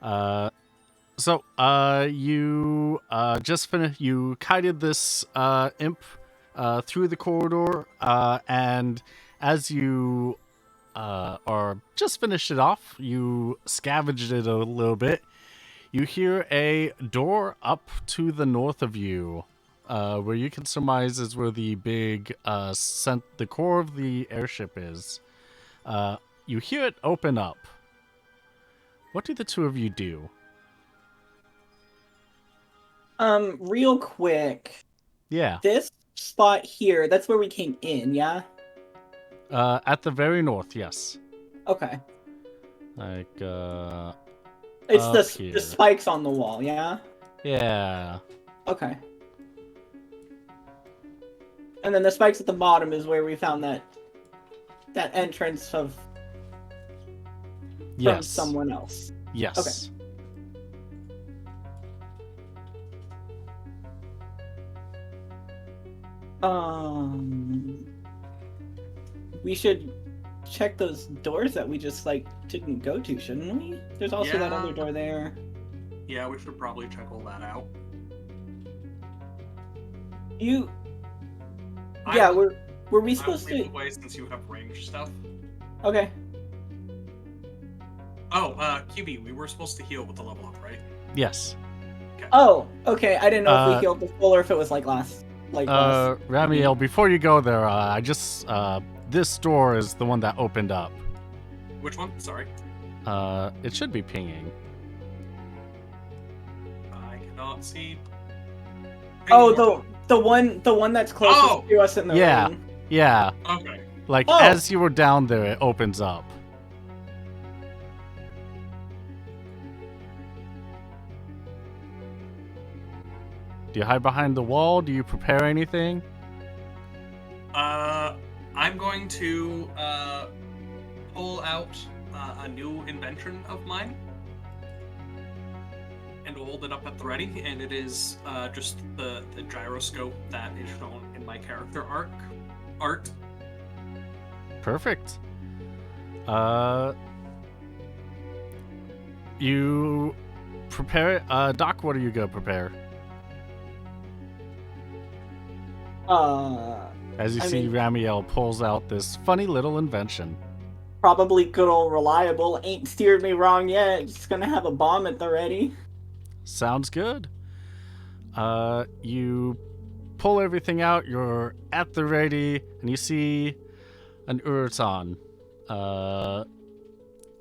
Uh, you just finished. You kited this imp through the corridor, and as you or just finished it off, you scavenged it a little bit. You hear a door up to the north of you, where you can surmise is where the big the core of the airship is. You hear it open up. What do the two of you do? Real quick, Yeah, this spot here, that's where we came in, yeah? at the very north, yes. Okay. Like It's up the here. spikes on the wall, yeah? Yeah. Okay. And then the spikes at the bottom is where we found that entrance of from Yes. someone else. Okay. Yes. Um, we should check those doors that we just like didn't go to, shouldn't we? There's also that other Yeah. door there. Yeah, we should probably check all that out. You, I yeah, will- were we I will supposed lead to? the way since you have range stuff. Okay. Oh, QB, we were supposed to heal with the level up, right? Yes. Oh, okay. I didn't know if we Uh, healed the full or if it was like last. Ramiel, before you go there, I just this door is the one that opened up. Which one? Sorry. It should be pinging. I cannot see. Oh, Anymore. the one that's closest Oh! to us in the Yeah. ring. Yeah. Okay. Like Oh. as you were down there, it opens up. Do you hide behind the wall? Do you prepare anything? I'm going to pull out a new invention of mine and hold it up at the ready, and it is just the gyroscope that is shown in my character art. Perfect. You prepare it. Doc, what are you gonna prepare? As you I see, mean- Ramiel pulls out this funny little invention. Probably good old reliable. Ain't steered me wrong yet. Just gonna have a bomb at the ready. Sounds good. You pull everything out. You're at the ready, and you see an Uraton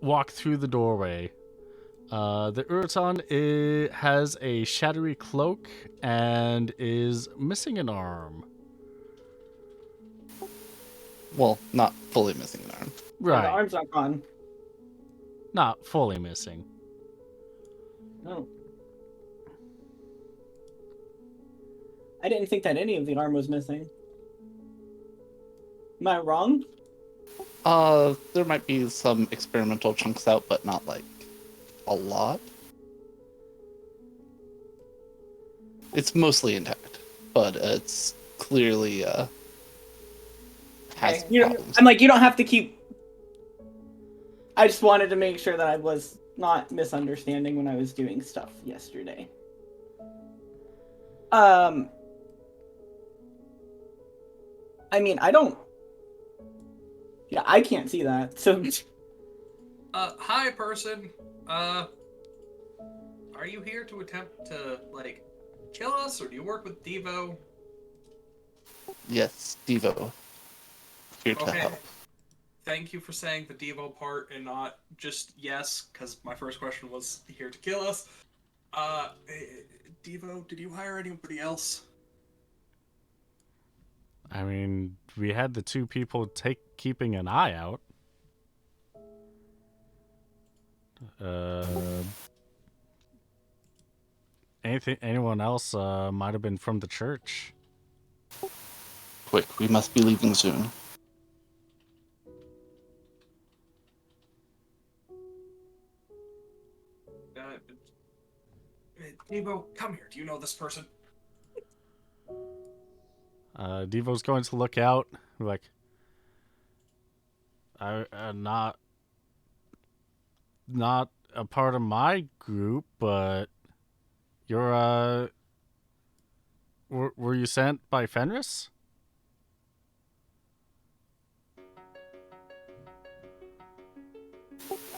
walk through the doorway. The Uraton has a shadowy cloak and is missing an arm. Well, not fully missing an arm. Yeah, the Right. arms are gone. Not fully missing. No. I didn't think that any of the arm was missing. Am I wrong? There might be some experimental chunks out, but not like a lot. It's mostly intact, but it's clearly has Okay. problems. I'm like, you don't have to keep. I just wanted to make sure that I was not misunderstanding when I was doing stuff yesterday. I mean, I don't. Yeah, I can't see that. So, Hi, person. Are you here to attempt to, like, kill us, or do you work with Devo? Yes, Devo. Here to Okay. help. Thank you for saying the Devo part and not just yes, because my first question was here to kill us. Devo, did you hire anybody else? I mean, we had the two people keeping an eye out. Anyone else might have been from the church. Quick, we must be leaving soon. Devo, come here. Do you know this person? Devo's going to look out, like, not a part of my group, but you're were you sent by Fenris?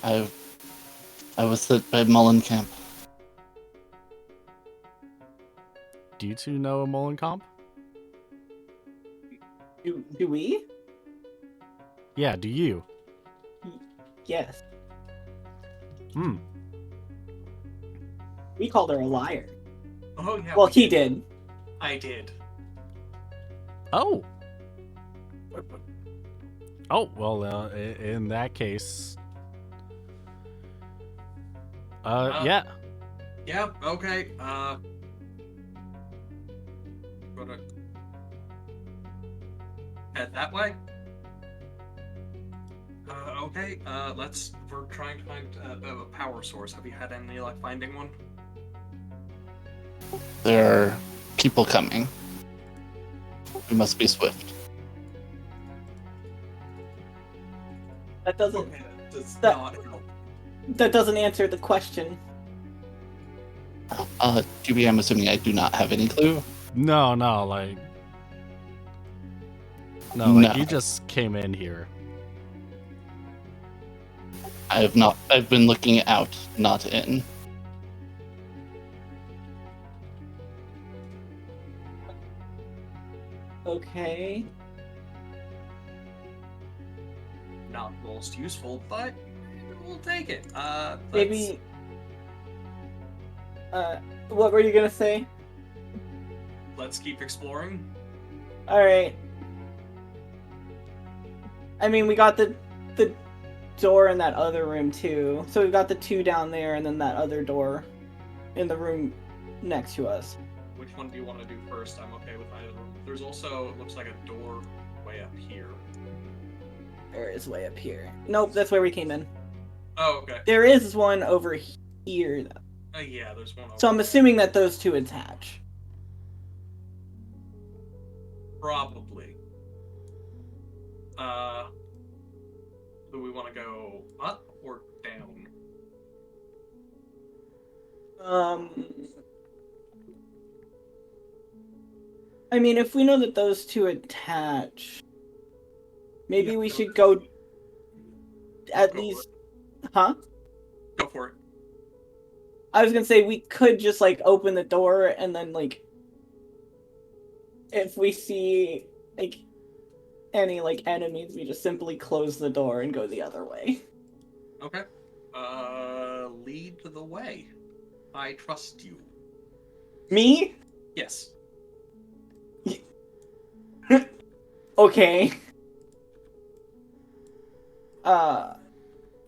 I was sent by Mullenkamp. Do you two know a Molenkamp? Do we? Yeah, do you? Yes. Hmm. We called her a liar. Oh yeah. Well, we he did. I did. Oh. Oh, well, in that case. Yeah. Yeah. Okay. Gonna head that way. Okay. We're trying to find a power source. Have you had any luck finding one? There are people coming. We must be swift. That doesn't. Okay. That does That- not help. That doesn't answer the question. QB, I'm assuming I do not have any clue. No, like No. you just came in here. I've been looking out, not in. Okay. Not most useful, but we'll take it. Maybe. What were you gonna say? Let's keep exploring. All right. I mean, we got the door in that other room too. So we've got the two down there, and then that other door in the room next to us. Which one do you want to do first? I'm okay with either of them. There's also, it looks like a door way up here. There is way up here. Nope, that's where we came in. Oh, okay. There is one over here, though. Yeah, there's one over So I'm there. assuming that those two attach. Probably. Do we want to go up or down? I mean, if we know that those two attach, maybe Yeah, we go should for go it. at Go for least. Huh? Go for it. I was gonna say we could just like open the door and then like, if we see like any like enemies, we just simply close the door and go the other way. Okay. Lead the way. I trust you. Me? Yes. Okay. I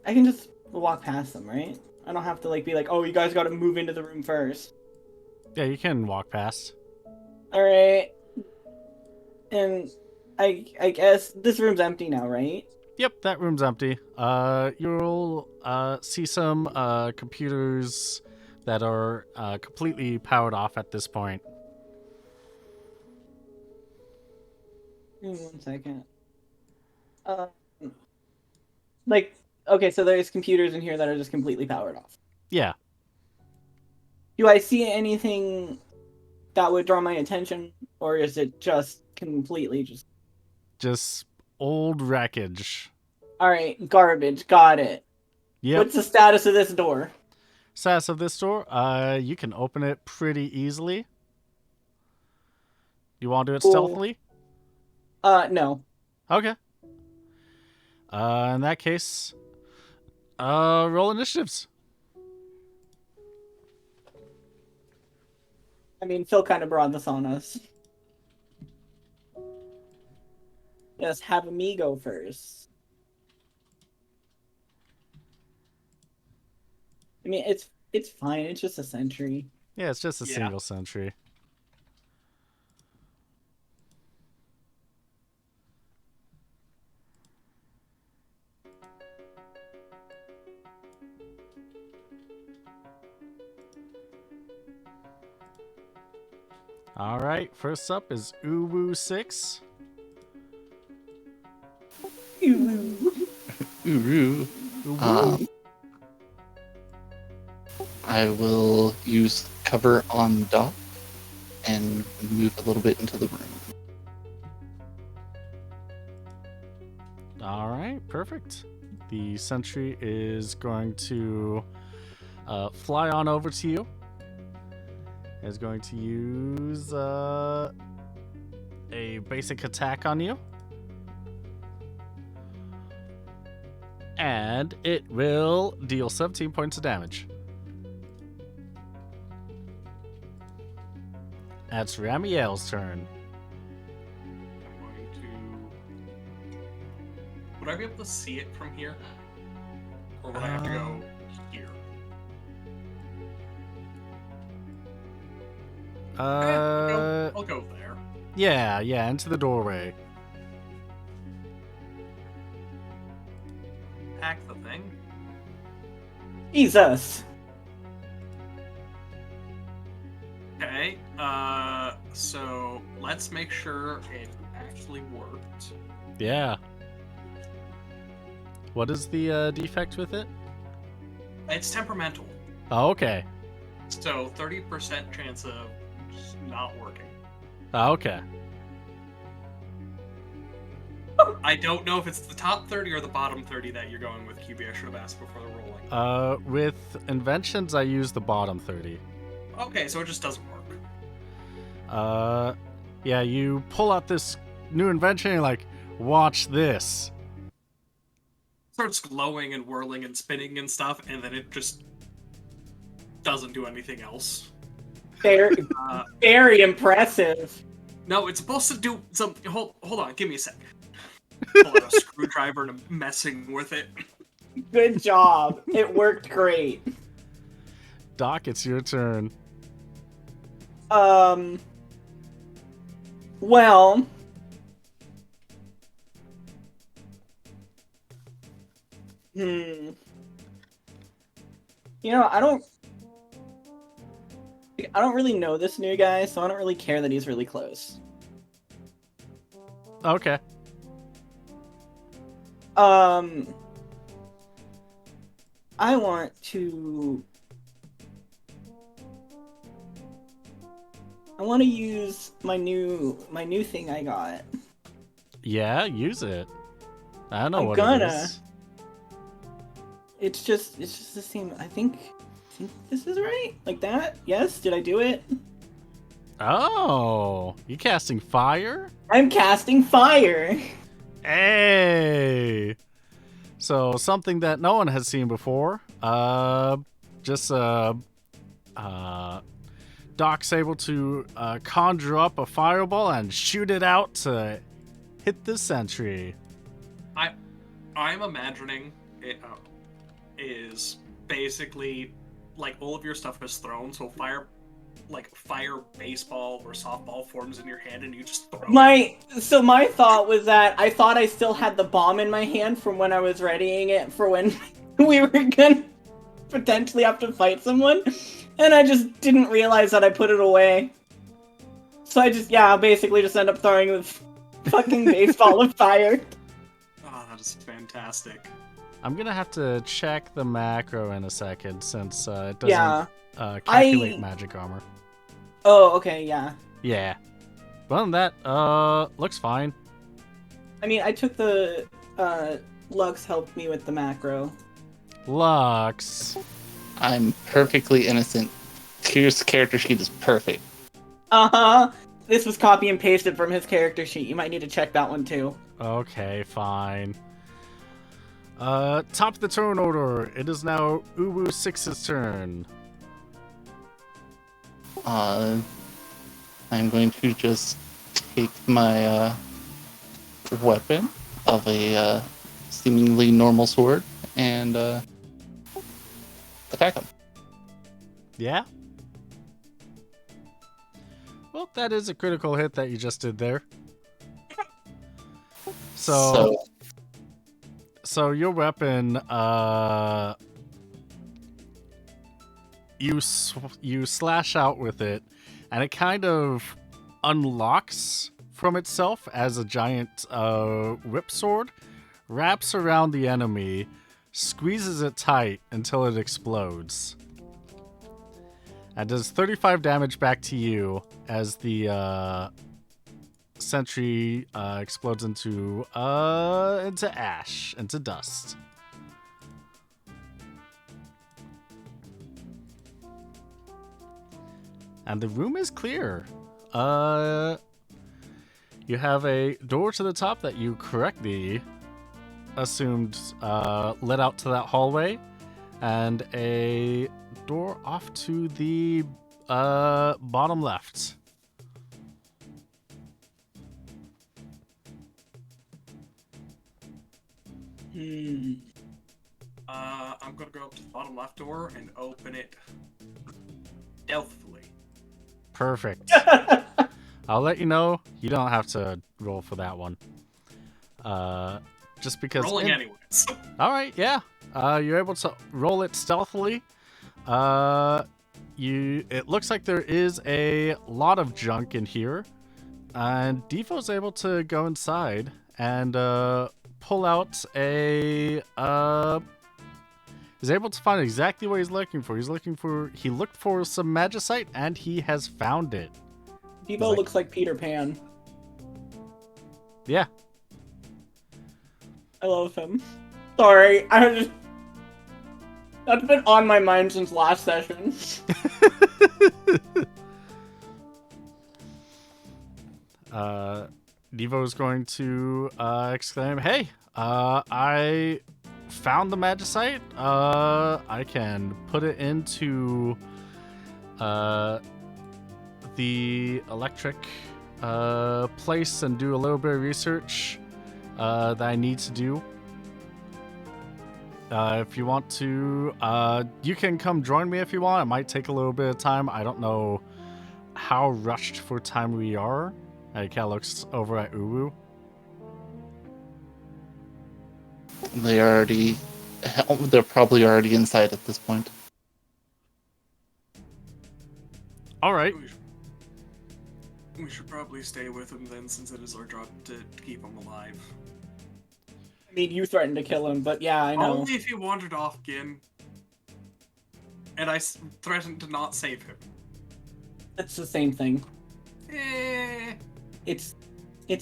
can just walk past them, right? I don't have to like be like, oh, you guys got to move into the room first. Yeah, you can walk past. All right. And I guess this room's empty now, right? Yep, that room's empty. You'll see some computers that are completely powered off at this point. Give me 1 second. Like, okay, so there's computers in here that are just completely powered off. Yeah. Do I see anything that would draw my attention, or is it just completely Just old wreckage. All right, garbage. Got it. Yep. What's the status of this door? Status of this door, you can open it pretty easily. You want to do it Cool. stealthily? No. Okay. In that case, roll initiatives. I mean, Phil kind of brought this on us. Just have me go first. I mean, it's fine. It's just a sentry. Yeah, it's just a Yeah. single sentry. All right, first up is Uwu 6. Uru. Uwu. I will use cover on Doc and move a little bit into the room. All right, perfect. The sentry is going to fly on over to you. Is going to use a basic attack on you. And it will deal 17 points of damage. That's Ramiel's turn. I'm going to. Would I be able to see it from here? Or would I have to go here? I'll go there. Yeah, into the doorway. Hack the thing. Jesus. Okay, so let's make sure it actually worked. Yeah. What is the defect with it? It's temperamental, Oh, okay. so 30% chance of just not working. Oh, okay. I don't know if it's the top 30 or the bottom 30 that you're going with, QB. I should have asked before the rolling. With inventions, I use the bottom 30. Okay, so it just doesn't work. Yeah, you pull out this new invention and you're like, watch this. Starts glowing and whirling and spinning and stuff, and then it just doesn't do anything else. Very, very impressive. No, it's supposed to do some. Hold on, give me a sec. Pull out a screwdriver and I'm messing with it. Good job. It worked great. Doc, it's your turn. Well, you know, I don't really know this new guy, so I don't really care that he's really close. Okay. I want to use my new thing I got. Yeah, use it. I don't know I'm what gonna. it is. It's just the same. I think this is right. Like that? Yes? Did I do it? Oh, you casting fire? I'm casting fire. Hey! So, something that no one has seen before. Doc's able to conjure up a fireball and shoot it out to hit the sentry. I'm imagining it is basically like all of your stuff is thrown, so fire baseball or softball forms in your hand and you just throw it. So my thought was that I thought I still had the bomb in my hand from when I was readying it for when we were gonna potentially have to fight someone, and I just didn't realize that I put it away. So I basically just end up throwing the fucking baseball of fire. Oh, that is fantastic. I'm gonna have to check the macro in a second since it doesn't calculate magic armor. Oh, okay, yeah. Yeah. Well, that looks fine. I mean, I took the Lux helped me with the macro. Lux. I'm perfectly innocent. Tyr's character sheet is perfect. Uh-huh. This was copy and pasted from his character sheet. You might need to check that one too. Okay, fine. Top of the turn order. It is now Uwu 6's turn. I'm going to just take my weapon of a seemingly normal sword and attack him. Yeah? Well, that is a critical hit that you just did there. So your weapon, you slash out with it, and it kind of unlocks from itself as a giant whip sword, wraps around the enemy, squeezes it tight until it explodes. and does 35 damage back to you as the sentry explodes into ash, into dust. And the room is clear. You have a door to the top that you correctly assumed led out to that hallway, and a door off to the bottom left. I'm gonna go up to the bottom left door and open it stealthily. Perfect. I'll let you know. You don't have to roll for that one. Just because. Rolling anyways. All right, yeah. You're able to roll it stealthily. It looks like there is a lot of junk in here, and Defoe's able to go inside and pull out is able to find exactly what he's looking for. He looked for some magicite, and he has found it. Devo looks like Peter Pan. Yeah. I love him. Sorry, that's been on my mind since last session. Devo's going to exclaim, "Hey, I found the magicite. I can put it into the electric place and do a little bit of research that I need to do. If you want to, you can come join me if you want. It might take a little bit of time. I don't know how rushed for time we are." He kind of looks over at Uwu. They're probably already inside at this point. All right. We should probably stay with him then, since it is our job to keep him alive. I mean, you threatened to kill him, but yeah, I know. Only if he wandered off again, and I threatened to not save him. It's the same thing. Eh. It's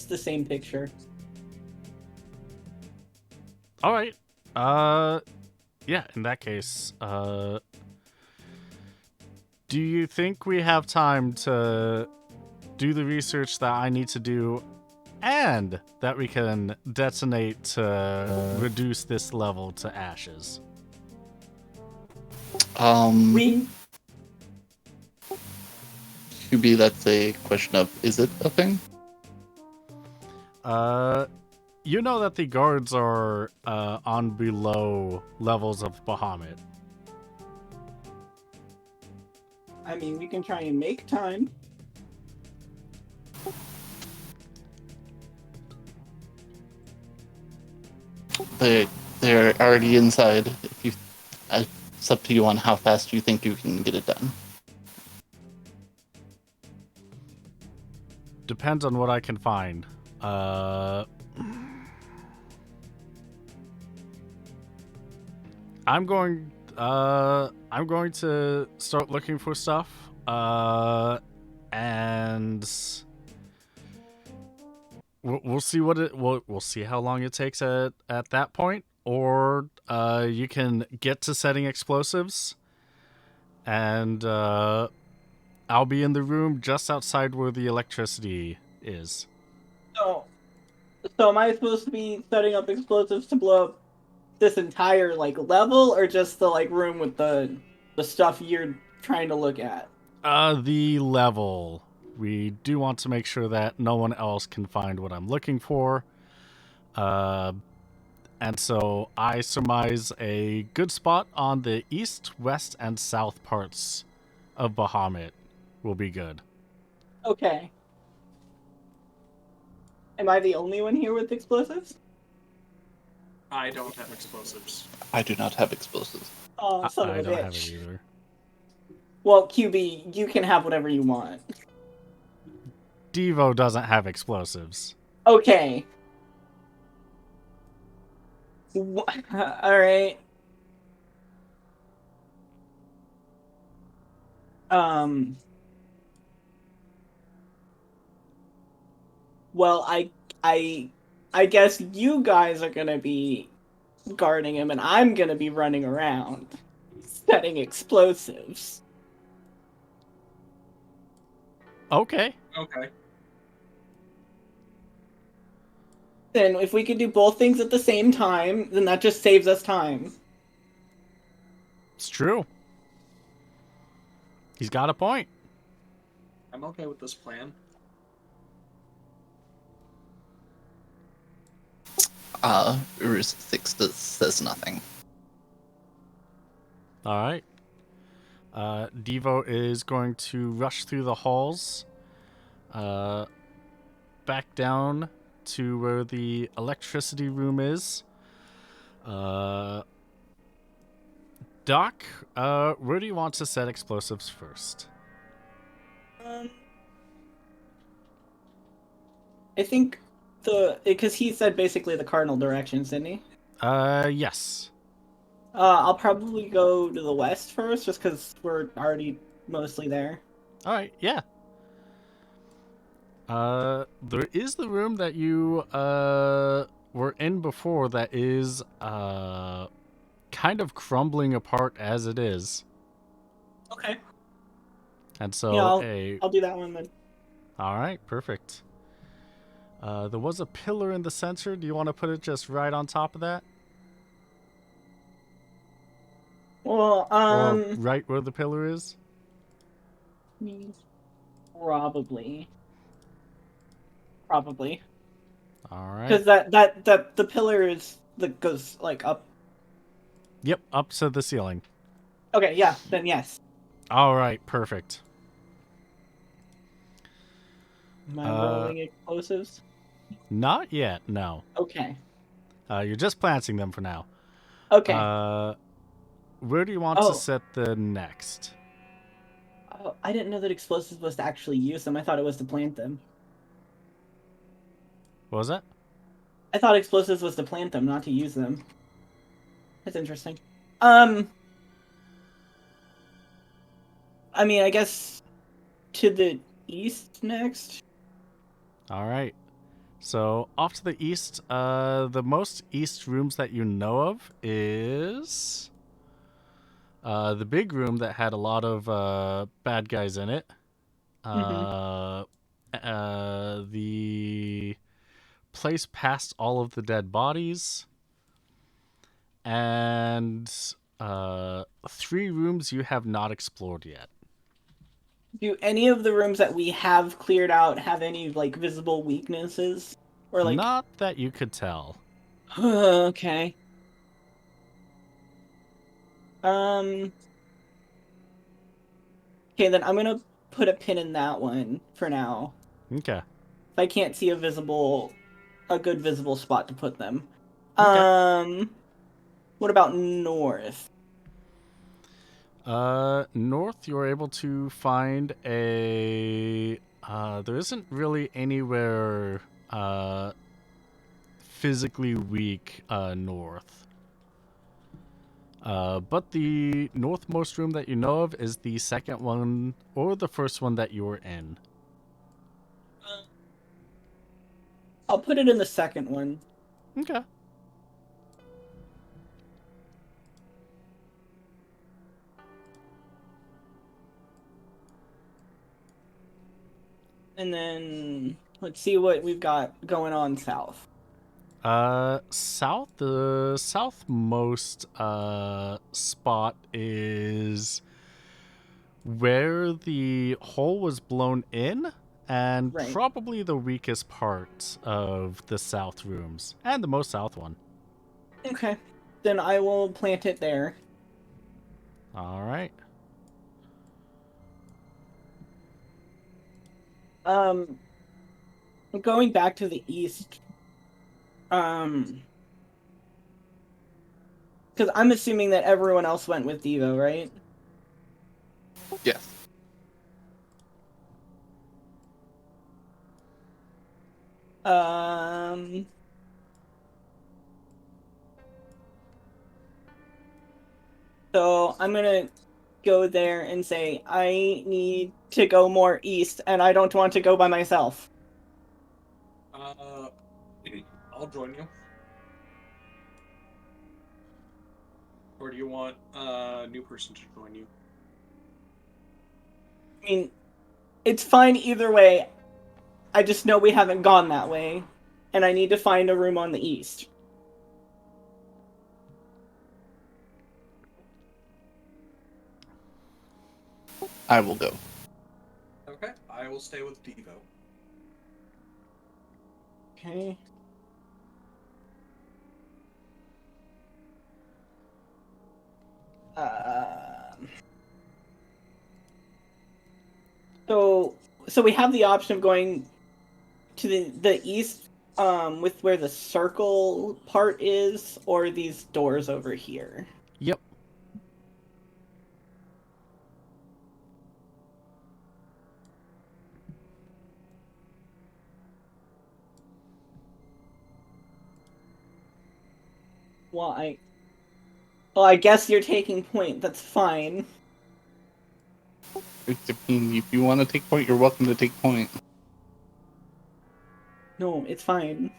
the same picture. All right. Yeah, in that case, do you think we have time to do the research that I need to do and that we can detonate to reduce this level to ashes? Maybe that's a question of, is it a thing? You know that the guards are on below levels of Bahamut. I mean, we can try and make time. They're already inside. It's up to you on how fast you think you can get it done. Depends on what I can find. I'm going to start looking for stuff. And we'll see we'll see how long it takes at that point, or you can get to setting explosives, and I'll be in the room just outside where the electricity is. So am I supposed to be setting up explosives to blow up this entire level, or just the room with the stuff you're trying to look at? The level. We do want to make sure that no one else can find what I'm looking for. And so I surmise a good spot on the east, west, and south parts of Bahamut will be good. Okay. Am I the only one here with explosives? I don't have explosives. I do not have explosives. Oh, son of I a don't bitch. have it either. Well, QB, you can have whatever you want. Devo doesn't have explosives. Okay. Alright. Um. Well, I, I guess you guys are gonna be guarding him, and I'm gonna be running around setting explosives. Okay. Okay. Then, if we could do both things at the same time, then that just saves us time. It's true. He's got a point. I'm okay with this plan. Roost 6 says nothing. All right. Devo is going to rush through the halls, back down to where the electricity room is. Doc, where do you want to set explosives first? I think because he said basically the cardinal directions, didn't he? Yes. I'll probably go to the west first, just because we're already mostly there. All right, yeah. There is the room that you were in before that is kind of crumbling apart as it is, Okay. and Yeah, so I'll do that one then. All right, perfect. There was a pillar in the center. Do you want to put it just right on top of that, Well, or right where the pillar is? probably, All right. because that the pillar is that goes like up. Yep, up to the ceiling. Okay, yeah, then yes. All right, perfect. Am I rolling explosives? Not yet. No. Okay. You're just planting them for now. Okay. Where do you want to Oh, set the next? I didn't know that explosives was to actually use them. I thought it was to plant them. What was that? I thought explosives was to plant them, not to use them. That's interesting. I mean, I guess to the east next. All right. So off to the east, the most east rooms that you know of is the big room that had a lot of bad guys in it. Mm-hmm. The place past all of the dead bodies, and three rooms you have not explored yet. Do any of the rooms that we have cleared out have any like visible weaknesses? Or like Not that you could tell. okay. Um okay, then I'm gonna put a pin in that one for now. Okay. If I can't see a good visible spot to put them. Okay. What about north? North, you're able to find a. There isn't really anywhere physically weak north. But the northmost room that you know of is the second one or the first one that you were in. I'll put it in the second one. Okay. And then let's see what we've got going on south. South, the southmost spot is where the hole was blown in, and Right. probably the weakest part of the south rooms, and the most south one. Okay. Then I will plant it there. All right. Um Going back to the east. Because I'm assuming that everyone else went with Devo, right? Yes. Um, so I'm gonna go there and say, I need to go more east, and I don't want to go by myself. I'll join you. Or do you want a new person to join you? I mean, it's fine either way. I just know we haven't gone that way, and I need to find a room on the east. I will go. Okay, I will stay with Devo. Okay. So we have the option of going to the east, with where the circle part is, or these doors over here. Yep. Well, I guess you're taking point. That's fine. If you want to take point, you're welcome to take point. No, it's fine.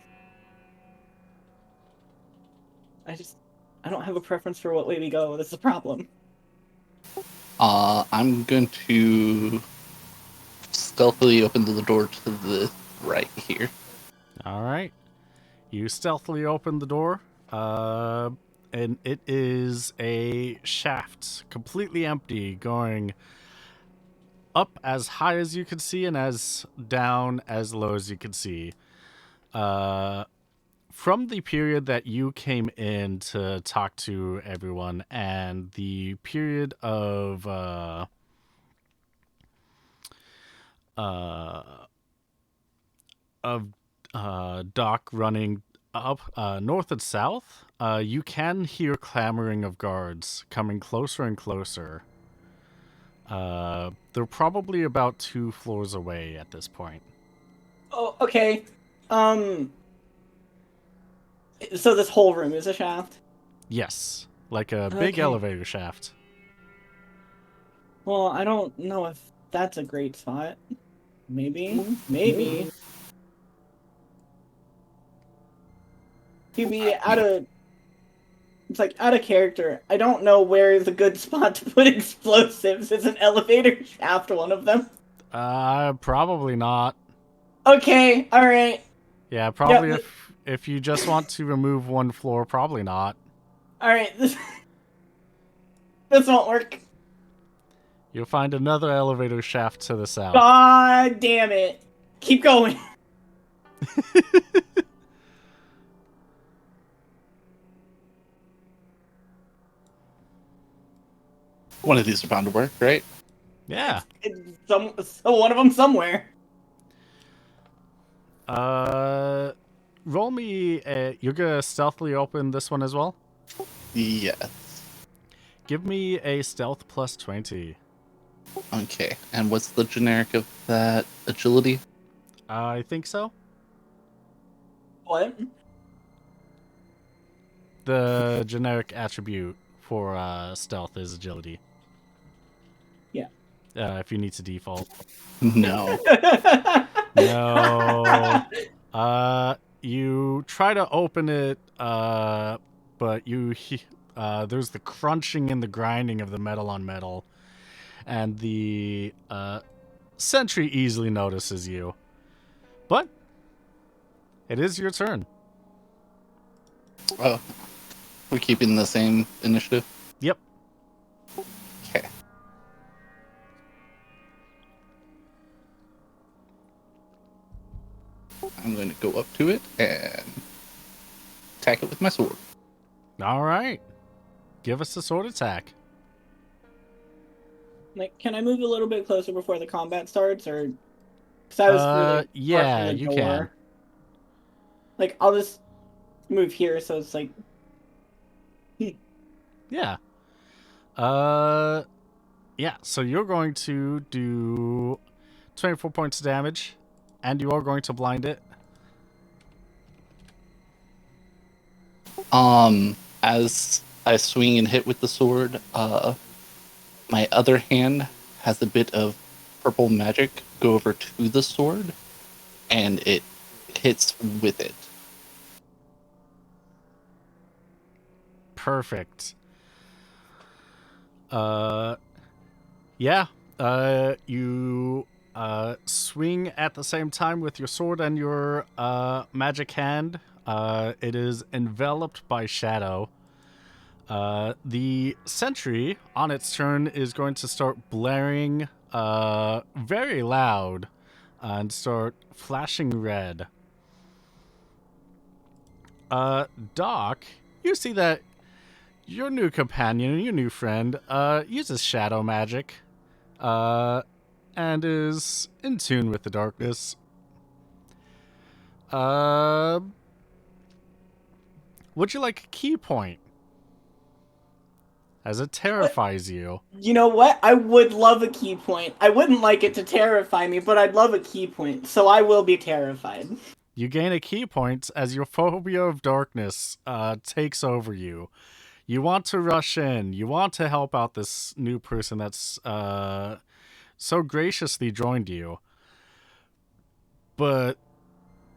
I don't have a preference for what way we go. That's the problem. I'm going to stealthily open the door to the right here. All right. You stealthily open the door, and it is a shaft, completely empty, going up as high as you can see and as down as low as you can see. From the period that you came in to talk to everyone and the period of Doc running up north and south, you can hear clamoring of guards coming closer and closer. They're probably about 2 floors away at this point. Oh, okay. So this whole room is a shaft? Yes, like a big Okay. elevator shaft. Well, I don't know if that's a great spot. Maybe. It's like out of character. I don't know where is a good spot to put explosives. Is an elevator shaft one of them? Probably not. Okay, alright. Yeah, probably Yep. if you just want to remove 1 floor, probably not. Alright, this won't work. You'll find another elevator shaft to the south. God damn it. Keep going. One of these are bound to work, right? Yeah. So one of them somewhere. Roll me. You're gonna stealthily open this one as well. Yes. Give me a stealth plus 20. Okay. And what's the generic of that agility? I think so. What? The generic attribute for stealth is agility. Yeah. If you need to default. No. No. You try to open it, but there's the crunching and the grinding of the metal on metal, and the sentry easily notices you. But it is your turn. Oh, we're keeping the same initiative? Yep. Okay. I'm going to go up to it and attack it with my sword. All right. Give us a sword attack. Like, can I move a little bit closer before the combat starts, or? Because I was really yeah, far from the you door. can. Like, I'll just move here, so it's like. Yeah. Yeah. So you're going to do 24 points of damage, and you are going to blind it. As I swing and hit with the sword, My other hand has a bit of purple magic go over to the sword, and it hits with it. Perfect. Yeah. You swing at the same time with your sword and your magic hand. It is enveloped by shadow. The sentry on its turn is going to start blaring very loud and start flashing red. Doc, you see that your new companion, your new friend, uses shadow magic, and is in tune with the darkness. Would you like a key point? As it terrifies you. You know what? I would love a key point. I wouldn't like it to terrify me, but I'd love a key point, so I will be terrified. You gain a key point as your phobia of darkness takes over you. You want to rush in. You want to help out this new person that's so graciously joined you. But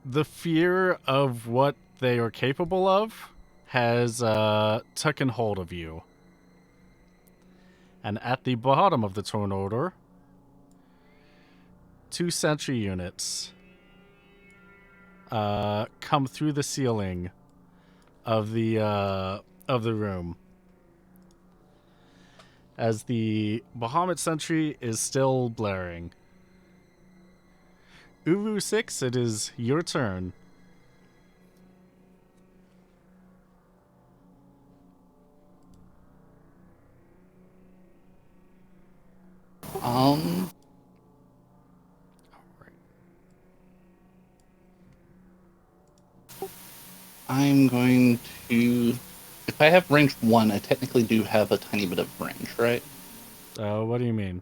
the fear of what they are capable of has taken hold of you. And at the bottom of the turn order, 2 sentry units come through the ceiling of the room. As the Bahamut sentry is still blaring. Uvu 6, it is your turn. I'm going to... If I have range 1, I technically do have a tiny bit of range, right? What do you mean?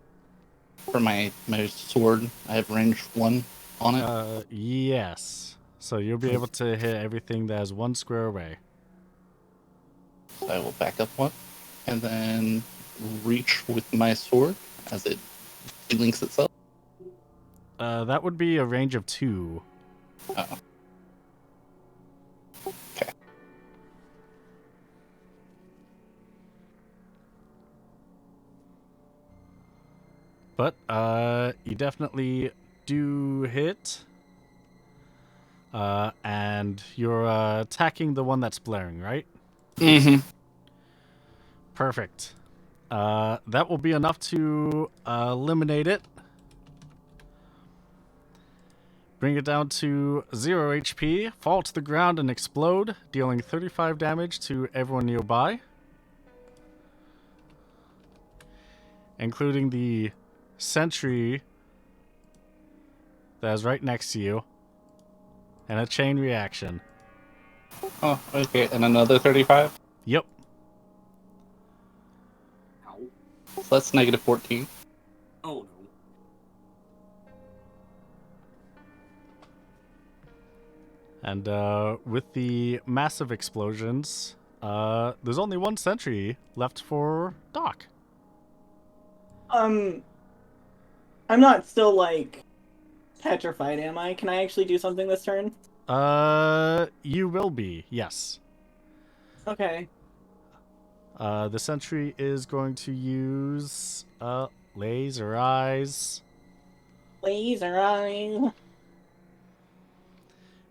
For my sword, I have range 1 on it. Yes. So you'll be able to hit everything that is 1 square away. So I will back up 1, and then reach with my sword as it links itself. That would be a range of 2. Oh. Okay. But you definitely do hit. And you're attacking the one that's blaring, right? Mm-hmm. Perfect. That will be enough to eliminate it. Bring it down to 0 HP, fall to the ground and explode, dealing 35 damage to everyone nearby. Including the sentry that is right next to you. And a chain reaction. Oh, okay. And another 35? Yep. Ow. So that's negative 14. Oh no. And with the massive explosions, there's only 1 sentry left for Doc. I'm not still, like, petrified, am I? Can I actually do something this turn? You will be, yes. Okay. The sentry is going to use, laser eyes. Laser eye.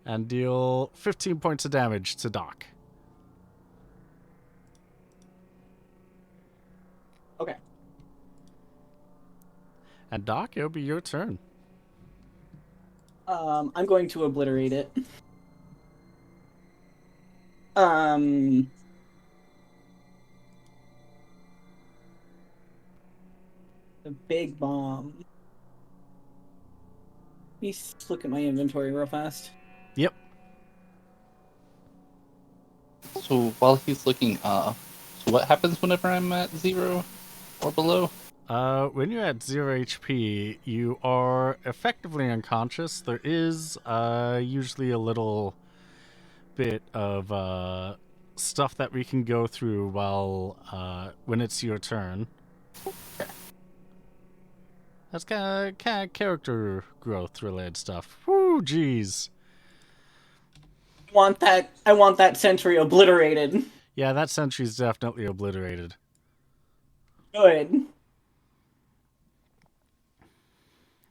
And deal 15 points of damage to Doc. Okay. And Doc, it'll be your turn. I'm going to obliterate it. The big bomb. Let me look at my inventory real fast. Yep. So while he's looking, so what happens whenever I'm at 0 or below? When you're at 0 HP, you are effectively unconscious. There is usually a little bit of stuff that we can go through while when it's your turn. That's kind of character growth related stuff. Woo, jeez. I want that sentry obliterated. Yeah, that sentry's definitely obliterated. Good.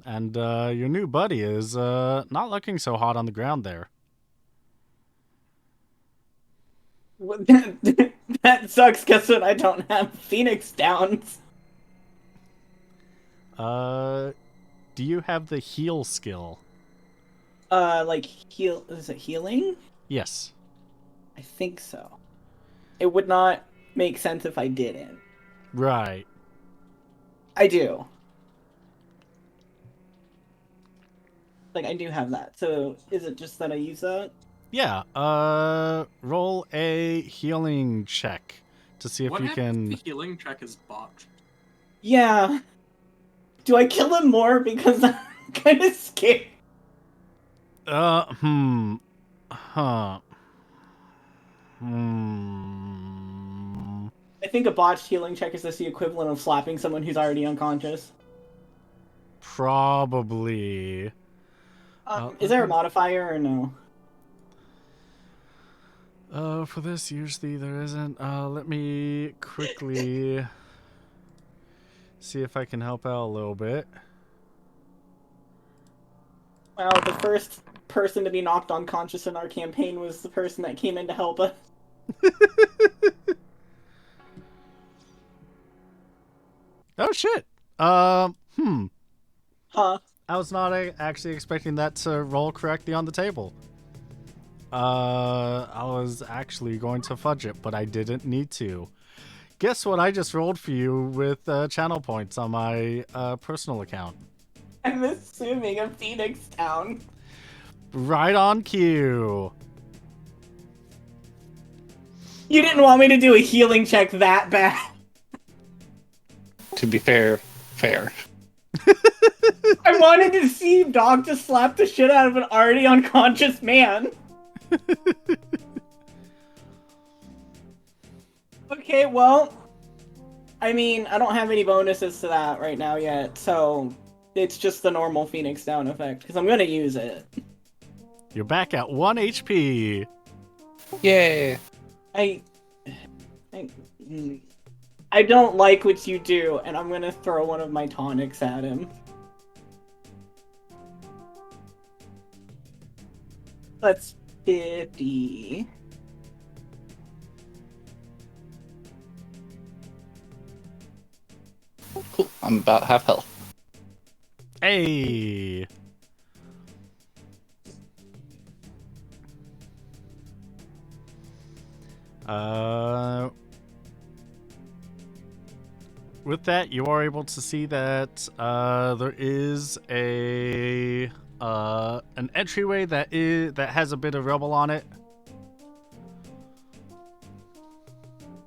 And your new buddy is not looking so hot on the ground there. That sucks. Guess what? I don't have Phoenix Downs. Do you have the heal skill? Like heal. Is it healing? Yes. I think so. It would not make sense if I didn't. Right. I do. Like, I do have that. So, is it just that I use that? Yeah. Roll a healing check to see if What you happens can. if the healing check is botched? Yeah. Do I kill him more because I'm kind of scared? Huh. I think a botched healing check is just the equivalent of slapping someone who's already unconscious. Probably. Is there a modifier or no? For this, usually there isn't. Let me quickly see if I can help out a little bit. Well, the first person to be knocked unconscious in our campaign was the person that came in to help us. Oh shit. Huh. I was not actually expecting that to roll correctly on the table. I was actually going to fudge it, but I didn't need to. Guess what I just rolled for you with channel points on my personal account. I'm assuming a Phoenix Town. Right on cue. You didn't want me to do a healing check that bad. To be fair, fair. I wanted to see Dog just slap the shit out of an already unconscious man. Okay, well, I mean, I don't have any bonuses to that right now yet, so it's just the normal Phoenix Down effect, because I'm going to use it. You're back at 1 HP. Yay! I don't like what you do, and I'm going to throw one of my tonics at him. That's 50. Cool. I'm about half health. Hey. With that, you are able to see that there is an entryway that has a bit of rubble on it.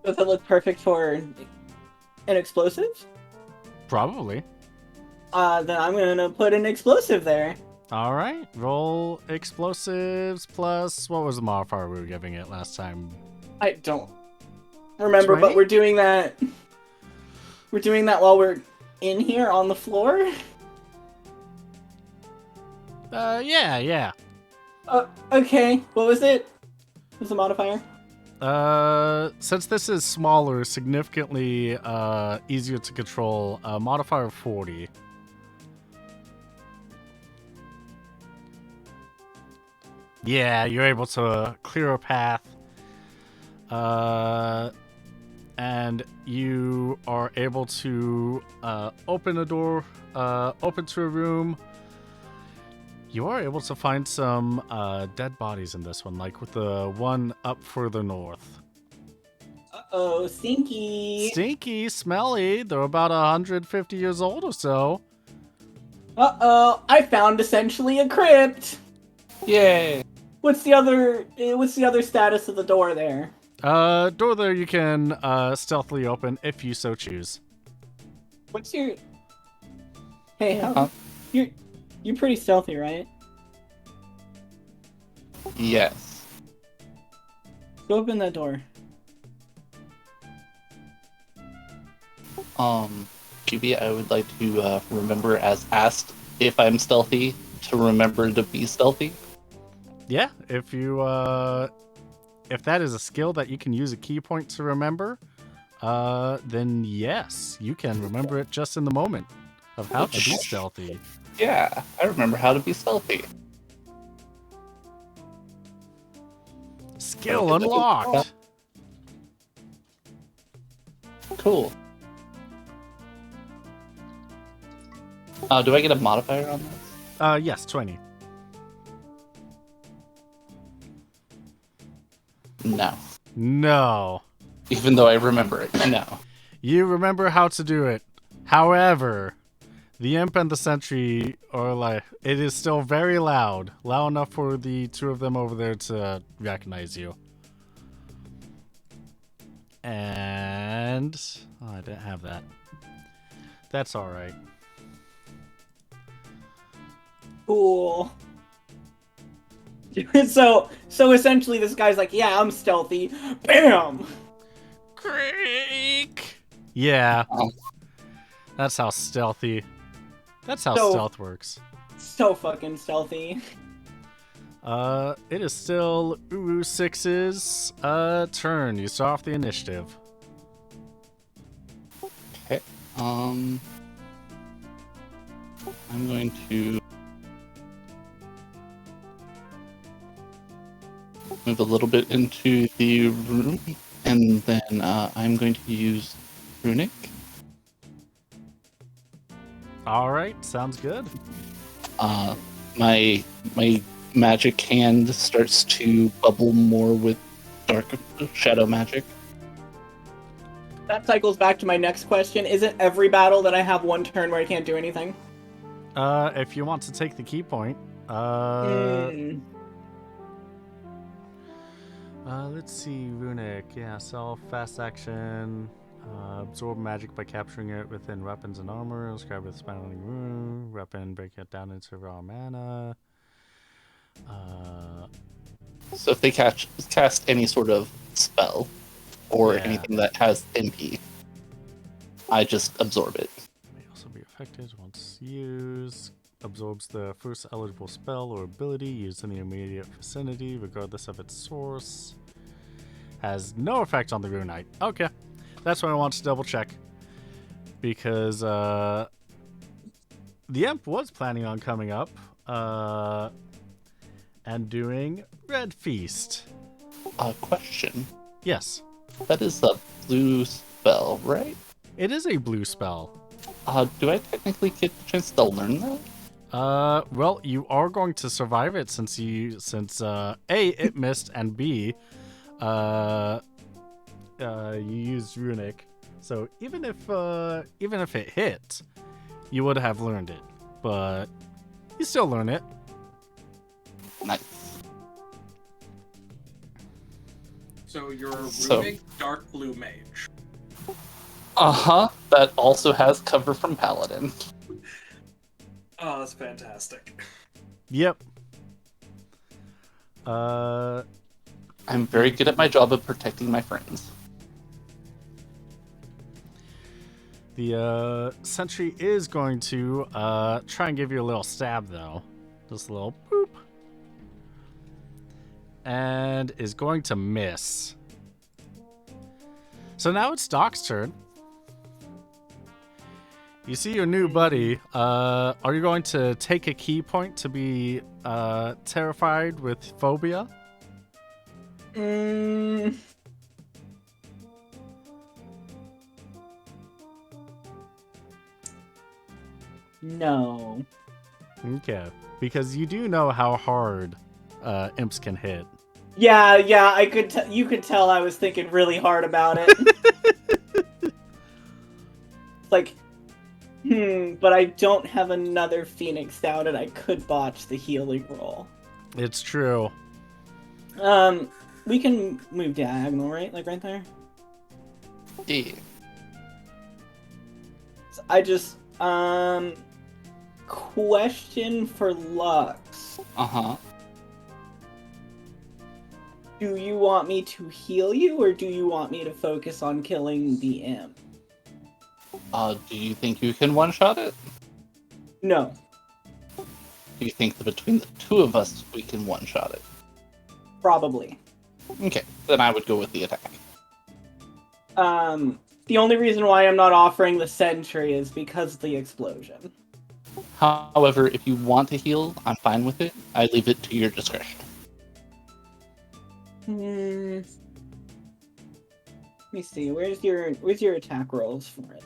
Does it look perfect for an explosive? Probably. Then I'm gonna put an explosive there. All right. Roll explosives plus what was the modifier we were giving it last time? I don't remember, 20? but we're doing that. We're doing that while we're in here on the floor. Yeah. Okay. What was it? What was the modifier? Since this is smaller, significantly easier to control, modifier 40. Yeah, you're able to clear a path. And you are able to open a door, open to a room. You are able to find some dead bodies in this one, like with the one up further north. Uh-oh, stinky. Stinky, smelly. They're about 150 years old or so. Uh-oh, I found essentially a crypt. Yay! What's the other status of the door there? Door there you can stealthily open if you so choose. What's your... Hey, how... Huh? You're pretty stealthy, right? Yes. Go open that door. Chibi, I would like to remember as asked if I'm stealthy to remember to be stealthy. Yeah, if you if that is a skill that you can use a key point to remember, then yes, you can remember it just in the moment of how to be stealthy. Yeah, I remember how to be stealthy. Skill unlocked. Cool. Do I get a modifier on this? Yes, 20. No. No. Even though I remember it, no. You remember how to do it. However, the imp and the sentry are like, it is still very loud. Loud enough for the two of them over there to recognize you. And I didn't have that. That's alright. Cool. So essentially this guy's like, yeah, I'm stealthy. Bam! Creak! Yeah. Oh. That's how stealthy. That's how So- stealth works. So fucking stealthy. It is still Uru 6's turn. You start off the initiative. Okay. I'm going to move a little bit into the room, and then I'm going to use Runic. Alright, sounds good. My magic hand starts to bubble more with dark shadow magic. That cycles back to my next question. Isn't every battle that I have one turn where I can't do anything? If you want to take the key point, let's see, Runic. Yeah, self, fast action, absorb magic by capturing it within weapons and armor, inscribe with spiraling rune, weapon, break it down into raw mana. So if they cast any sort of spell or Yeah. anything that has MP, I just absorb it. May also be affected once used. Absorbs the first eligible spell or ability used in the immediate vicinity, regardless of its source. Has no effect on the Runite. Okay, that's what I want to double check. Because the Imp was planning on coming up and doing Red Feast. Question. Yes, That is a blue spell, right? it is a blue spell. Do I technically get the chance to learn that? Well, you are going to survive it since A, it missed, and B, you used Runic. So even if it hit, you would have learned it. But you still learn it. Nice. So you're a So- runic dark blue mage. That also has cover from Paladin. Oh, that's fantastic. Yep. I'm very good at my job of protecting my friends. The sentry is going to try and give you a little stab though. Just a little boop. And is going to miss. So now it's Doc's turn. You see your new buddy. Are you going to take a key point to be terrified with phobia? No. Okay. Because you do know how hard imps can hit. Yeah, I could. You could tell I was thinking really hard about it. Like, but I don't have another Phoenix down, and I could botch the healing roll. It's true. We can move diagonal, right? Like right there. Yeah. So I just question for Lux. Do you want me to heal you, or do you want me to focus on killing the imp? Do you think you can one-shot it? No. Do you think that between the two of us, we can one-shot it? Probably. Okay, then I would go with the attack. The only reason why I'm not offering the sentry is because of the explosion. However, if you want to heal, I'm fine with it. I leave it to your discretion. Let me see. Where's your attack rolls for it?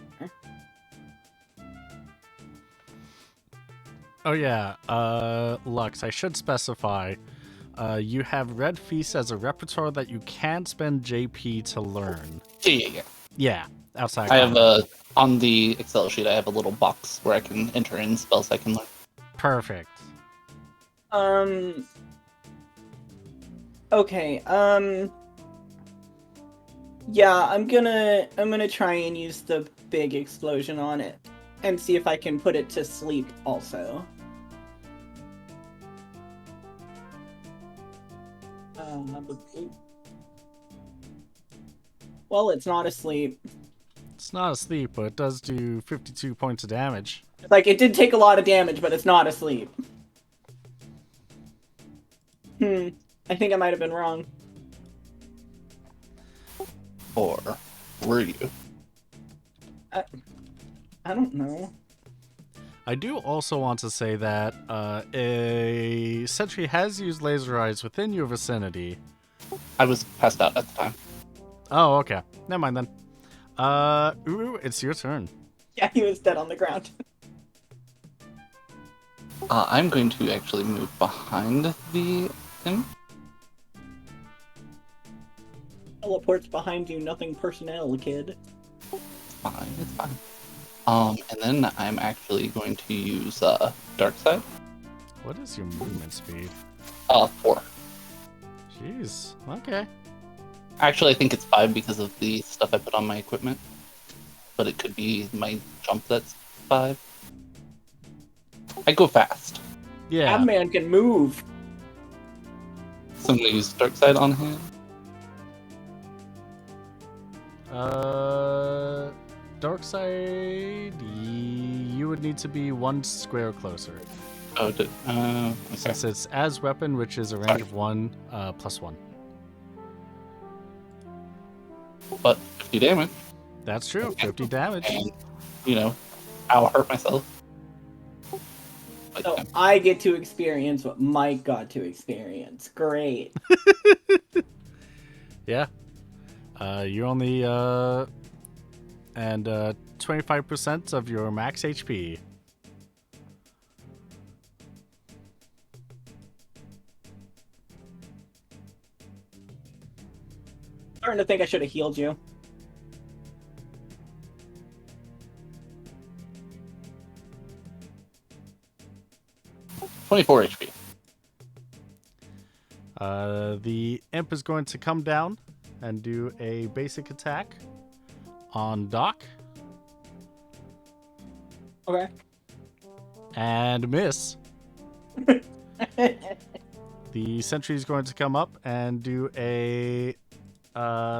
Oh yeah, Lux, I should specify. You have Red Feast as a repertoire that you can spend JP to learn. Yeah. Yeah, outside. I have on the Excel sheet, I have a little box where I can enter in spells I can learn. Perfect. Okay, yeah, I'm gonna try and use the big explosion on it and see if I can put it to sleep also. Well, it's not asleep. It's not asleep, but it does do 52 points of damage. Like, it did take a lot of damage, but it's not asleep. I think I might have been wrong. Or were you? I don't know. I do also want to say that a sentry has used laser eyes within your vicinity. I was passed out at the time. Oh, okay. Never mind then. Uru, it's your turn. Yeah, he was dead on the ground. I'm going to actually move behind the imp. Teleports behind you, nothing personnel, kid. Fine, it's fine. And then I'm actually going to use Dark Side. What is your movement speed? 4. Jeez. Okay. Actually, I think it's 5 because of the stuff I put on my equipment. But it could be my jump that's 5. I go fast. Yeah. That man can move. So I'm going to use Dark Side on him. Dark side, you would need to be 1 square closer. Oh, okay. Since it's as weapon, which is a range of 1, +1. But 50 damage. That's true, 50 damage. And, I'll hurt myself. Like, So I get to experience what Mike got to experience. Great. Yeah. You only, and 25% of your max HP. Starting to think I should have healed you. $24 HP. The imp is going to come down and do a basic attack on Doc. Okay. And miss. The sentry is going to come up and do a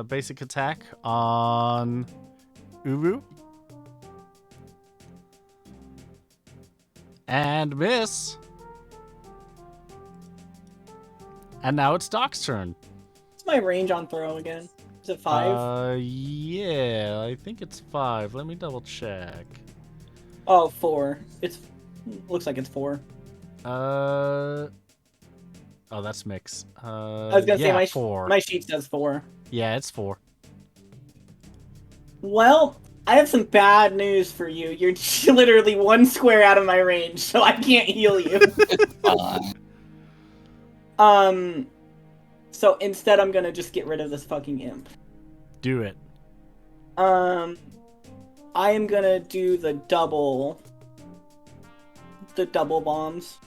basic attack on Uru. And miss. And now it's Doc's turn. What's my range on throw again? Is it 5? Yeah, I think it's 5. Let me double check. Oh, 4. Looks like it's 4. Oh, that's mix. I was gonna say 4. my sheet says 4. Yeah, it's 4. Well, I have some bad news for you. You're literally 1 square out of my range, so I can't heal you. So instead I'm gonna just get rid of this fucking imp. Do it. I am gonna do the double bombs.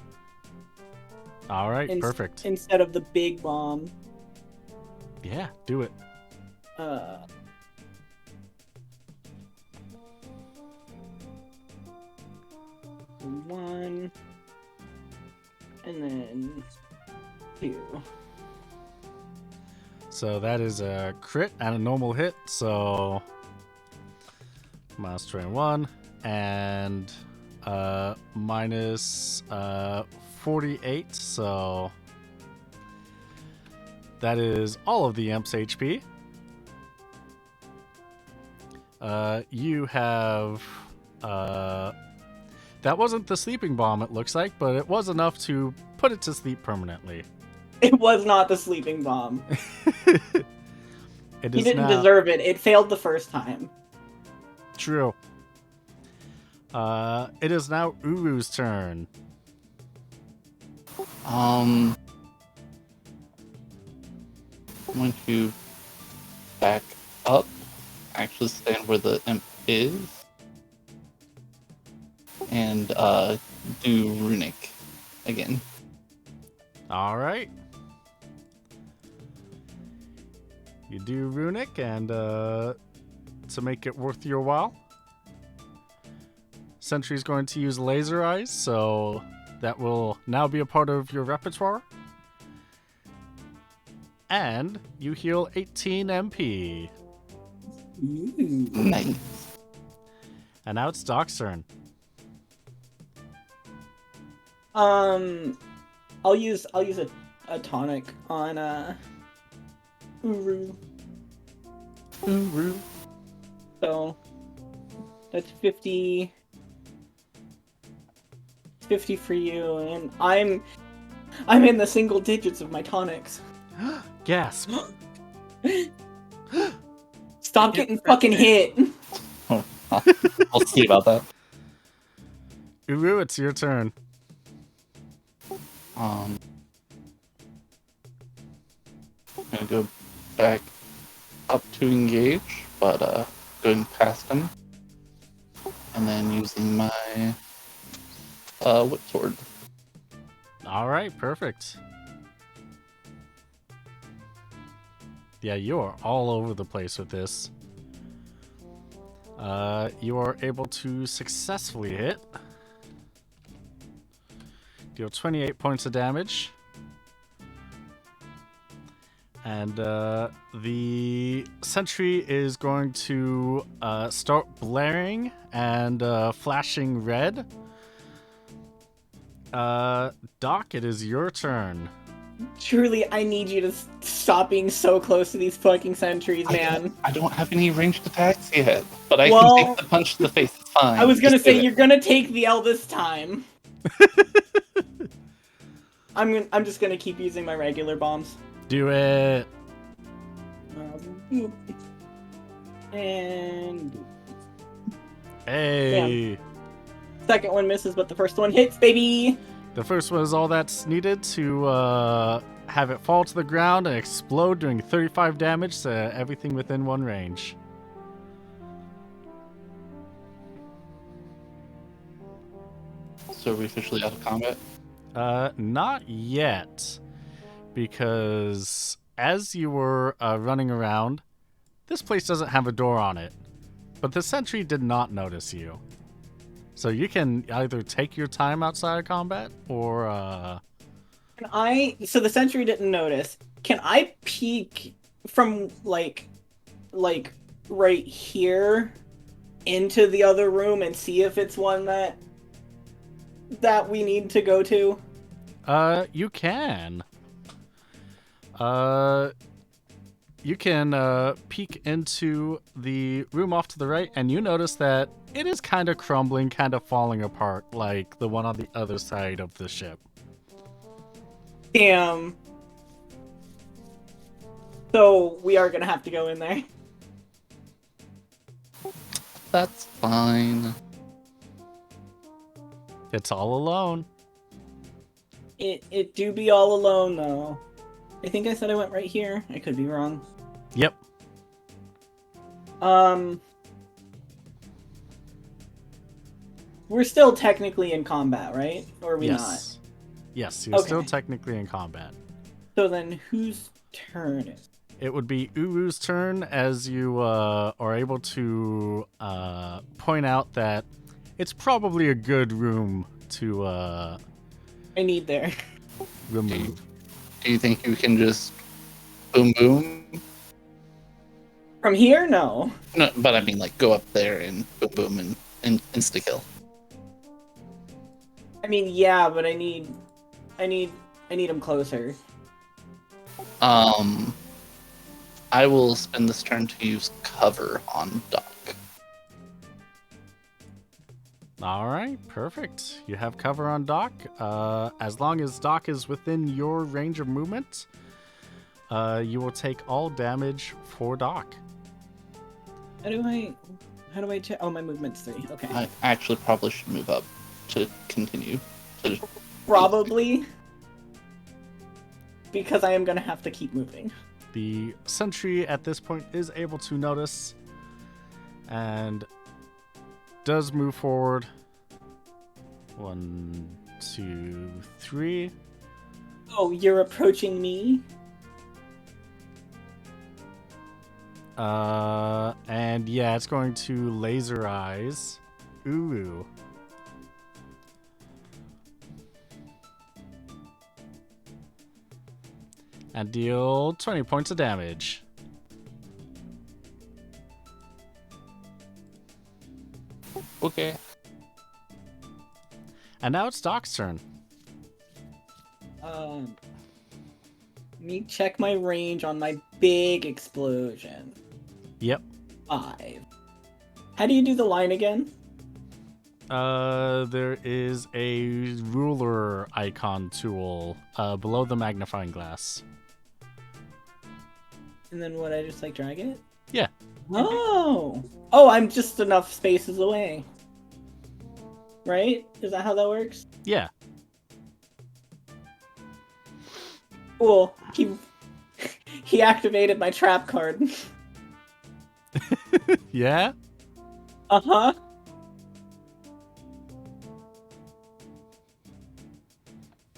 All right, perfect. Instead of the big bomb. Yeah, do it. 1 and then 2. So that is a crit and a normal hit, so minus 21, and minus 48, so that is all of the Imp's HP. You have... that wasn't the sleeping bomb, it looks like, but it was enough to put it to sleep permanently. It was not the sleeping bomb. It He is didn't now... deserve it. It failed the first time. True. It is now Uru's turn. I'm going to back up, actually stand where the imp is, and do runic again. All right. You do runic, and to make it worth your while, Sentry's going to use laser eyes, so that will now be a part of your repertoire. And you heal 18 MP. Nice. And now it's Doc's turn. I'll use a tonic on Uru. Uru. So that's 50 for you, and I'm in the single digits of my tonics. Gasp. Stop getting fucking hit. I'll see about that. Uru, it's your turn. I'm gonna go back up to engage, but going past him, and then using my whip sword. All right, perfect. Yeah, you are all over the place with this. You are able to successfully hit. Deal 28 points of damage. And the sentry is going to start blaring and flashing red. Doc, it is your turn. Truly, I need you to stop being so close to these fucking sentries, man. I don't have any ranged attacks yet, but I Well, can take the punch to the face. It's fine. I was gonna Just do say it. you're gonna take the L this time. I'm just gonna keep using my regular bombs. Do it. And Hey. second one misses, but the first one hits, baby. The first one is all that's needed to have it fall to the ground and explode, doing 35 damage to everything within one range. So are we officially out of combat? Not yet, because as you were running around, this place doesn't have a door on it, but the sentry did not notice you. So you can either take your time outside of combat, or So the sentry didn't notice. Can I peek from like right here into the other room and see if it's one that we need to go to? You can. You can peek into the room off to the right, and you notice that it is kind of crumbling, kind of falling apart, like the one on the other side of the ship. Damn. So we are gonna have to go in there. That's fine. It's all alone. It do be all alone though. I think I said I went right here. I could be wrong. Yep. We're still technically in combat, right? Or are we not? Yes. Yes, you're still Okay. technically in combat. So then whose turn is it? It would be Uru's turn, as you are able to point out that it's probably a good room to I need there. remove. Do you think you can just boom boom? From here, no. No, but I mean, like, go up there and boom, boom, and insta kill. I mean, yeah, but I need him closer. I will spend this turn to use cover on Doc. All right, perfect. You have cover on Doc. As long as Doc is within your range of movement, you will take all damage for Doc. How do I check? Oh, my movement's 3. Okay. I actually probably should move up to continue. Probably. Because I am gonna have to keep moving. The sentry at this point is able to notice and does move forward. 1, 2, 3. Oh, you're approaching me? And yeah, it's going to laser eyes. Ooh. And deal 20 points of damage. Okay. And now it's Doc's turn. Let me check my range on my big explosion. Yep. 5. How do you do the line again? There is a ruler icon tool below the magnifying glass. And then would I just like drag it? Yeah. Oh! Oh, I'm just enough spaces away. Right? Is that how that works? Yeah. Cool. He activated my trap card. Yeah? Uh-huh.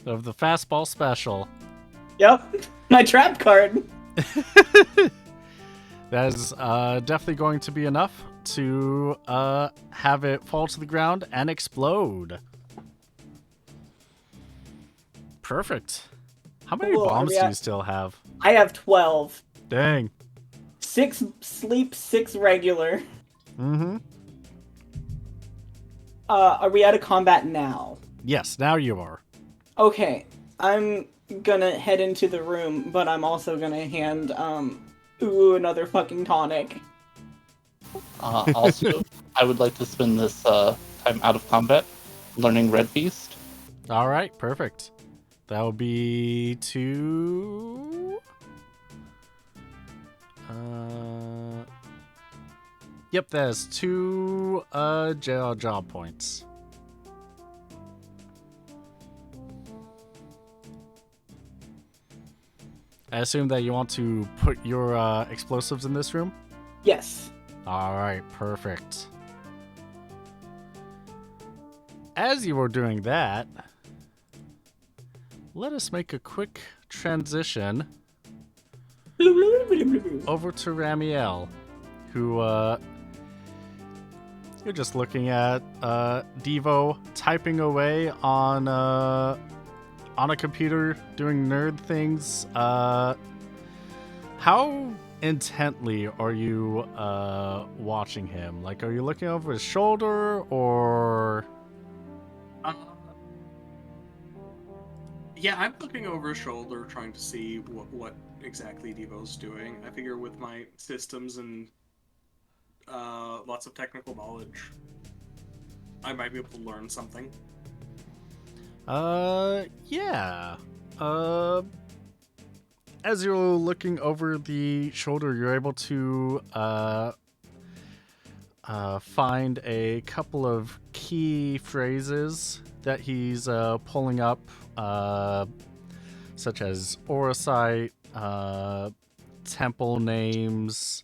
Of the fastball special. Yep. My trap card. That is definitely going to be enough to have it fall to the ground and explode. Perfect. How many Cool, bombs do you still have? I have 12. Dang. 6 sleep, 6 regular. Mm-hmm. Are we out of combat now? Yes, now you are. Okay. I'm gonna head into the room, but I'm also gonna hand, another fucking tonic. Also, I would like to spend this time out of combat learning Red Beast. All right, perfect. That will be 2. Yep, that is 2 jail job points. I assume that you want to put your explosives in this room? Yes. All right, perfect. As you were doing that, let us make a quick transition over to Ramiel, who you're just looking at Devo typing away on a computer doing nerd things. How intently are you watching him? Like, are you looking over his shoulder or? Yeah, I'm looking over his shoulder, trying to see what exactly Devo's doing. I figure with my systems and lots of technical knowledge, I might be able to learn something. Yeah. As you're looking over the shoulder, you're able to find a couple of key phrases that he's pulling up, such as Orosite, temple names,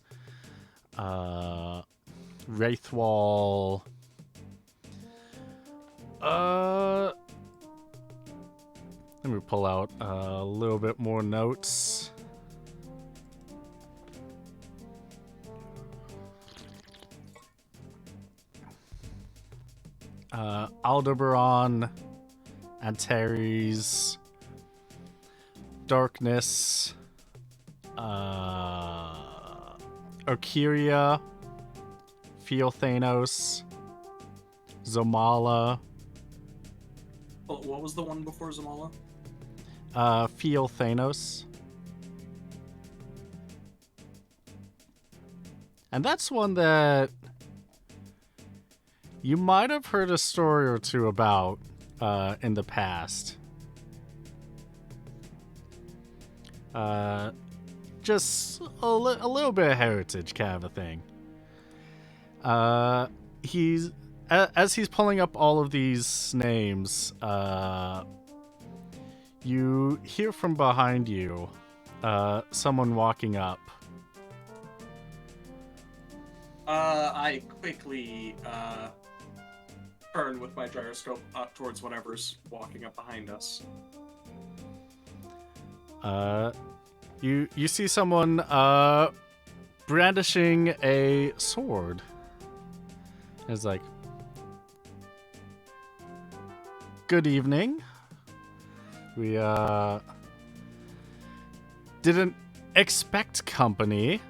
Wraithwall. Let me pull out a little bit more notes. Aldebaran, Antares, Darkness, Okiria, Feel Thanos, Zomala, Oh, what was the one before Zamala? Feel Thanos. And that's one that you might have heard a story or two about in the past. Just a little bit of heritage kind of a thing. As he's pulling up all of these names, you hear from behind you someone walking up. I quickly turn with my gyroscope up towards whatever's walking up behind us. You see someone brandishing a sword. It's like, good evening. We didn't expect company.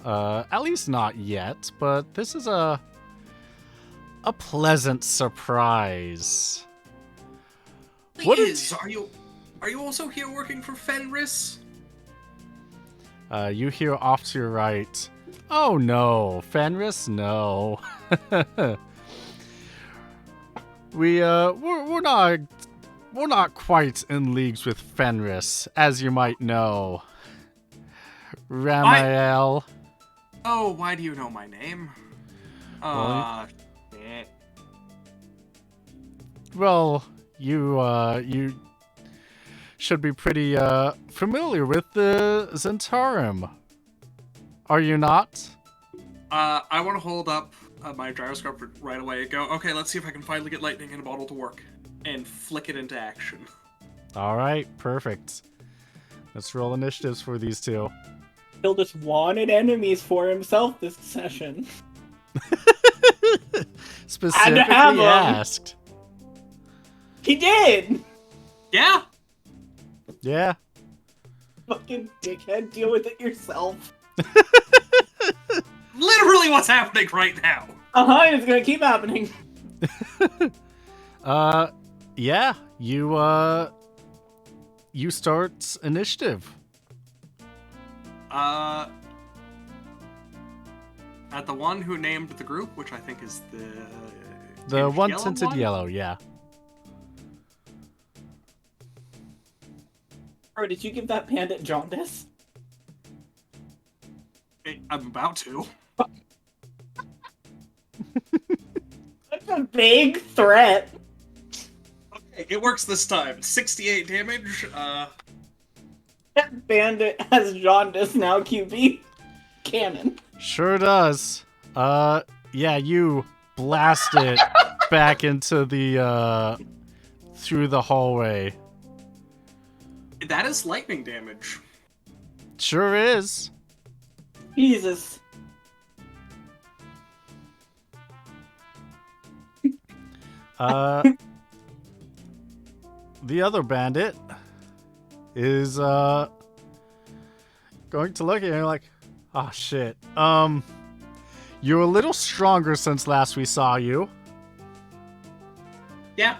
At least not yet, but this is a pleasant surprise. What Liz, are you also here working for Fenris? You hear off to your right. Oh no, Fenris, no. We're not quite in leagues with Fenris, as you might know. Ramael. Oh, why do you know my name? Shit. Well, you should be pretty familiar with the Zentarum. Are you not? I want to hold up my gyroscope right away and go, okay, let's see if I can finally get lightning in a bottle to work. And flick it into action. Alright, perfect. Let's roll initiatives for these two. He'll just wanted enemies for himself this session. Specifically have 'em. asked. He did! Yeah? Yeah. Fucking dickhead, deal with it yourself. Literally what's happening right now. And it's gonna keep happening. Yeah, you start initiative. At the one who named the group, which I think is The one yellow tinted one? yellow, yeah. Bro, did you give that bandit jaundice? I'm about to. That's a big threat. Okay, it works this time. 68 damage. That bandit has jaundice now, QB. Cannon. Sure does. Yeah, you blast it back into the through the hallway. That is lightning damage. Sure is. Jesus. The other bandit is going to look at you like, oh shit. You're a little stronger since last we saw you. Yeah.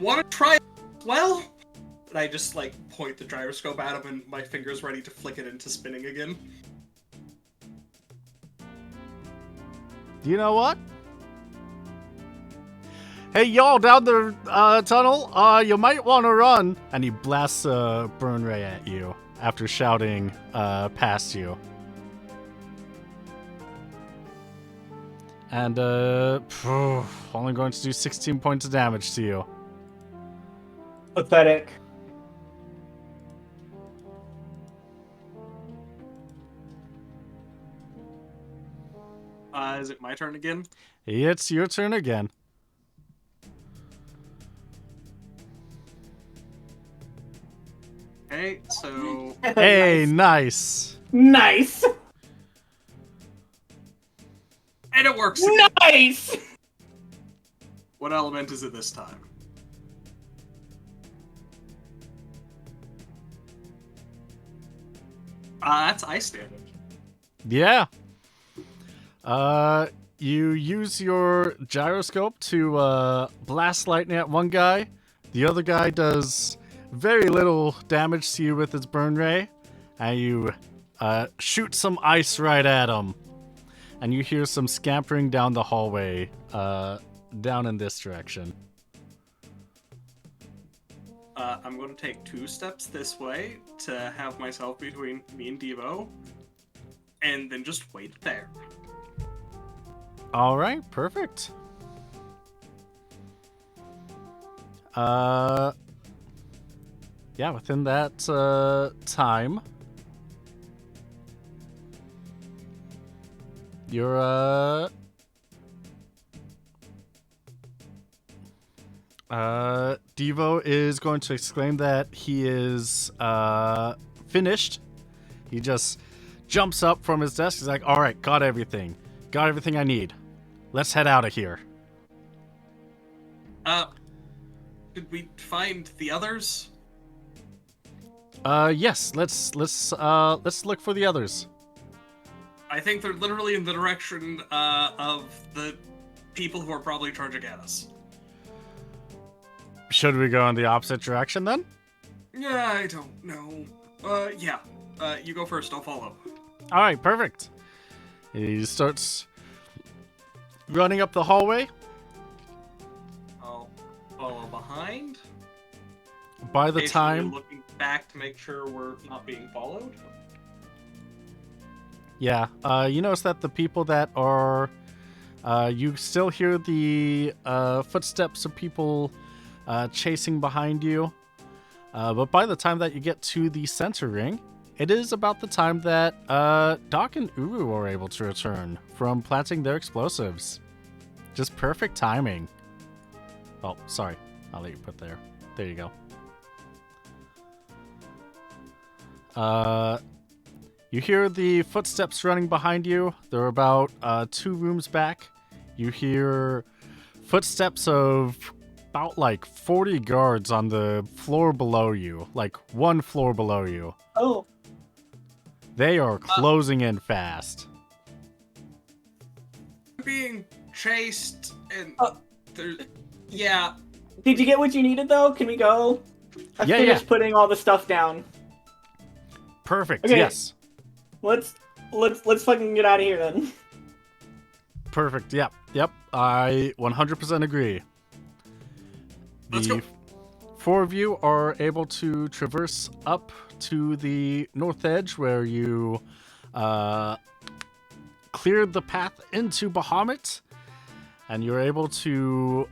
Wanna try it? Well? And I just, point the gyroscope at him and my finger's ready to flick it into spinning again. You know what? Hey, y'all down the tunnel, you might want to run. And he blasts a burn ray at you after shouting past you. And, only going to do 16 points of damage to you. Pathetic. Is it my turn again? It's your turn again. Okay, so... Hey, nice. Nice! And it works again. Nice! What element is it this time? That's ice damage. Yeah. You use your gyroscope to blast lightning at one guy. The other guy does very little damage to you with his burn ray, and you shoot some ice right at him. And you hear some scampering down the hallway, down in this direction. I'm going to take 2 steps this way to have myself between me and Devo, and then just wait there. All right, perfect. Yeah, within that time, your Devo is going to exclaim that he is finished. He just jumps up from his desk. He's like, "All right, got everything I need. Let's head out of here." Did we find the others? Yes. Let's look for the others. I think they're literally in the direction of the people who are probably charging at us. Should we go in the opposite direction then? Yeah, I don't know. Yeah. You go first, I'll follow. All right, perfect. He starts running up the hallway. I'll follow behind. By the Occasionally time, looking back to make sure we're not being followed. yeah, you notice that the people that are, you still hear the footsteps of people chasing behind you. But by the time that you get to the center ring, it is about the time that Doc and Uru are able to return from planting their explosives. Just perfect timing. Oh, sorry. I'll let you put there. There you go. You hear the footsteps running behind you. They're about 2 rooms back. You hear footsteps of about like 40 guards on the floor below you, like 1 floor below you. Oh, They are closing in fast. Being chased and there's... Yeah. did you get what you needed though? Can we go? I Yeah, finished yeah. putting all the stuff down. Perfect. Okay. Yes. Let's fucking get out of here then. Perfect. Yep. I 100% agree. Let's The go. 4 of you are able to traverse up to the north edge where you cleared the path into Bahamut, and you're able to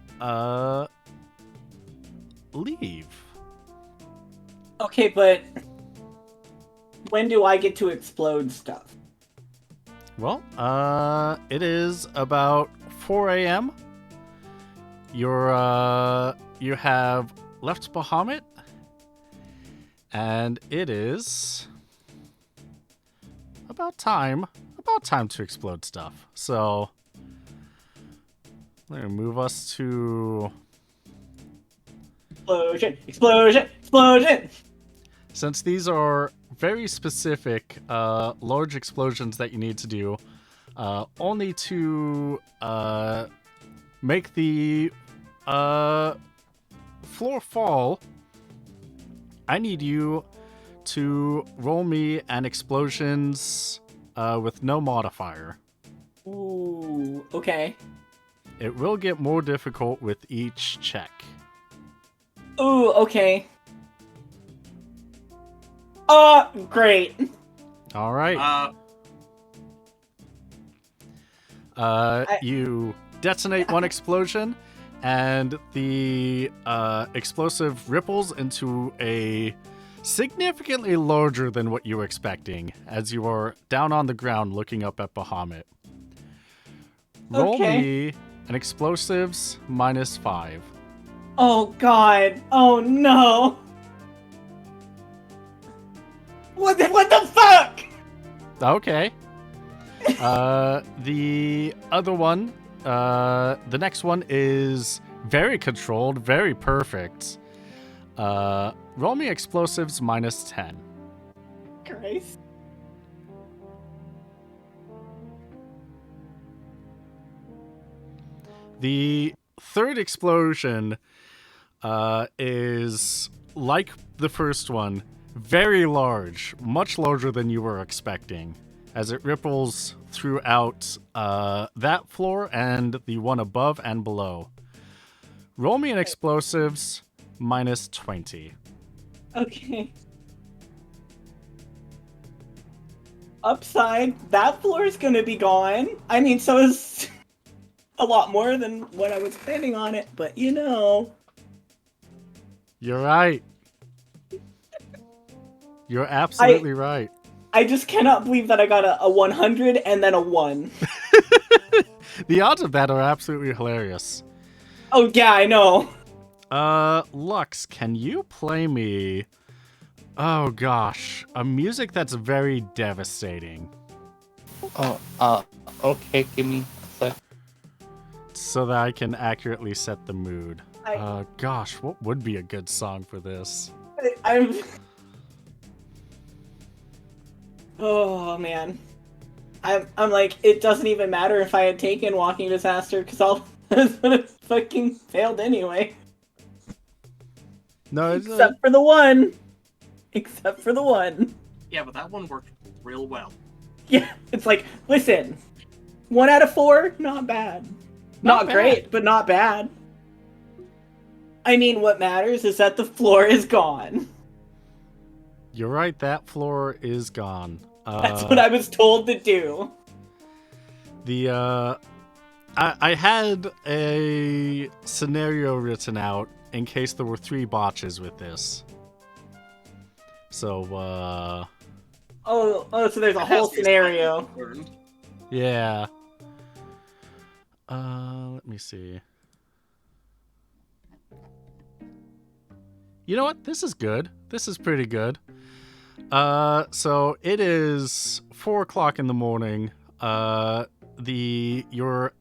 leave. Okay, but when do I get to explode stuff? Well, it is about 4 a.m. You have left Bahamut, and it is about time to explode stuff. So, let me move us to, Explosion! since these are very specific large explosions that you need to do, only to make the floor fall, I need you to roll me an explosions with no modifier. Ooh, okay. It will get more difficult with each check. Ooh, okay. Great. All right. You detonate one explosion, and the explosive ripples into a significantly larger than what you were expecting as you are down on the ground looking up at Bahamut. Roll Okay. me an explosives -5. Oh god. Oh no. What the fuck? Okay. The other one, the next one is very controlled, very perfect. Roll me explosives -10. Christ. The third explosion is like the first one, very large, much larger than you were expecting, as it ripples throughout that floor and the one above and below. Roll me an explosives minus 20. Okay. Upside, that floor is gonna be gone. I mean, so is a lot more than what I was planning on it, but you know. You're right. You're absolutely right. I just cannot believe that I got a 100 and then a 1. The odds of that are absolutely hilarious. Oh, yeah, I know. Lux, can you play me, oh gosh, a music that's very devastating Okay, give me a sec. so that I can accurately set the mood? I- Gosh, what would be a good song for this? I'm... Oh, man. I'm like, it doesn't even matter if I had taken Walking Disaster, because I'll would have fucking failed anyway. No, it's Except for the one. Except for the one. Yeah, but that one worked real well. Yeah, it's like, listen, 1 out of 4, not bad. Not bad. great, but not bad. I mean, what matters is that the floor is gone. You're right, that floor is gone. That's what I was told to do. I had a scenario written out in case there were 3 botches with this. So, Oh, so there's a It has whole these scenario. lessons learned. yeah. Let me see. You know what? This is good. This is pretty good. So it is 4 o'clock in the morning. You're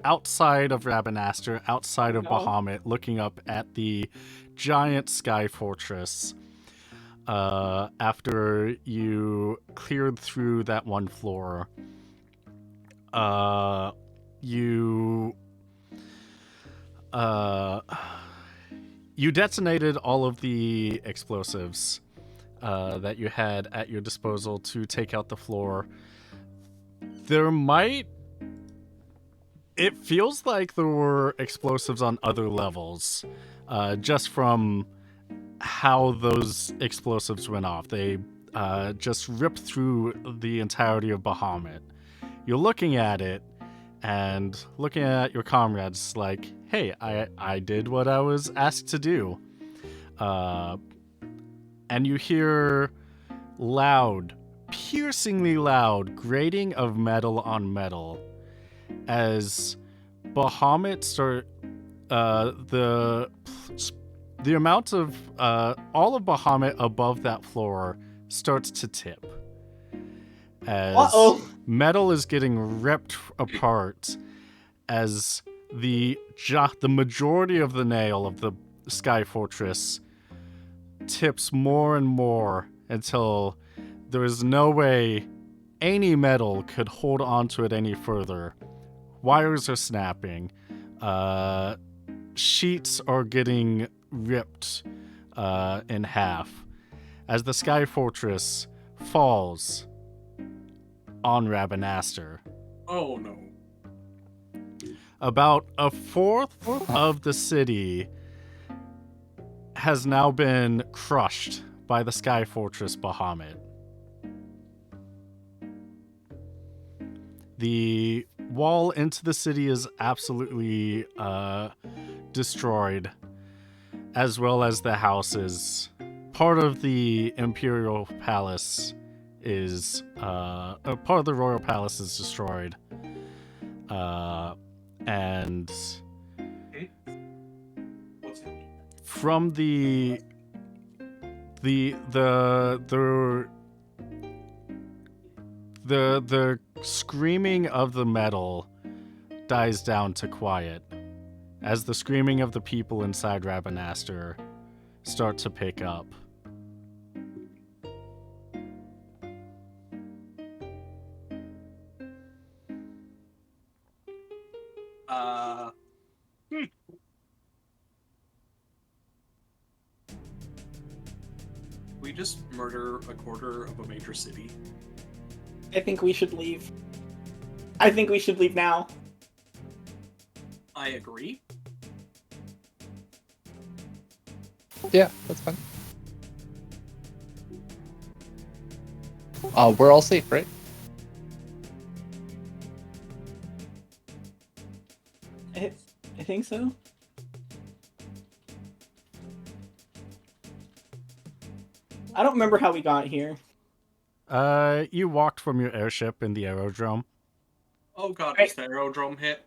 outside of Rabanastre, outside of Bahamut, looking up at the giant sky fortress. After you cleared through that one floor, you detonated all of the explosives that you had at your disposal to take out the floor. It feels like there were explosives on other levels, just from how those explosives went off. They just ripped through the entirety of Bahamut. You're looking at it and looking at your comrades like, hey, I did what I was asked to do. And you hear loud, piercingly loud grating of metal on metal as Bahamut the amount of all of Bahamut above that floor starts to tip as metal is getting ripped apart as the majority of the nail of the Sky Fortress tips more and more until there is no way any metal could hold onto it any further. Wires are snapping. Sheets are getting ripped in half as the Sky Fortress falls on Rabanastre. Oh no. About a fourth of the city has now been crushed by the Sky Fortress Bahamut. The wall into the city is absolutely destroyed, as well as the houses. Part of the Imperial Palace is part of the Royal Palace is destroyed, and What's happening? from the screaming of the metal dies down to quiet as the screaming of the people inside Rabanastre start to pick up. Uh, we just murder a quarter of a major city? I think we should leave. I think we should leave now. I agree. Yeah, that's fine. We're all safe, right? I think so. I don't remember how we got here. You walked from your airship in the aerodrome. Oh god, Right. was the aerodrome hit?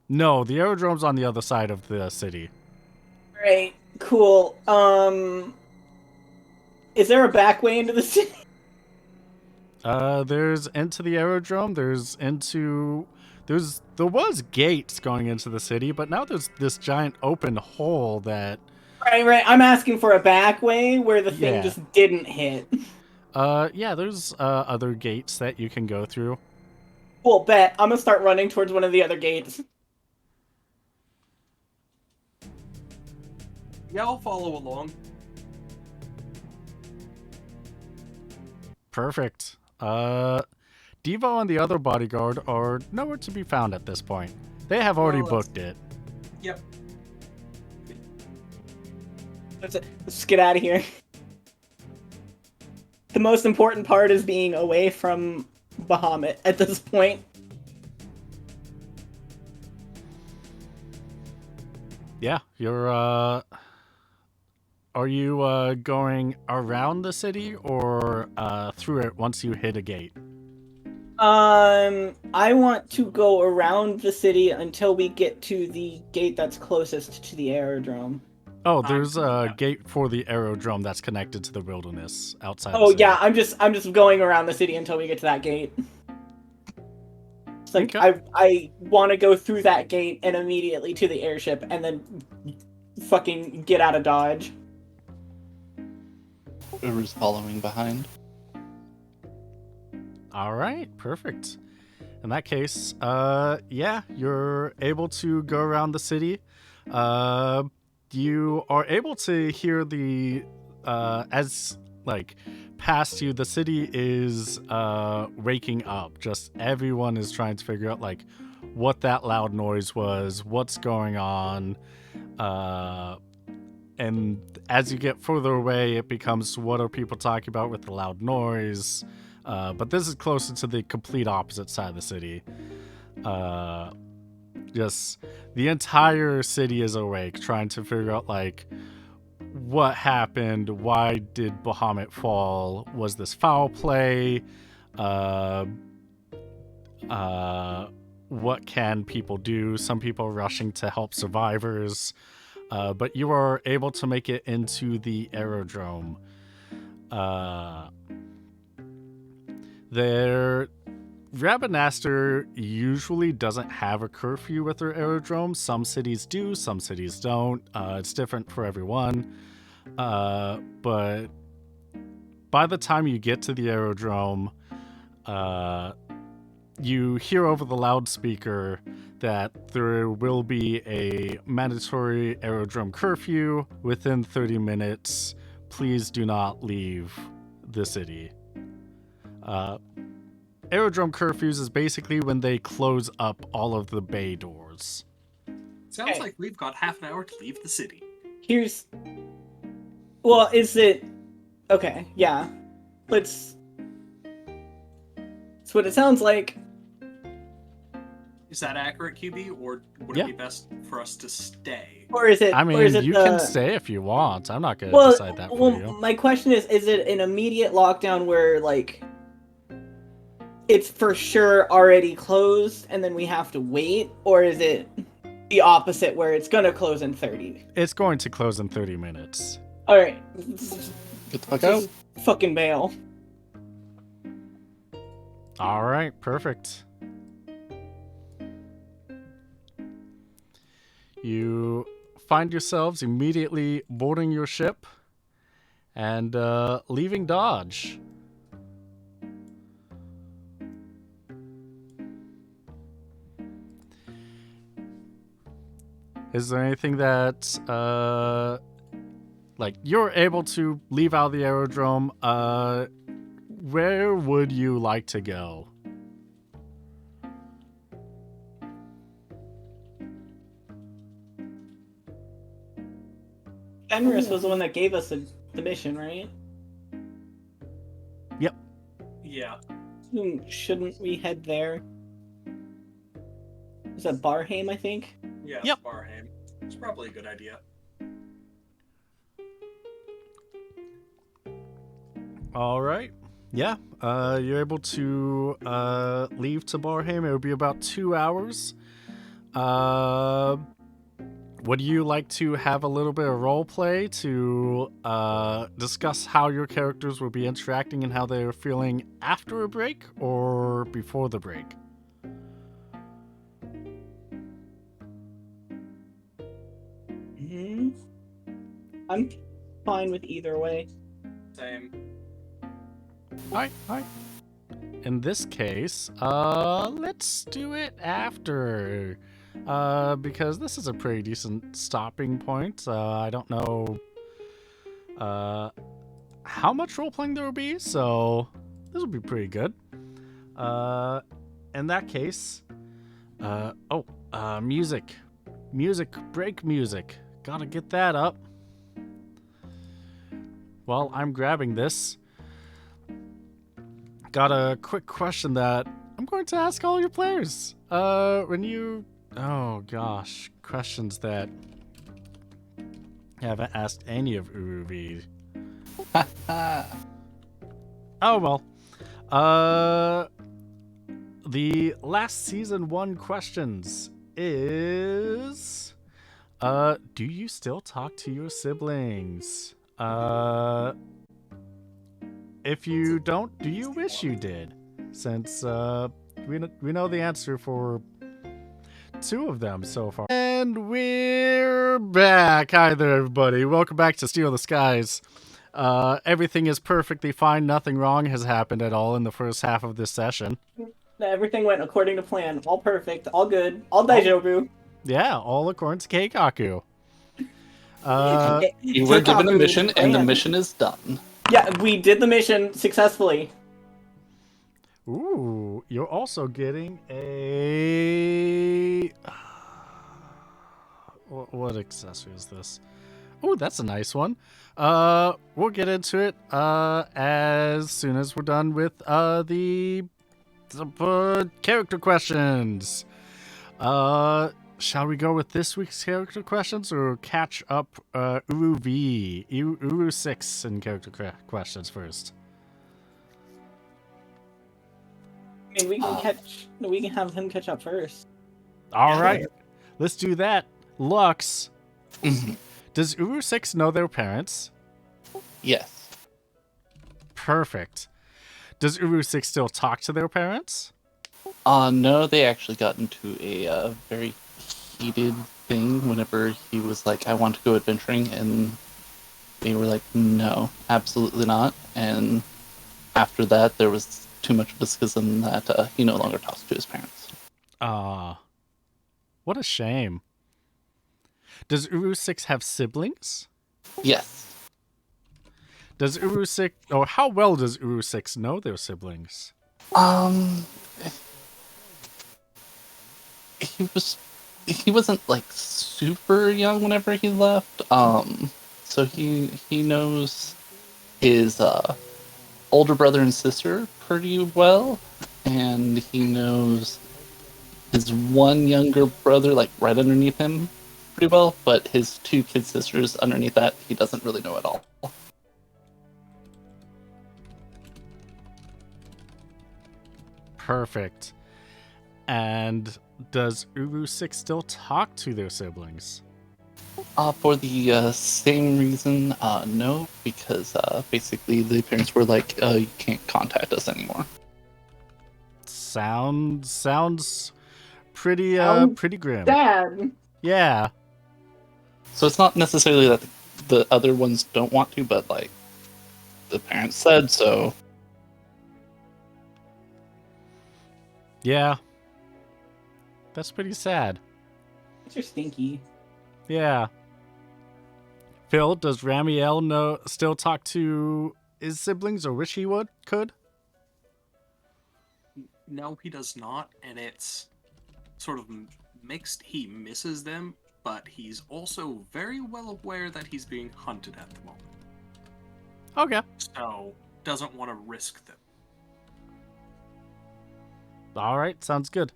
No, the aerodrome's on the other side of the city. Right, cool. Is there a back way into the city? There's into the aerodrome. There was gates going into the city, but now there's this giant open hole that. Right. I'm asking for a back way where the thing Yeah. just didn't hit. Yeah, there's other gates that you can go through. Cool, bet. I'm gonna start running towards one of the other gates. Yeah, I'll follow along. Perfect. Devo and the other bodyguard are nowhere to be found at this point. They have already Well, that's- booked it. Yep. Let's get out of here. The most important part is being away from Bahamut at this point. Yeah, you're are you going around the city or through it once you hit a gate? I want to go around the city until we get to the gate that's closest to the aerodrome. Oh, there's a yeah. gate for the aerodrome that's connected to the wilderness outside. Oh the city. yeah, I'm just going around the city until we get to that gate. It's like Okay. I want to go through that gate and immediately to the airship and then fucking get out of Dodge. Whoever's following behind. All right, perfect. In that case, yeah, you're able to go around the city. You are able to hear the as like past you, the city is waking up. Just everyone is trying to figure out like what that loud noise was, what's going on. And as you get further away, it becomes what are people talking about with the loud noise. But this is closer to the complete opposite side of the city. Just the entire city is awake, trying to figure out like what happened. Why did Bahamut fall? Was this foul play? What can people do? Some people are rushing to help survivors. But you are able to make it into the aerodrome. Rabanaster usually doesn't have a curfew with their aerodrome. Some cities do, some cities don't. It's different for everyone. But by the time you get to the aerodrome, you hear over the loudspeaker that there will be a mandatory aerodrome curfew within 30 minutes. Please do not leave the city. Aerodrome curfews is basically when they close up all of the bay doors. Sounds Okay. like we've got half an hour to leave the city. Well, is it... Okay, yeah. That's what it sounds like. Is that accurate, QB, or would Yeah. it be best for us to stay? Or is it... I or mean, is it you can stay if you want. I'm not going to decide that for you. My question is it an immediate lockdown where, like, it's for sure already closed and then we have to wait? Or is it the opposite where it's gonna close in 30? It's going to close in 30 minutes. Alright. Get the fuck out. Fucking bail. All right, perfect. You find yourselves immediately boarding your ship and leaving Dodge. Is there anything that like you're able to leave out of the aerodrome. Where would you like to go? Fenris was the one that gave us the mission, right? Yep. Yeah. Shouldn't we head there? Is that Barheim, I think? Yeah, Yep. it's Barheim. It's probably a good idea. All right. Yeah. You're able to leave to Barheim. It would be about 2 hours. Would you like to have a little bit of role play to discuss how your characters will be interacting and how they're feeling after a break or before the break? I'm fine with either way. Same. All right. In this case, let's do it after. Because this is a pretty decent stopping point. I don't know how much role-playing there will be, so this will be pretty good. In that case, music. Break music. Gotta get that up. While I'm grabbing this, got a quick question that I'm going to ask all your players. Oh gosh, questions that I haven't asked any of Uruvi. Oh well. The last season 1 questions is do you still talk to your siblings? If you don't, do you wish you did? Since we know the answer for 2 of them so far. And we're back. Hi there, everybody. Welcome back to Steal the Skies. Everything is perfectly fine. Nothing wrong has happened at all in the first half of this session. Everything went according to plan. All perfect. All good. All daijoubu. Yeah, all according to Keikaku. You were given a Keikaku mission, and the planned. mission is done. Yeah, we did the mission successfully. Ooh, you're also getting a... What accessory is this? Oh, that's a nice one. We'll get into it as soon as we're done with the character questions. Shall we go with this week's character questions or catch up Uru 6 in character questions first? I mean, we can have him catch up first. All right, let's do that. Lux, does Uru 6 know their parents? Yes. Perfect. Does Uru 6 still talk to their parents? No, they actually got into a very heated thing whenever he was like, I want to go adventuring, and they were like, no, absolutely not. And after that, there was too much of a schism that he no longer talks to his parents. What a shame. Does Uru 6 have siblings? Yes. Does Uru 6, or how well does Uru 6 know their siblings? He wasn't like super young whenever he left. So he knows his older brother and sister pretty well, and he knows his one younger brother like right underneath him pretty well, but his 2 kid sisters underneath that he doesn't really know at all. Perfect. And does Uru 6 still talk to their siblings? For the same reason, no, because basically the parents were like, you can't contact us anymore. Sounds pretty pretty grim. Dad. Yeah. So it's not necessarily that the other ones don't want to, but like the parents said so. Yeah. That's pretty sad. You're stinky. Yeah. Phil, does Ramiel still talk to his siblings, or wish he could? No, he does not, and it's sort of mixed. He misses them, but he's also very well aware that he's being hunted at the moment. Okay. So, doesn't want to risk them. All right, sounds good.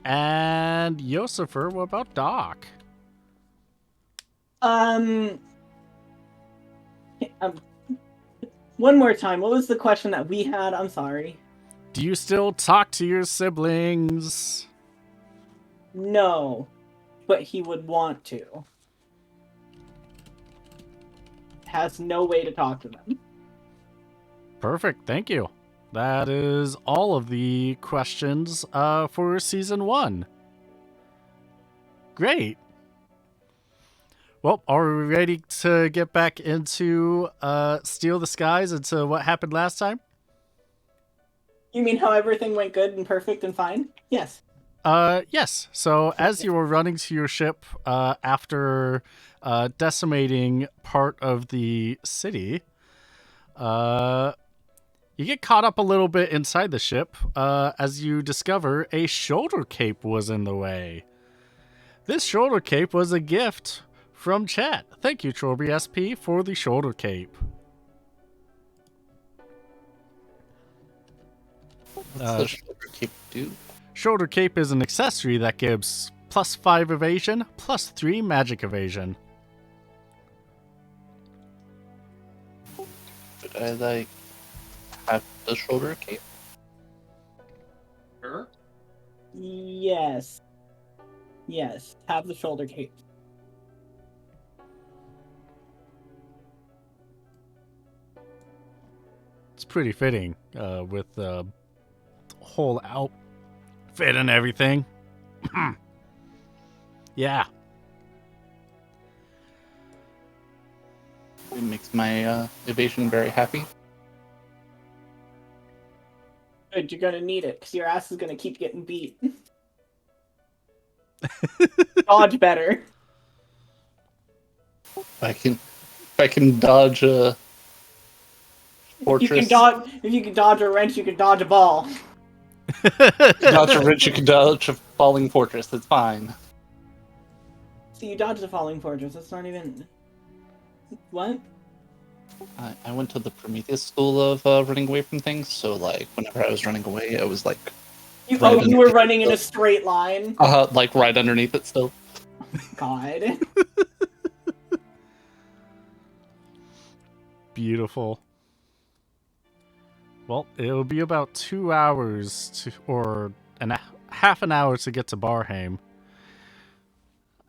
And Yosifer, what about Doc? Um, one more time. What was the question that we had? I'm sorry. Do you still talk to your siblings? No, but he would want to. Has no way to talk to them. Perfect, thank you. That is all of the questions for season 1. Great. Well, are we ready to get back into Steal the Skies, into what happened last time? You mean how everything went good and perfect and fine? Yes. Yes. So as you were running to your ship after decimating part of the city, you get caught up a little bit inside the ship as you discover a shoulder cape was in the way. This shoulder cape was a gift from chat. Thank you, Chorby SP, for the shoulder cape. What's the shoulder cape do? Shoulder cape is an accessory that gives +5 evasion, +3 magic evasion. Should I have the shoulder cape? Sure. Yes. Yes. Have the shoulder cape. It's pretty fitting with the whole outfit and everything. Yeah. It makes my evasion very happy. Good, you're gonna need it, because your ass is gonna keep getting beat. Dodge better. If I can dodge a fortress. If you can dodge a wrench, you can dodge a ball. Dodge a wrench, you can dodge a falling fortress. It's fine. So you dodged a falling fortress. That's not even. What? I went to the Prometheus school of running away from things, so like whenever I was running away, I was like You Right were running in a straight line. like right underneath it still. God. Beautiful. Well, it'll be about 2 hours or half an hour to get to Barheim.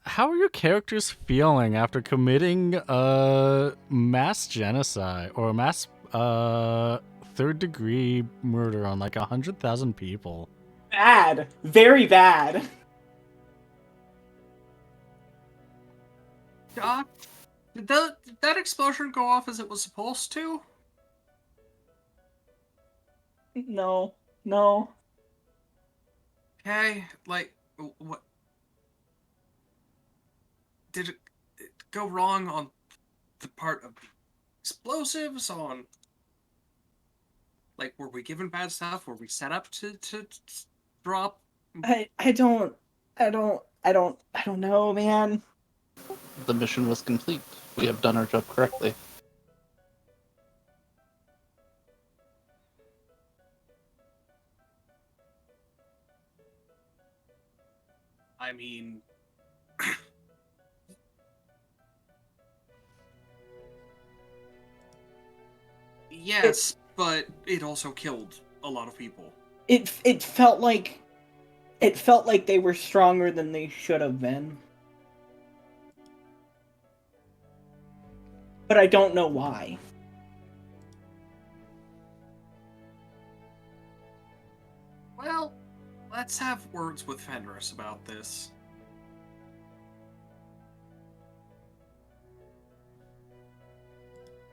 How are your characters feeling after committing a mass genocide or a mass third-degree murder on like 100,000 people? Bad. Very bad. Doc, did that explosion go off as it was supposed to? No. No. Okay, like, what? Did it go wrong on the part of explosives? On, like, were we given bad stuff? Were we set up to drop? I don't know, man. The mission was complete. We have done our job correctly. I mean, yes, but it also killed a lot of people. It felt like they were stronger than they should have been. But I don't know why. Well, let's have words with Fenris about this.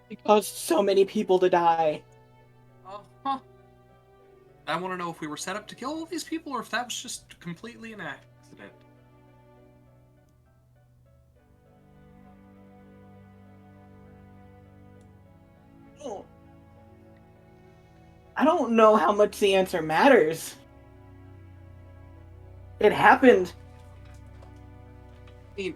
It caused so many people to die. Uh-huh. I want to know if we were set up to kill all these people or if that was just completely an accident. I don't know how much the answer matters. It happened. I mean,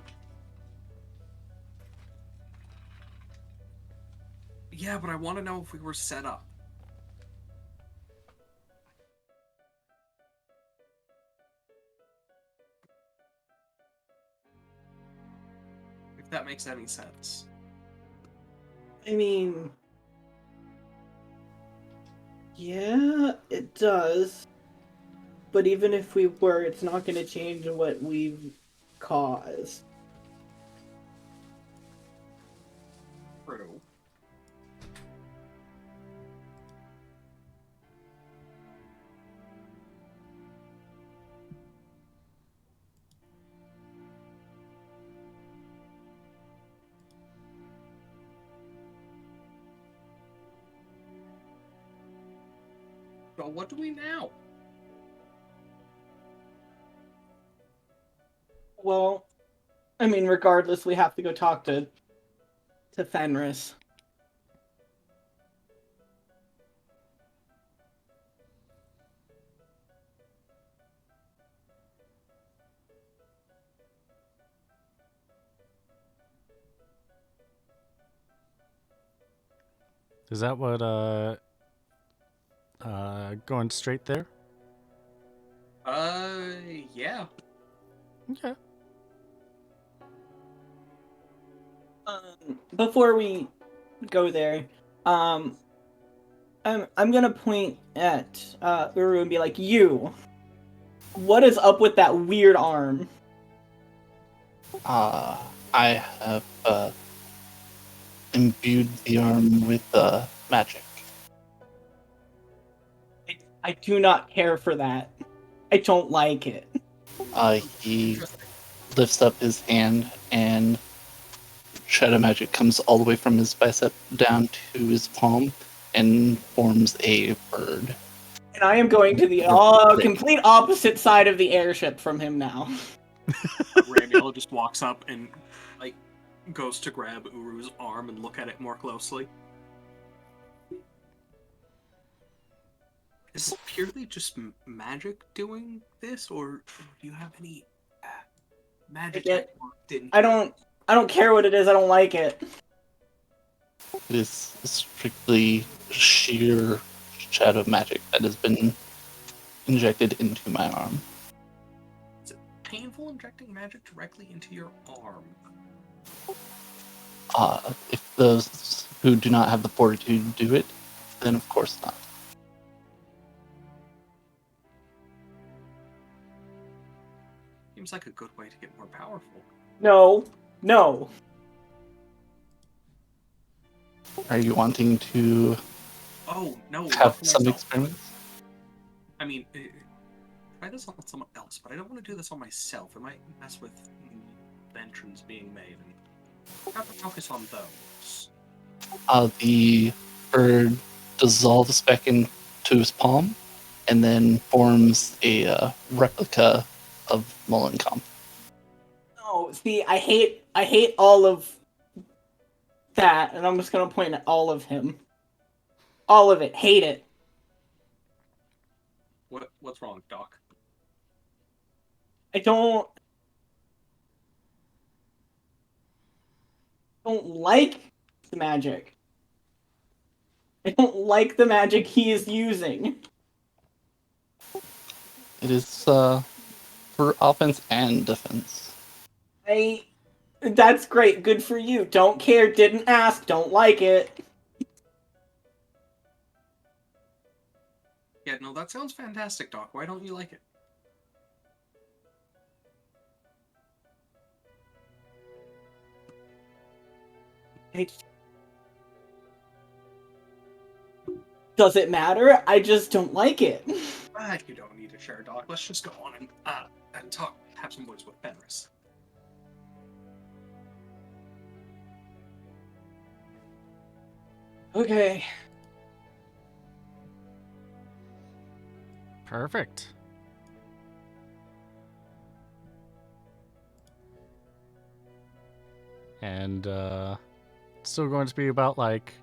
yeah, but I want to know if we were set up. If that makes any sense. I mean, yeah, it does. But even if we were, it's not going to change what we've caused. True. But what do we now? Well, I mean, regardless, we have to go talk to Fenris. Is that what going straight there? Yeah. Okay. Before we go there, I'm gonna point at Uru and be like, "You, what is up with that weird arm?" I have imbued the arm with magic. I do not care for that. I don't like it. He lifts up his hand, and shadow magic comes all the way from his bicep down to his palm and forms a bird. And I am going to the complete opposite side of the airship from him now. Ramiel just walks up and like goes to grab Uru's arm and look at it more closely. Is it purely just magic doing this, or do you have any magic that worked in? I don't care what it is. I don't like it. It is strictly sheer shadow magic that has been injected into my arm. Is it painful injecting magic directly into your arm? If those who do not have the fortitude do it, then of course not. Seems like a good way to get more powerful. No. Are you wanting to Oh, no. have some experiments? I mean, try this on someone else, but I don't want to do this on myself. It might mess with inventions being made. And have to focus on those. The bird dissolves back into his palm and then forms a replica of Mullencomb. No, see, I hate all of that, and I'm just gonna point at all of him. All of it. Hate it. What's wrong, Doc? I don't like the magic. I don't like the magic he is using. It is for offense and defense. That's great. Good for you. Don't care. Didn't ask. Don't like it. Yeah, no, that sounds fantastic, Doc. Why don't you like it? Does it matter? I just don't like it. You don't need to share, Doc. Let's just go on and talk. Have some words with Fenris. Okay. Perfect. And still going to be about like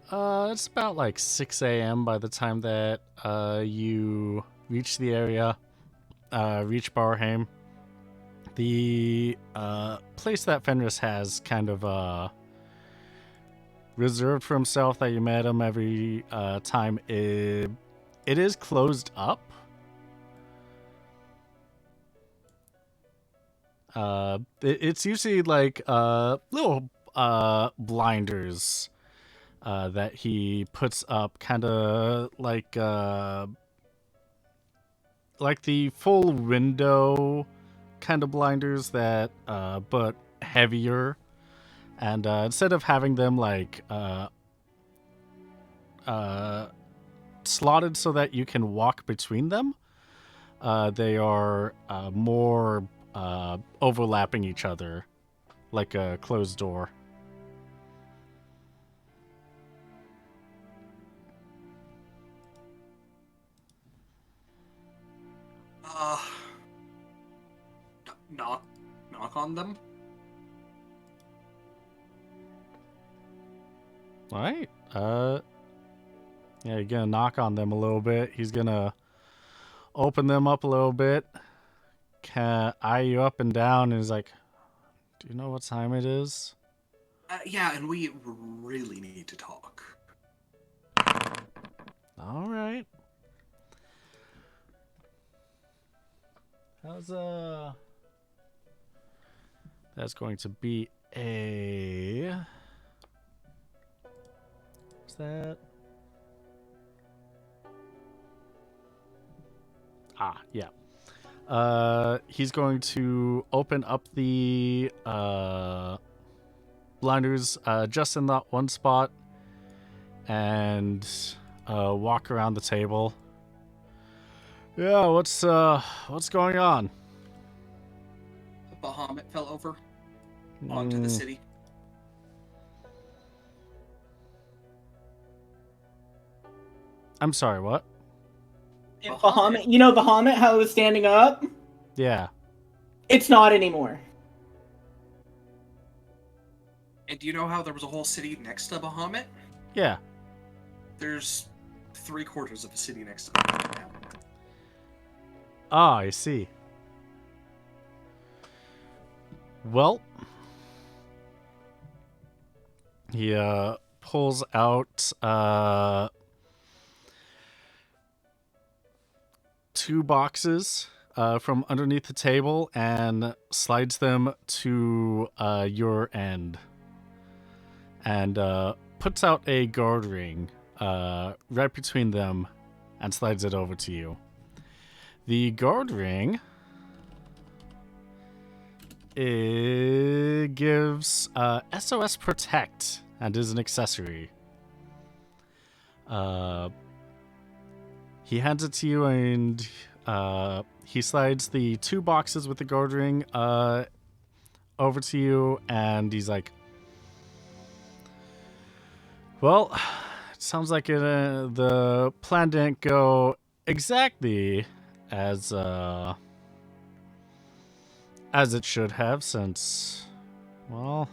It's about like 6 a.m. by the time that you reach the area, reach Barheim. The place that Fenris has kind of reserved for himself that you met him every time, it is closed up. It's usually like little blinders that he puts up, kind of like the full window kind of blinders that but heavier, and instead of having them like slotted so that you can walk between them, they are more overlapping each other like a closed door. Uh, knock on them. All right. Yeah, you're gonna knock on them a little bit. He's gonna open them up a little bit. Can eye you up and down, and he's like, "Do you know what time it is?" Yeah, and we really need to talk. All right. How's That's going to be a. What's that? Yeah. He's going to open up the blinders just in that one spot and walk around the table. Yeah, what's going on? Bahamut fell over onto the city. I'm sorry, what? Bahamut, you know Bahamut, how it was standing up? Yeah. It's not anymore. And do you know how there was a whole city next to Bahamut? Yeah. There's 3/4 of a city next to Bahamut now. Ah, I see. Well, he pulls out 2 boxes from underneath the table and slides them to your end, and puts out a guard ring right between them and slides it over to you. The guard ring, it gives SOS Protect and is an accessory. He hands it to you, and he slides the 2 boxes with the guard ring over to you, and he's like, "Well, it sounds like the plan didn't go exactly as it should have, since, well,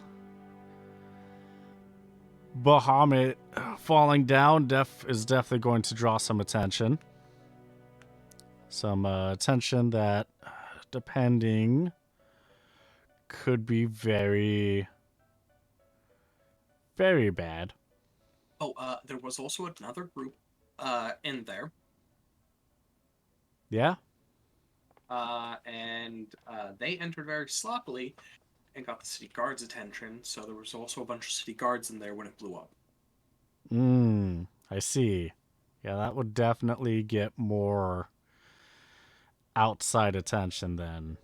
Bahamut falling down is definitely going to draw some attention. Some attention that, depending, could be very, very bad." Oh, there was also another group in there. Yeah? And they entered very sloppily and got the city guards' attention, so there was also a bunch of city guards in there when it blew up. I see. Yeah, that would definitely get more outside attention then.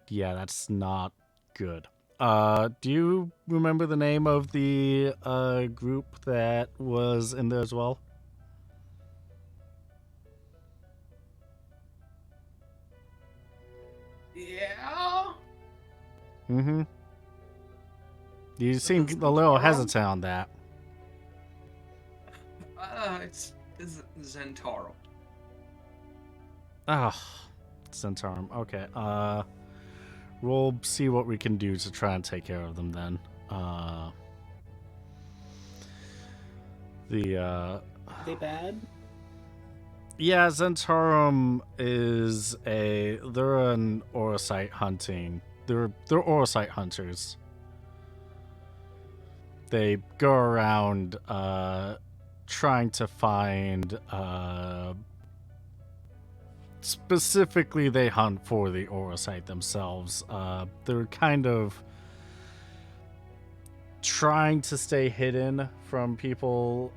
Yeah, that's not good. Do you remember the name of the group that was in there as well? Yeah. Mm-hmm. You seem a little hesitant on that. It's Zentaro. Centaurum. Okay. We'll see what we can do to try and take care of them then. The They bad? yeah, Zentarum is they're an Orosite hunting. They're Orosite hunters. They go around trying to find specifically they hunt for the Orosite themselves. They're kind of trying to stay hidden from people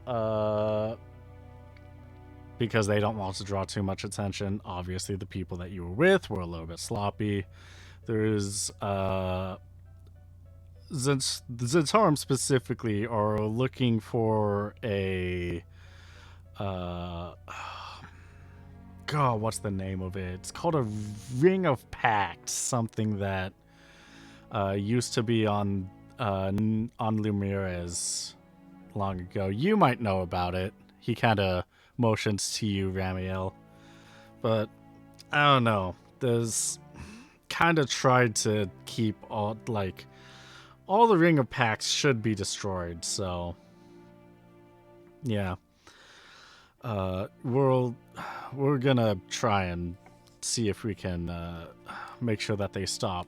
because they don't want to draw too much attention. Obviously, the people that you were with were a little bit sloppy. There's the Zentarum specifically are looking for a God, what's the name of it? It's called a Ring of Pact, something that used to be on Lumirez long ago. You might know about it. He kind of motions to you, Ramiel. But I don't know. There's kind of tried to keep all the Ring of Pacts should be destroyed. So yeah, we're gonna try and see if we can make sure that they stop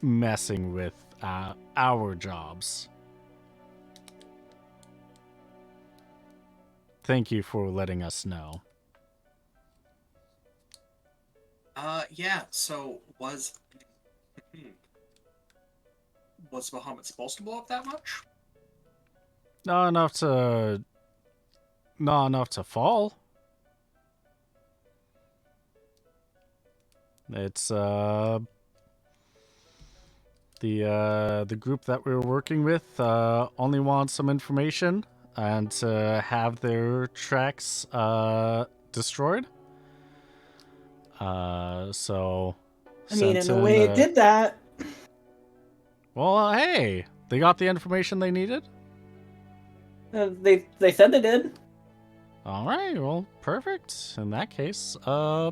messing with our jobs. Thank you for letting us know. Yeah, so was Bahamut supposed to blow up that much? Not enough to fall. It's the group that we were working with only wants some information and to have their tracks destroyed. So I mean, in sent a way, in, it did that. Well, hey, they got the information they needed. They said they did. All right, well, perfect. In that case, yeah,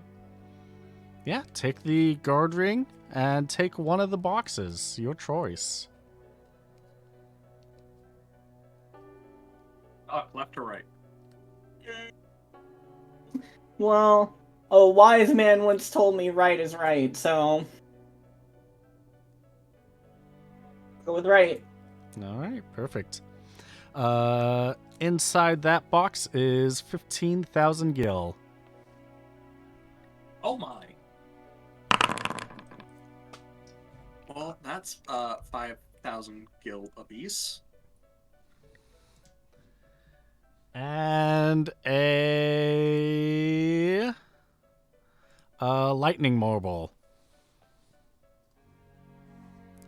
take the guard ring and take one of the boxes. Your choice. Left or right? Well, a wise man once told me right is right, so go with right. All right, perfect. Inside that box is 15,000 gil. Oh my. Well, that's 5,000 gil apiece. And a lightning marble.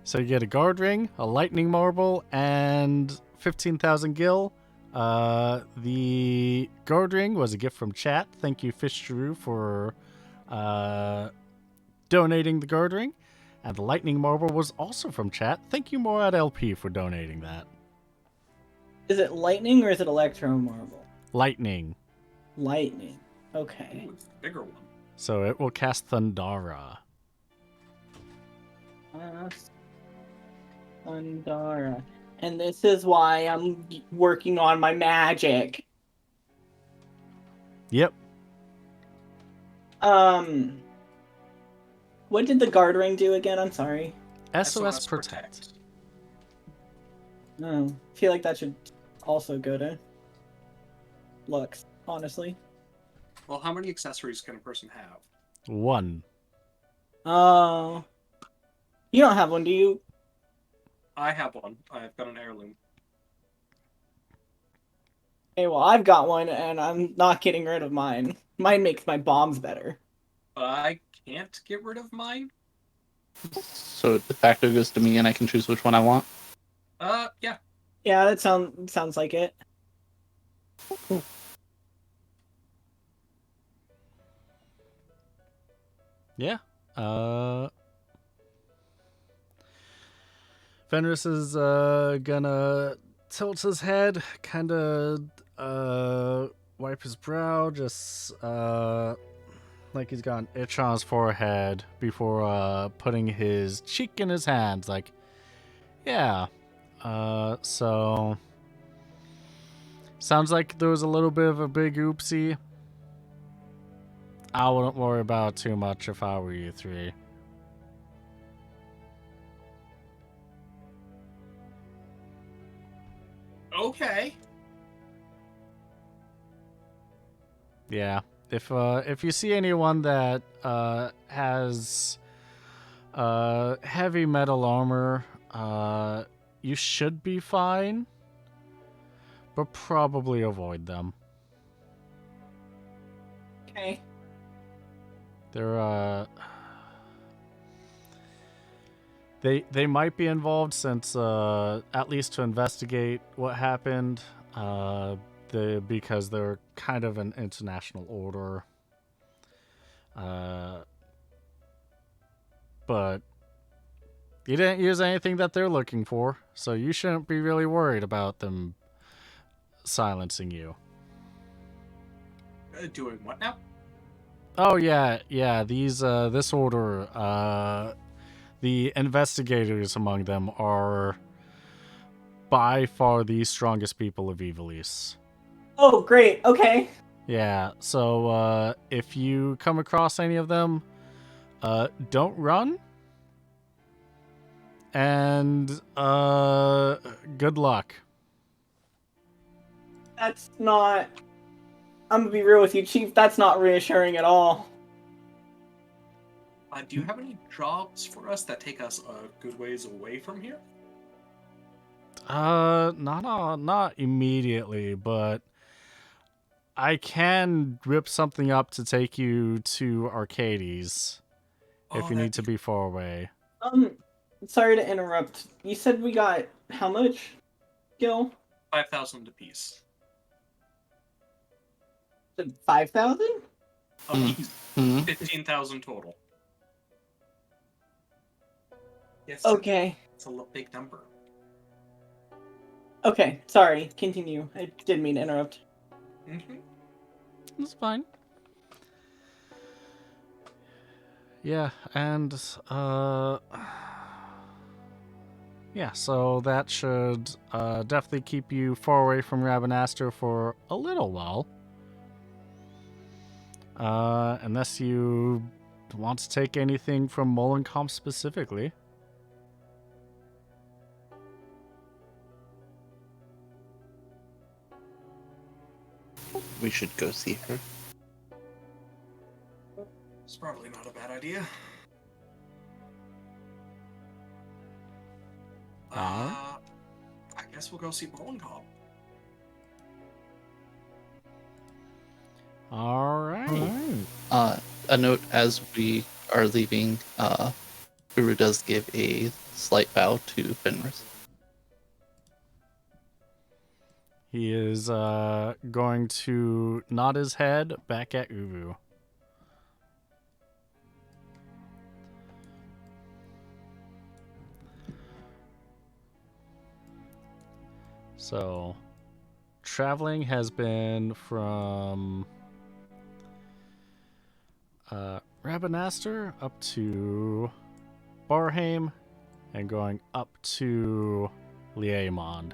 So you get a guard ring, a lightning marble, and 15,000 gil. The guard ring was a gift from chat. Thank you, Fish Drew, for donating the guard ring. And the lightning marble was also from chat. Thank you, Morad LP, for donating that. Is it lightning or is it electro marble? Lightning. Lightning. Okay. Ooh, it's the bigger one. So it will cast Thundara. Thundara. And this is why I'm working on my magic. Yep. What did the guard ring do again? I'm sorry. SOS Protect. No, I feel like that should also go to Lux, honestly. Well, how many accessories can a person have? 1. Oh. You don't have one, do you? I have one. I've got an heirloom. Okay, well, I've got one, and I'm not getting rid of mine. Mine makes my bombs better. But I can't get rid of mine? So it de facto goes to me, and I can choose which one I want. Yeah. Yeah, that sounds like it. Yeah. Fenris is gonna tilt his head, kind of wipe his brow, just like he's got an itch on his forehead before putting his cheek in his hands. Like, yeah. So Sounds like there was a little bit of a big oopsie. I wouldn't worry about it too much if I were you three. Okay. Yeah. If you see anyone that has heavy metal armor, you should be fine, but probably avoid them. Okay. They're they might be involved since at least to investigate what happened. Because they're kind of an international order. But you didn't use anything that they're looking for, so you shouldn't be really worried about them silencing you. Doing what now? Oh yeah. This order, the investigators among them are by far the strongest people of Evilise. Oh, great. Okay. Yeah, so if you come across any of them, don't run. And good luck. That's not... I'm gonna be real with you, Chief. That's not reassuring at all. Do you have any jobs for us that take us a good ways away from here? Not immediately, but I can whip something up to take you to Arcades if you need to be far away. Sorry to interrupt. You said we got how much, Gil? 5,000 apiece. 5,000? Apiece. Mhm. 15,000 total. Yes. Okay. It's a big number. Okay, sorry. Continue. I didn't mean to interrupt. Mm-hmm. That's fine. Yeah, and yeah, so that should definitely keep you far away from Rabanastre for a little while. Unless you want to take anything from Molenkamp specifically. We should go see her. It's probably not a bad idea. I guess we'll go see Molenkamp. All right. A note as we are leaving, Uru does give a slight bow to Fenris. He is going to nod his head back at Uvu. So, traveling has been from Rabanastre up to Barheim and going up to Liamond.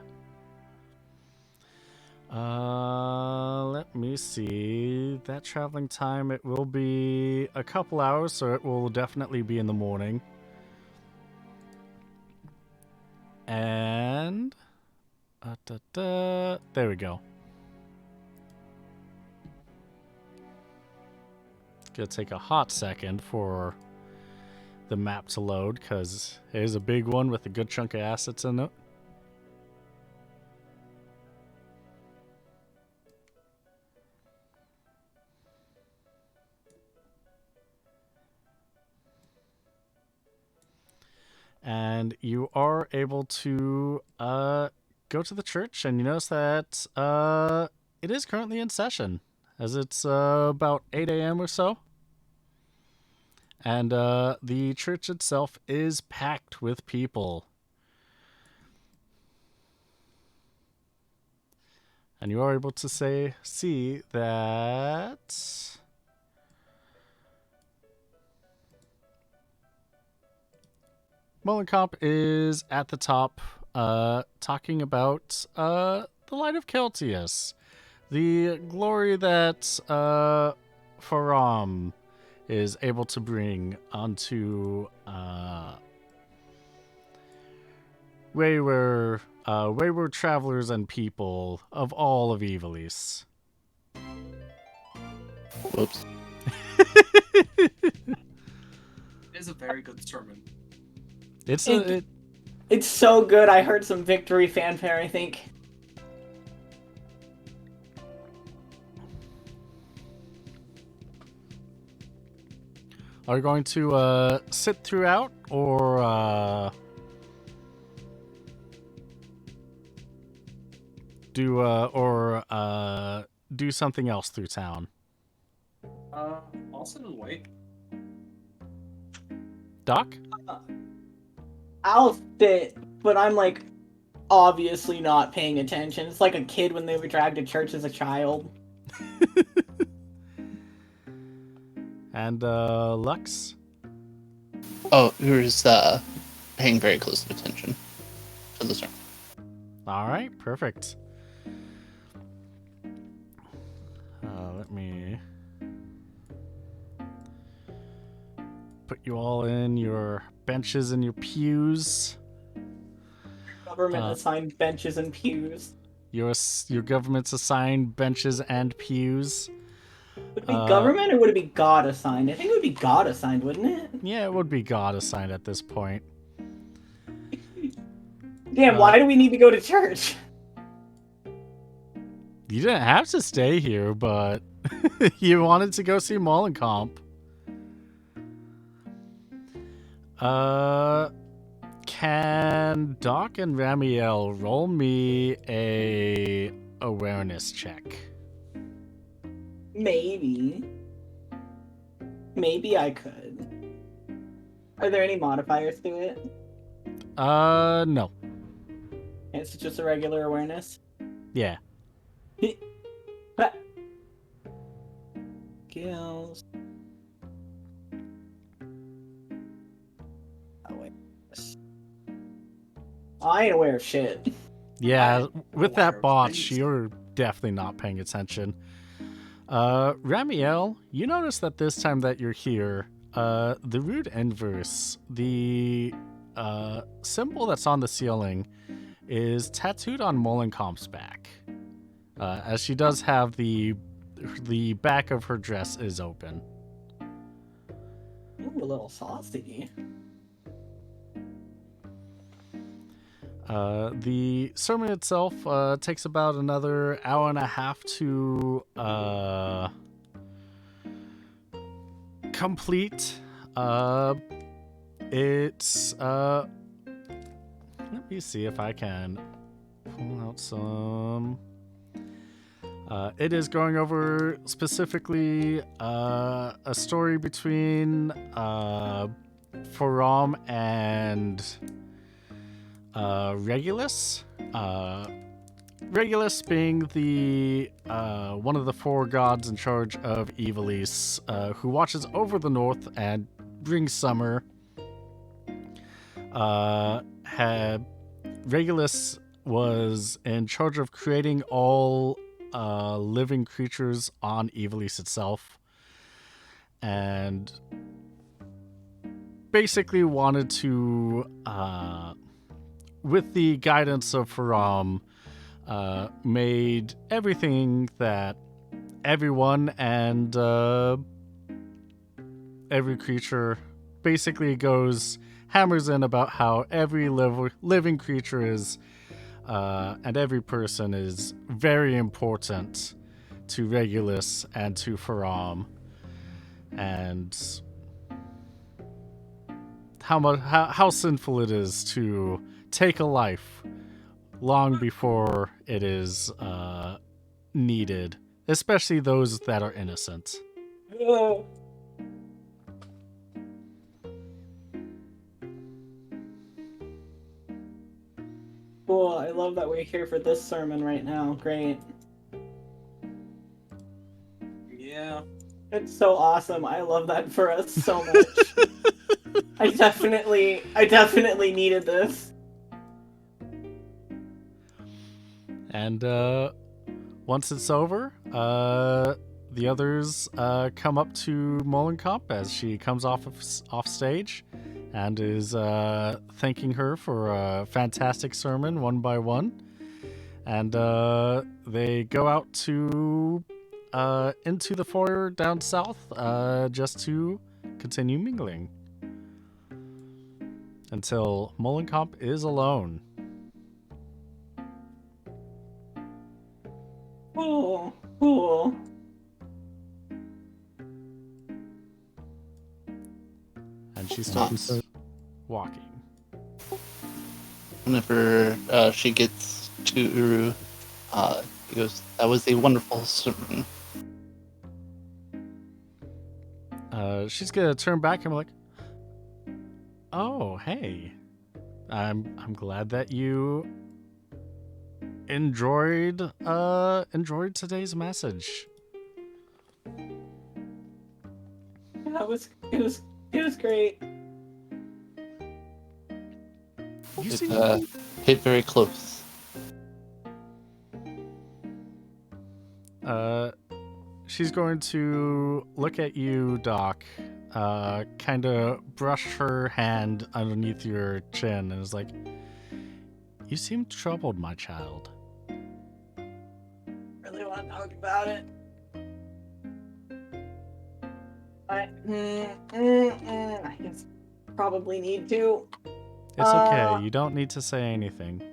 Let me see. That traveling time, it will be a couple hours, so it will definitely be in the morning. And there we go. It's gonna take a hot second for the map to load because it is a big one with a good chunk of assets in it. And you are able to go to the church, and you notice that it is currently in session, as it's about 8 a.m. or so. And the church itself is packed with people. And you are able to see that Molenkamp is at the top, talking about the the light of Keltius, the glory that Faram is able to bring onto wayward travelers and people of all of Evilis. Whoops. It is a very good sermon. It's It's so good. I heard some victory fanfare, I think. Are you going to sit throughout or do something else through town? I'll sit and wait. Doc? I'll sit, but I'm like obviously not paying attention. It's like a kid when they were dragged to church as a child. And Lux? Oh, who's paying very close attention to the sermon. All right, perfect. Let me put you all in your benches and your pews. Government assigned benches and pews. Your government's assigned benches and pews. Would it be government or would it be God assigned? I think it would be God assigned, wouldn't it? Yeah, it would be God assigned at this point. Damn, why do we need to go to church? You didn't have to stay here, but you wanted to go see Mollencomp. Can Doc and Ramiel roll me a awareness check? Maybe. Maybe I could. Are there any modifiers to it? No. It's just a regular awareness. Yeah. Skills. Oh, wait. I ain't aware of shit. Yeah, with aware that of botch, things. you're definitely not paying attention. Ramiel, you notice that this time that you're here, the root inverse, the symbol that's on the ceiling, is tattooed on Mollenkamp's back. As she does have the back of her dress is open. Ooh, a little saucy. The sermon itself takes about another hour and a half to complete. It's let me see if I can pull out some. It is going over specifically a story between Faram and Regulus. Regulus being the one of the four gods in charge of Evilis, who watches over the north and brings summer. Regulus was in charge of creating all living creatures on Evilis itself, and basically wanted to, with the guidance of Faram, made everything that everyone and every creature basically hammers in about how every living creature is, and every person is very important to Regulus and to Faram, and how sinful it is to take a life long before it is needed, especially those that are innocent. Cool, I love that we're here for this sermon right now. Great. Yeah. It's so awesome. I love that for us so much. I definitely needed this. And once it's over, the others come up to Molenkamp as she comes off stage, and is thanking her for a fantastic sermon one by one. And they go out to into the foyer down south just to continue mingling until Molenkamp is alone. Cool. And she starts walking. Whenever she gets to Uru, he goes, "That was a wonderful sermon." She's gonna turn back and be like, "Oh, hey, I'm glad that you enjoyed today's message." It was great. It hit very close. She's going to look at you, Doc, kind of brush her hand underneath your chin, and is like, "You seem troubled, my child." Really want to talk about it. I guess probably need to. It's okay. You don't need to say anything.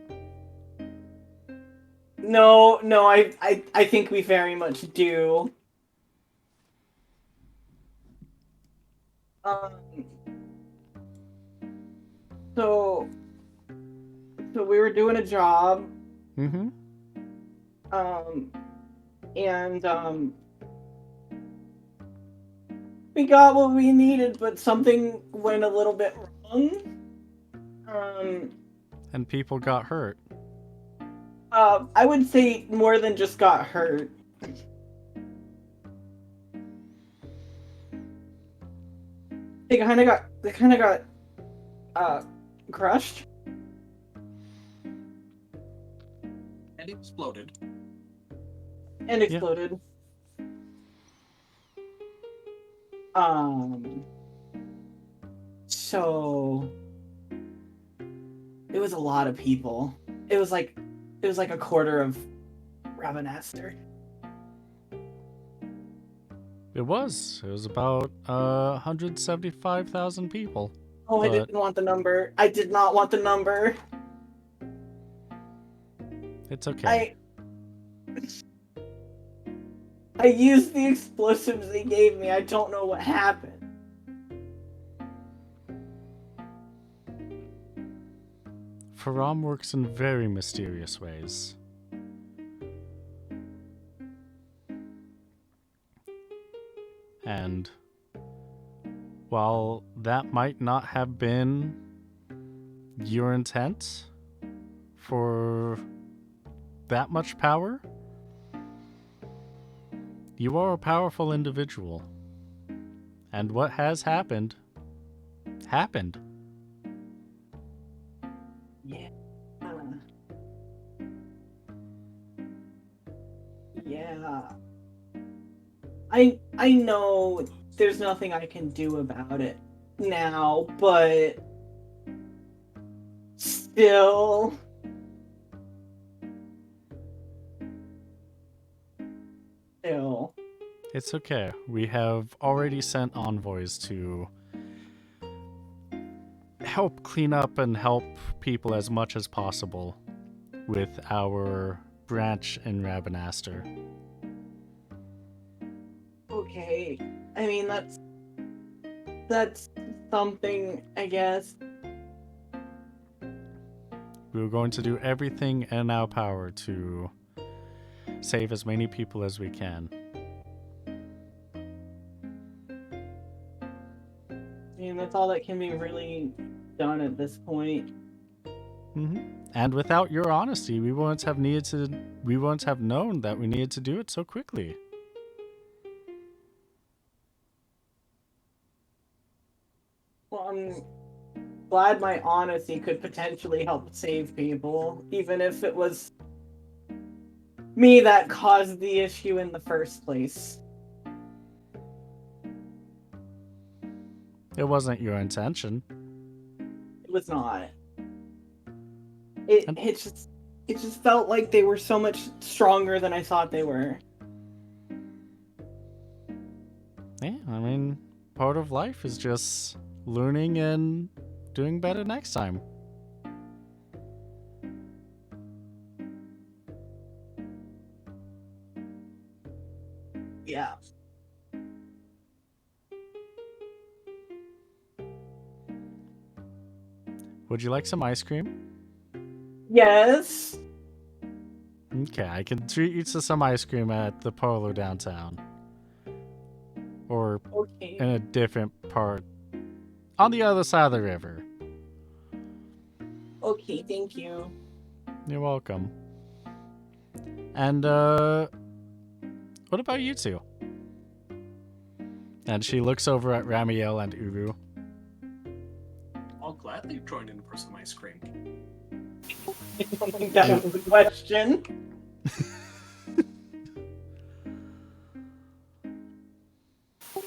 No, I think we very much do. So we were doing a job. Mm-hmm. And we got what we needed, but something went a little bit wrong. And people got hurt. I would say more than just got hurt. They kind of got crushed. And exploded. And exploded. So it was a lot of people. It was like a quarter of Ravenaster. It was about 175,000 people. Oh, I didn't want the number. I did not want the number. It's okay. I used the explosives they gave me. I don't know what happened. Faram works in very mysterious ways. And while that might not have been your intent for that much power, you are a powerful individual. And what has happened, happened. Yeah. Yeah. I know there's nothing I can do about it now, but still. It's okay. We have already sent envoys to help clean up and help people as much as possible with our branch in Ravenaster. Okay. I mean, that's something, I guess. We're going to do everything in our power to save as many people as we can. I mean, that's all that can be really done at this point. Mm-hmm. And without your honesty, we wouldn't have known that we needed to do it so quickly. Well, I'm glad my honesty could potentially help save people, even if it was me that caused the issue in the first place. It wasn't your intention. It was not. It just felt like they were so much stronger than I thought they were. Yeah, I mean, part of life is just learning and doing better next time. Yeah. Would you like some ice cream? Yes. Okay, I can treat you to some ice cream at the parlor downtown. Or Okay. in a different part. On the other side of the river. Okay, thank you. You're welcome. And, what about you two? And she looks over at Ramiel and Uru. I'll gladly join in for some ice cream. I don't think that was the question.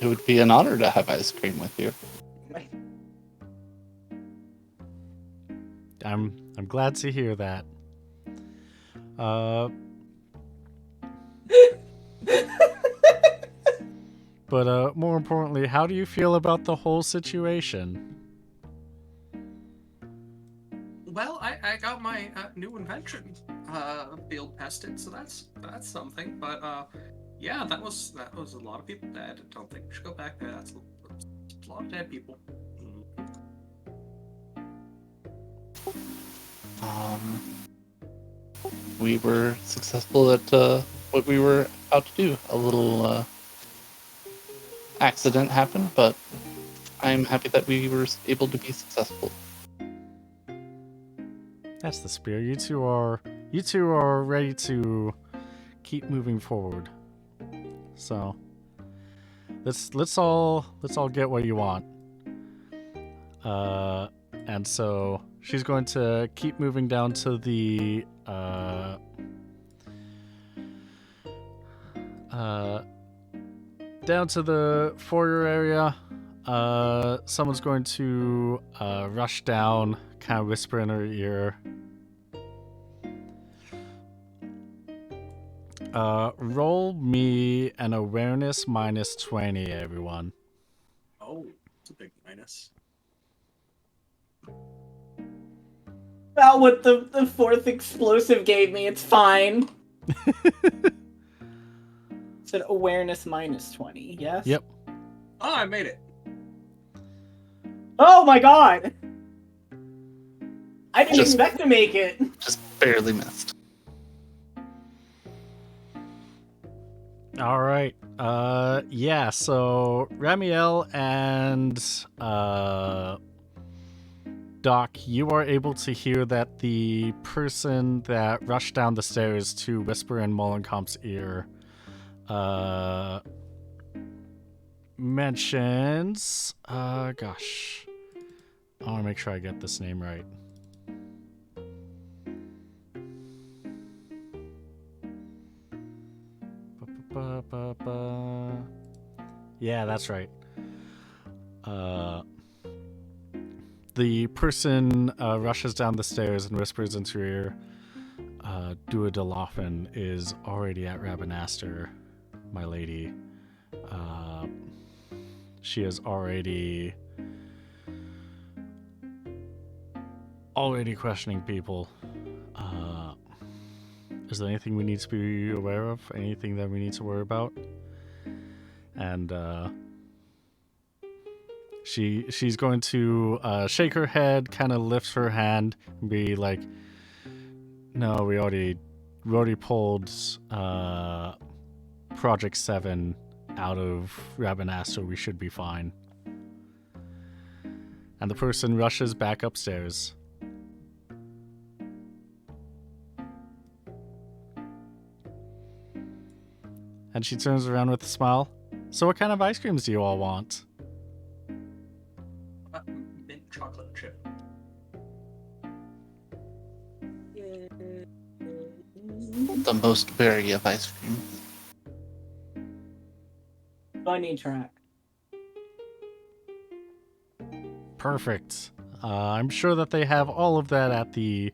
It would be an honor to have ice cream with you. I'm glad to hear that. But more importantly, how do you feel about the whole situation? Well, I got my new invention field tested, so that's something. But yeah, that was a lot of people dead. I don't think we should go back there. That's a lot of dead people. We were successful at what we were about to do. A little accident happened, but I'm happy that we were able to be successful. That's the spirit. You two are ready to keep moving forward. So let's all get what you want. And so she's going to keep moving down to the down to the foyer area. Someone's going to rush down, kind of whisper in her ear. Roll me an awareness minus 20, everyone. Oh, it's a big minus. About what the fourth explosive gave me, it's fine. It's an awareness minus 20, yes? Yep. Oh, I made it. Oh my god! I didn't Just- expect to make it. Just barely missed. All right. Yeah, so Ramiel and Doc, you are able to hear that the person that rushed down the stairs to whisper in Molenkamp's ear mentions gosh. I want to make sure I get this name right. Yeah, that's right. The person rushes down the stairs and whispers into her ear, Dua Delophin is already at Rabanastre, my lady. She is already questioning people. Is there anything we need to be aware of? Anything that we need to worry about? And she's going to shake her head, kind of lift her hand, and be like, "No, we already pulled Project 7 out of Rabanastre. We should be fine." And the person rushes back upstairs. And she turns around with a smile. "So what kind of ice creams do you all want?" Mint chocolate chip. The most most berry of ice cream. Bunny track. Perfect. I'm sure that they have all of that at the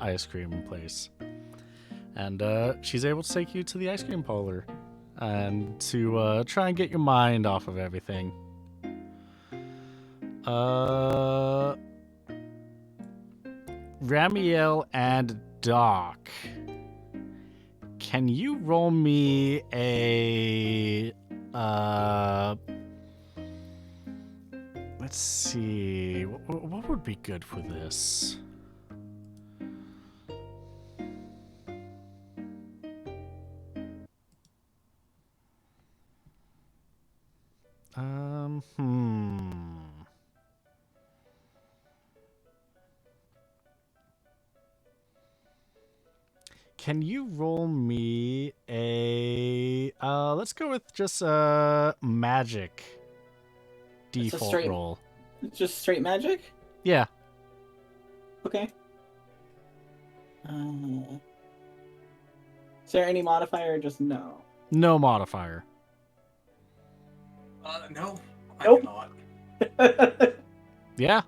ice cream place. And she's able to take you to the ice cream parlor and to try and get your mind off of everything. Ramiel and Doc, can you roll me a let's see, what would be good for this? Can you roll me a let's go with just a magic default roll. Just straight magic? Yeah. Okay. Is there any modifier or just no? No modifier. No. Nope. I cannot. Yeah.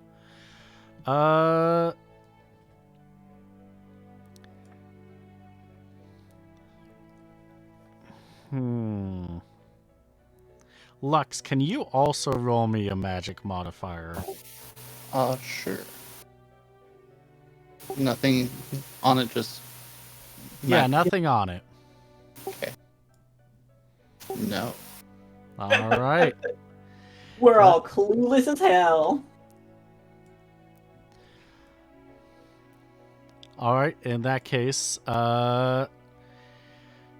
Lux, can you also roll me a magic modifier? Sure. Nothing on it, just... Yeah, nothing on it. Okay. No. All right. We're all clueless as hell. All right, in that case,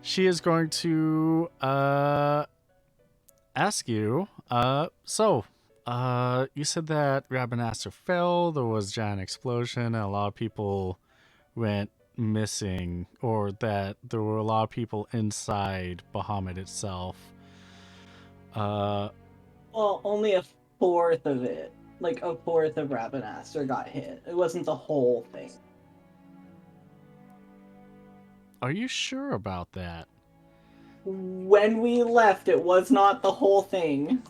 she is going to ask you, you said that Rabbinaster fell, there was a giant explosion, and a lot of people went missing, or that there were a lot of people inside Bahamut itself. Well, only a fourth of it. Like, a fourth of Rabbinaster got hit. It wasn't the whole thing. Are you sure about that? When we left, it was not the whole thing.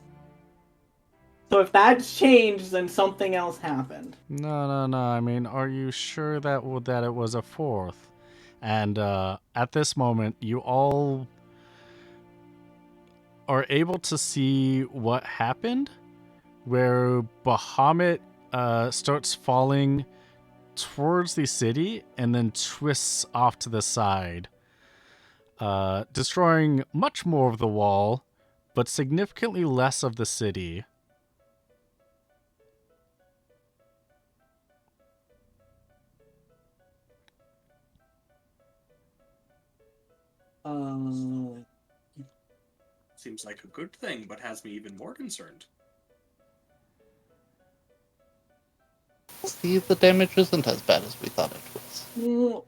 So if that's changed, then something else happened. No. I mean, are you sure that it was a fourth? And at this moment, you all are able to see what happened, where Bahamut starts falling towards the city and then twists off to the side, destroying much more of the wall, but significantly less of the city. Seems like a good thing, but has me even more concerned. See, the damage isn't as bad as we thought it was.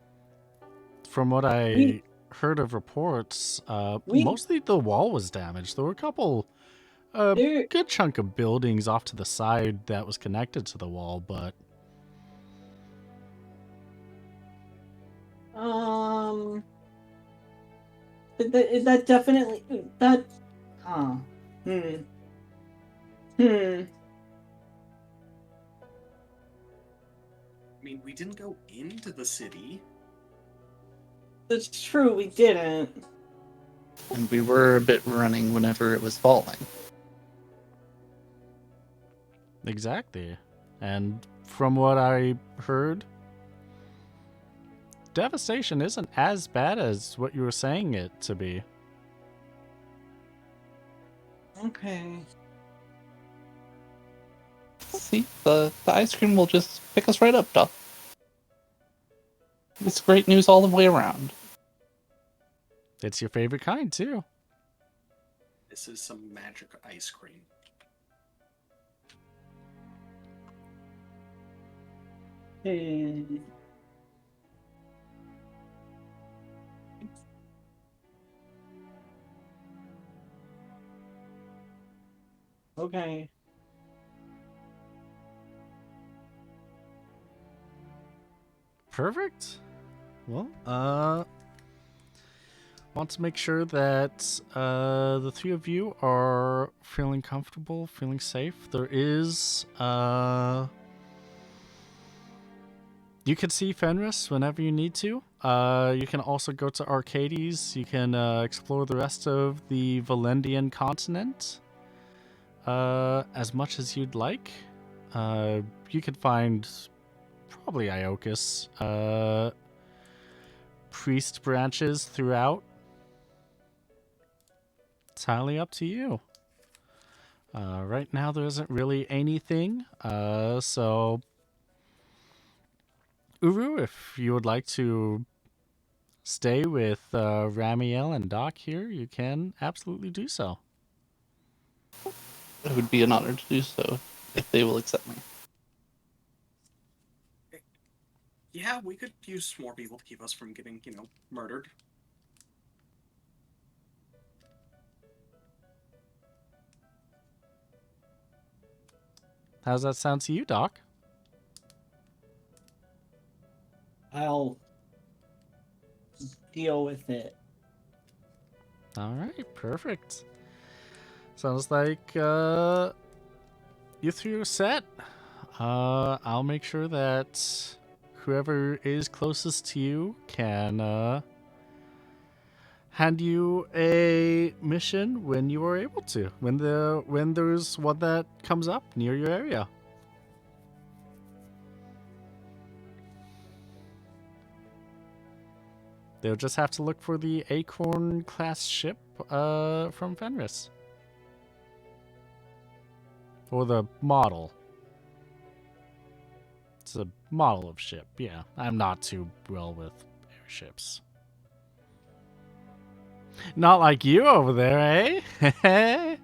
From what I heard of reports, mostly the wall was damaged. There were a couple, good chunk of buildings off to the side that was connected to the wall, but... That definitely... That... I mean, we didn't go into the city. That's true, we didn't. And we were a bit running whenever it was falling. Exactly. And from what I heard, devastation isn't as bad as what you were saying it to be. Okay. See, the ice cream will just pick us right up, Doc. It's great news all the way around. It's your favorite kind, too. This is some magic ice cream. Okay. Perfect. Well, want to make sure that the three of you are feeling comfortable, feeling safe. There is you can see Fenris whenever you need to. You can also go to Arcades. You can explore the rest of the Valendian continent as much as you'd like. You could find probably Iocus priest branches throughout. It's highly up to you. Right now, there isn't really anything. So, Uru, if you would like to stay with Ramiel and Doc here, you can absolutely do so. It would be an honor to do so if they will accept me. Yeah, we could use more people to keep us from getting, murdered. How's that sound to you, Doc? I'll deal with it. All right, perfect. Sounds like you three are set. I'll make sure that whoever is closest to you can hand you a mission when you are able to. When there's one that comes up near your area. They'll just have to look for the Acorn class ship from Fenris. Or the model. It's a model of ship, yeah. I'm not too well with airships. Not like you over there, eh?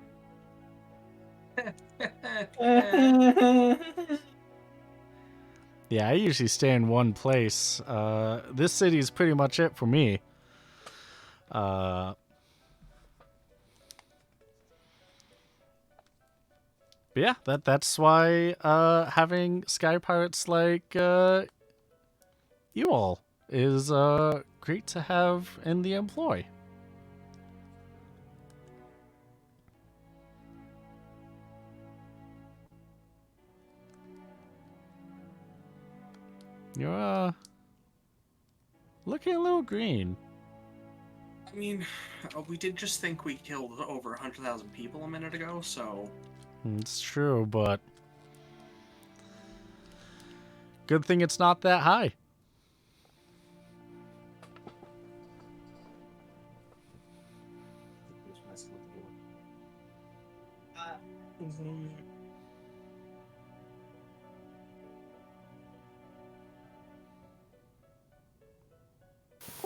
Yeah, I usually stay in one place. This city is pretty much it for me. But yeah, that's why having sky pirates like you all is great to have in the employ. You're looking a little green. I mean, we did just think we killed over 100,000 people a minute ago, so... It's true, but good thing it's not that high.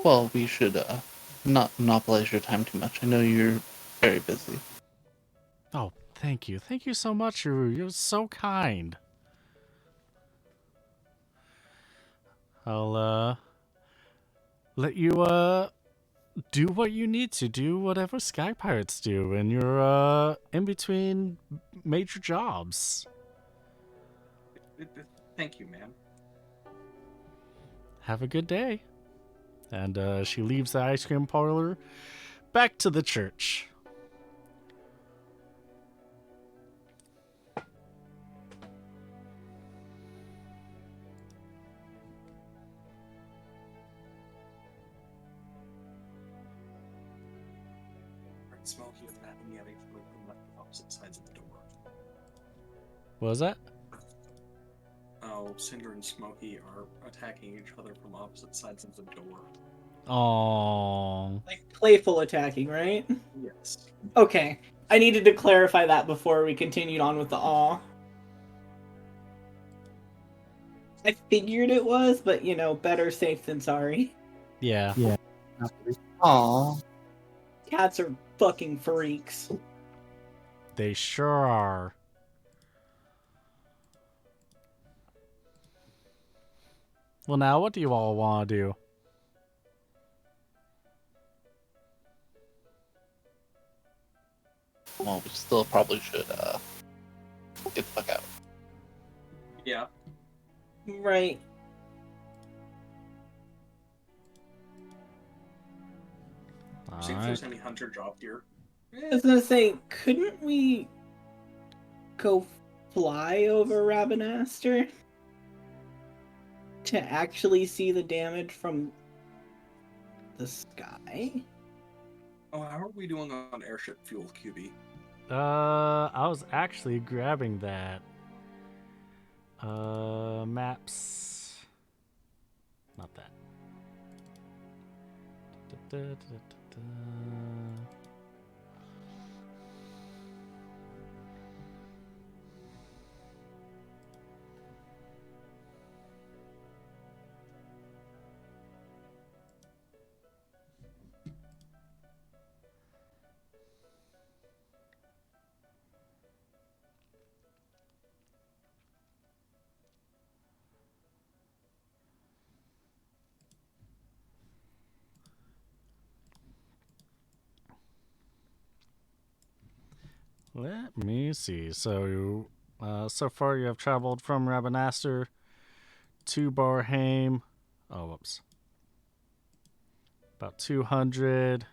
Well, we should not monopolize your time too much. I know you're very busy. Oh, thank you. Thank you so much, Uru. You're so kind. I'll let you do what you need to do, whatever sky pirates do when you're in between major jobs. Thank you, man. Have a good day. And she leaves the ice cream parlor back to the church. Smokey with that and yelling from left opposite sides of the door. What was that? Oh, Cinder and Smokey are attacking each other from opposite sides of the door. Oh. Like playful attacking, right? Yes. Okay. I needed to clarify that before we continued on with the awe. I figured it was, but better safe than sorry. Yeah. Aww. Cats are fucking freaks. They sure are. Well, now what do you all want to do? Well, we still probably should get the fuck out. Yeah. Right. See if Alright. there's any hunter job gear. I was gonna say, couldn't we go fly over Rabanastre to actually see the damage from the sky? Oh, how are we doing on airship fuel, QB? I was actually grabbing that. Maps. Not that. Da-da-da-da-da. Let me see. So, so far you have traveled from Rabanastre to Barham. Oh, whoops. About 200.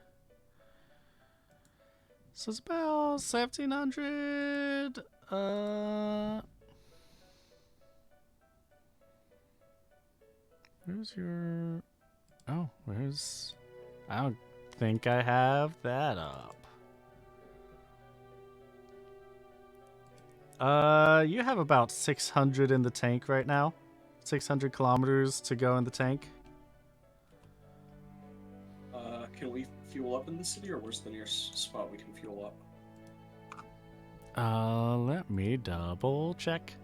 So it's about 1,700. Where's your... Oh, where's... I don't think I have that up. You have about 600 in the tank right now. 600 kilometers to go in the tank. Can we fuel up in the city, or where's the nearest spot we can fuel up? Let me double check.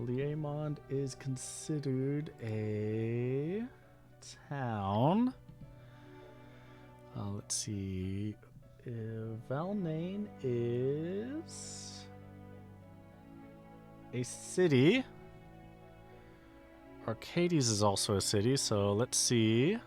Liamond is considered a town. Let's see. Valnain is a city. Arcades is also a city, so let's see.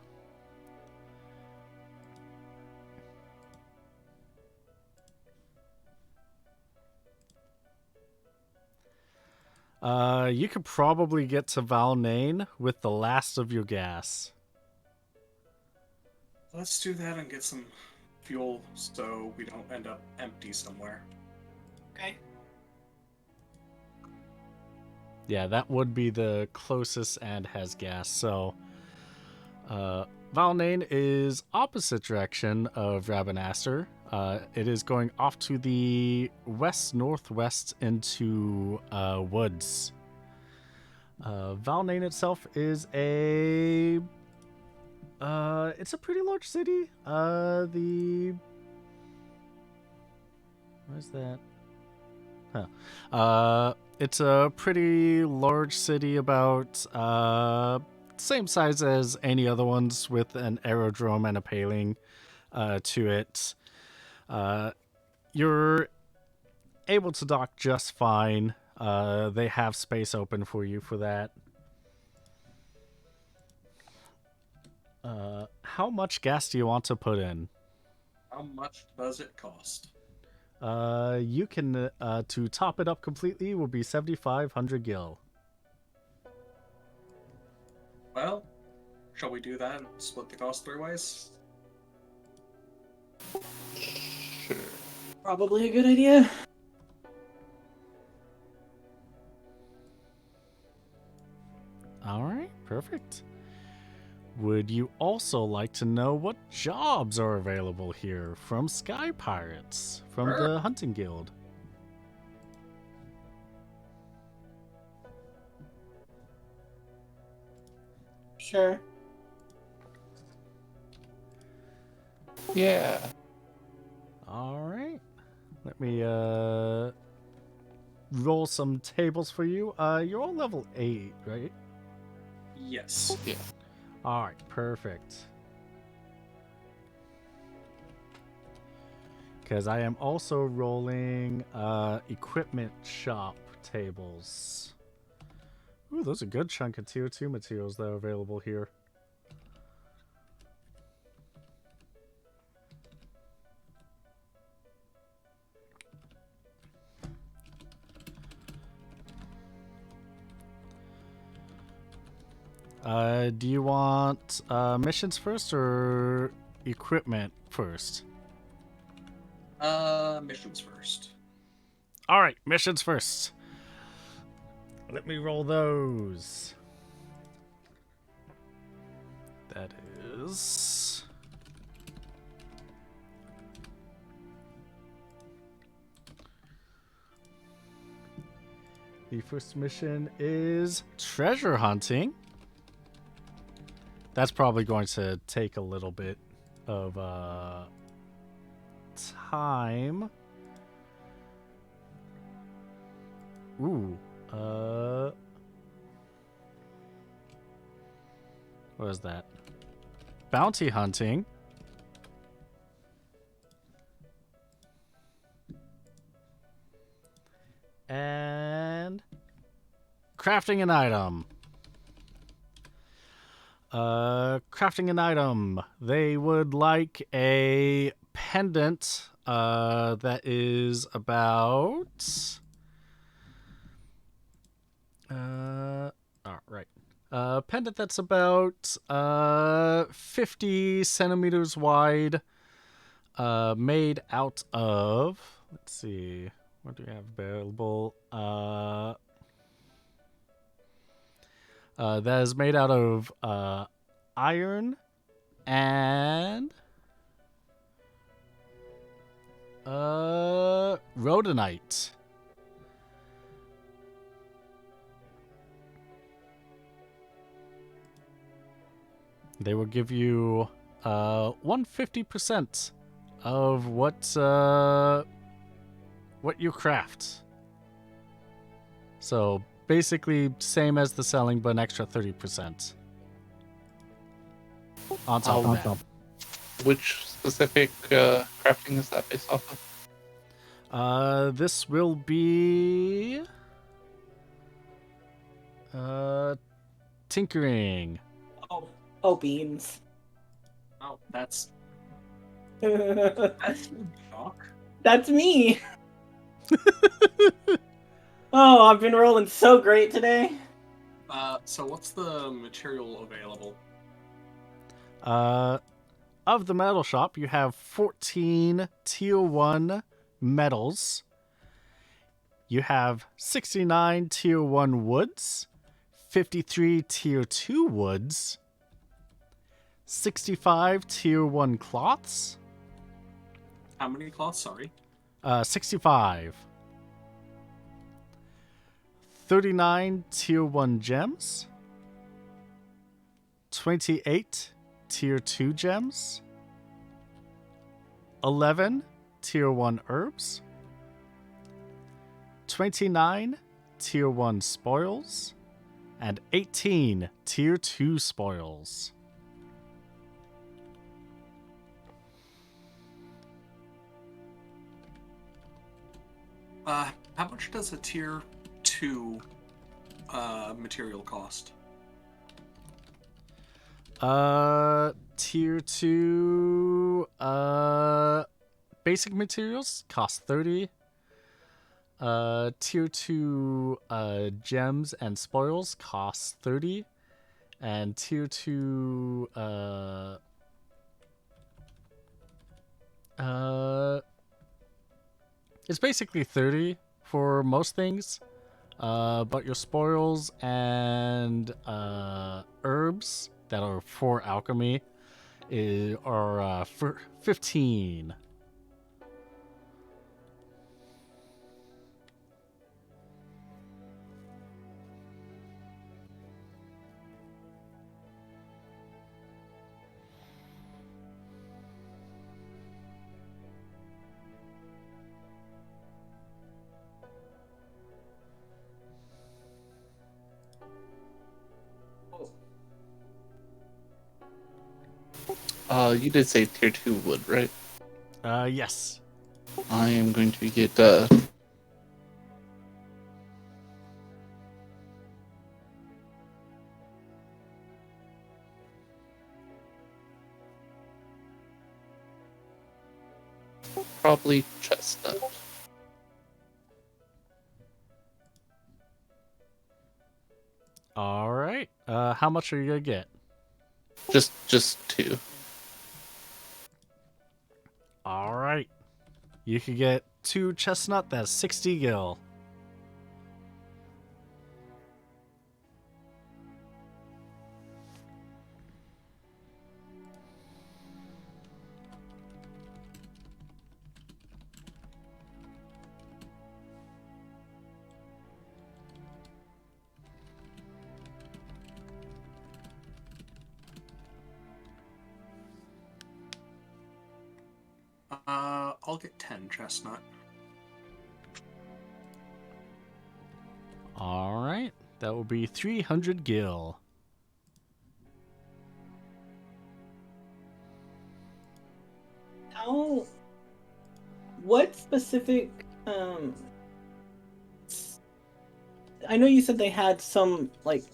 You could probably get to Valnain with the last of your gas. Let's do that and get some fuel so we don't end up empty somewhere. Okay. Yeah, that would be the closest and has gas. So, Valnain is opposite direction of Rabanastre. It is going off to the west-northwest into woods. Valnain itself is a... it's a pretty large city. Where's that? Huh. It's a pretty large city, about same size as any other ones, with an aerodrome and a paling to it. You're able to dock just fine. They have space open for you for that. How much gas do you want to put in? How much does it cost? You can, to top it up completely, will be 7,500 gil. Well, shall we do that and split the cost 3 ways? Sure. Probably a good idea. Alright, perfect. Would you also like to know what jobs are available here from Sky Pirates, from Sure. the Hunting Guild? Sure. Yeah. Alright. Let me roll some tables for you. You're all level 8, right? Yes. Yeah. Alright, perfect. Because I am also rolling equipment shop tables. Ooh, those are a good chunk of tier 2 materials that are available here. Do you want missions first or equipment first? Missions first. All right, missions first. Let me roll those. That is... The first mission is treasure hunting. That's probably going to take a little bit of time. Ooh. What is that? Bounty hunting. And crafting an item. Crafting an item. They would like a pendant that is about pendant that's about 50 centimeters wide, made out of, let's see, what do we have available? That is made out of iron and rhodonite. They will give you 150% of what you craft. So basically same as the selling, but an extra 30% on top of that. Which specific crafting is that based off of? This will be tinkering. Oh, beans. Oh, that's shock. That's me. Oh, I've been rolling so great today. So what's the material available? Of the metal shop, you have 14 tier 1 metals. You have 69 tier 1 woods, 53 tier 2 woods, 65 tier 1 cloths. How many cloths? Sorry. 65. 39 tier 1 gems. 28 tier 2 gems. 11 tier 1 herbs. 29 tier 1 spoils. And 18 tier 2 spoils. How much does a tier 2 material cost? Tier 2 basic materials cost 30. Tier 2 gems and spoils cost 30. And tier 2 it's basically 30 for most things. But your spoils and herbs that are for alchemy are for 15. You did say tier 2 wood, right? Yes. I am going to get probably chestnut. All right. How much are you gonna get? Just 2. All right. You could get 2 chestnut. That's 60 gil. I'll get 10 chestnut. All right. That will be 300 gil. How? What specific? I know you said they had some like.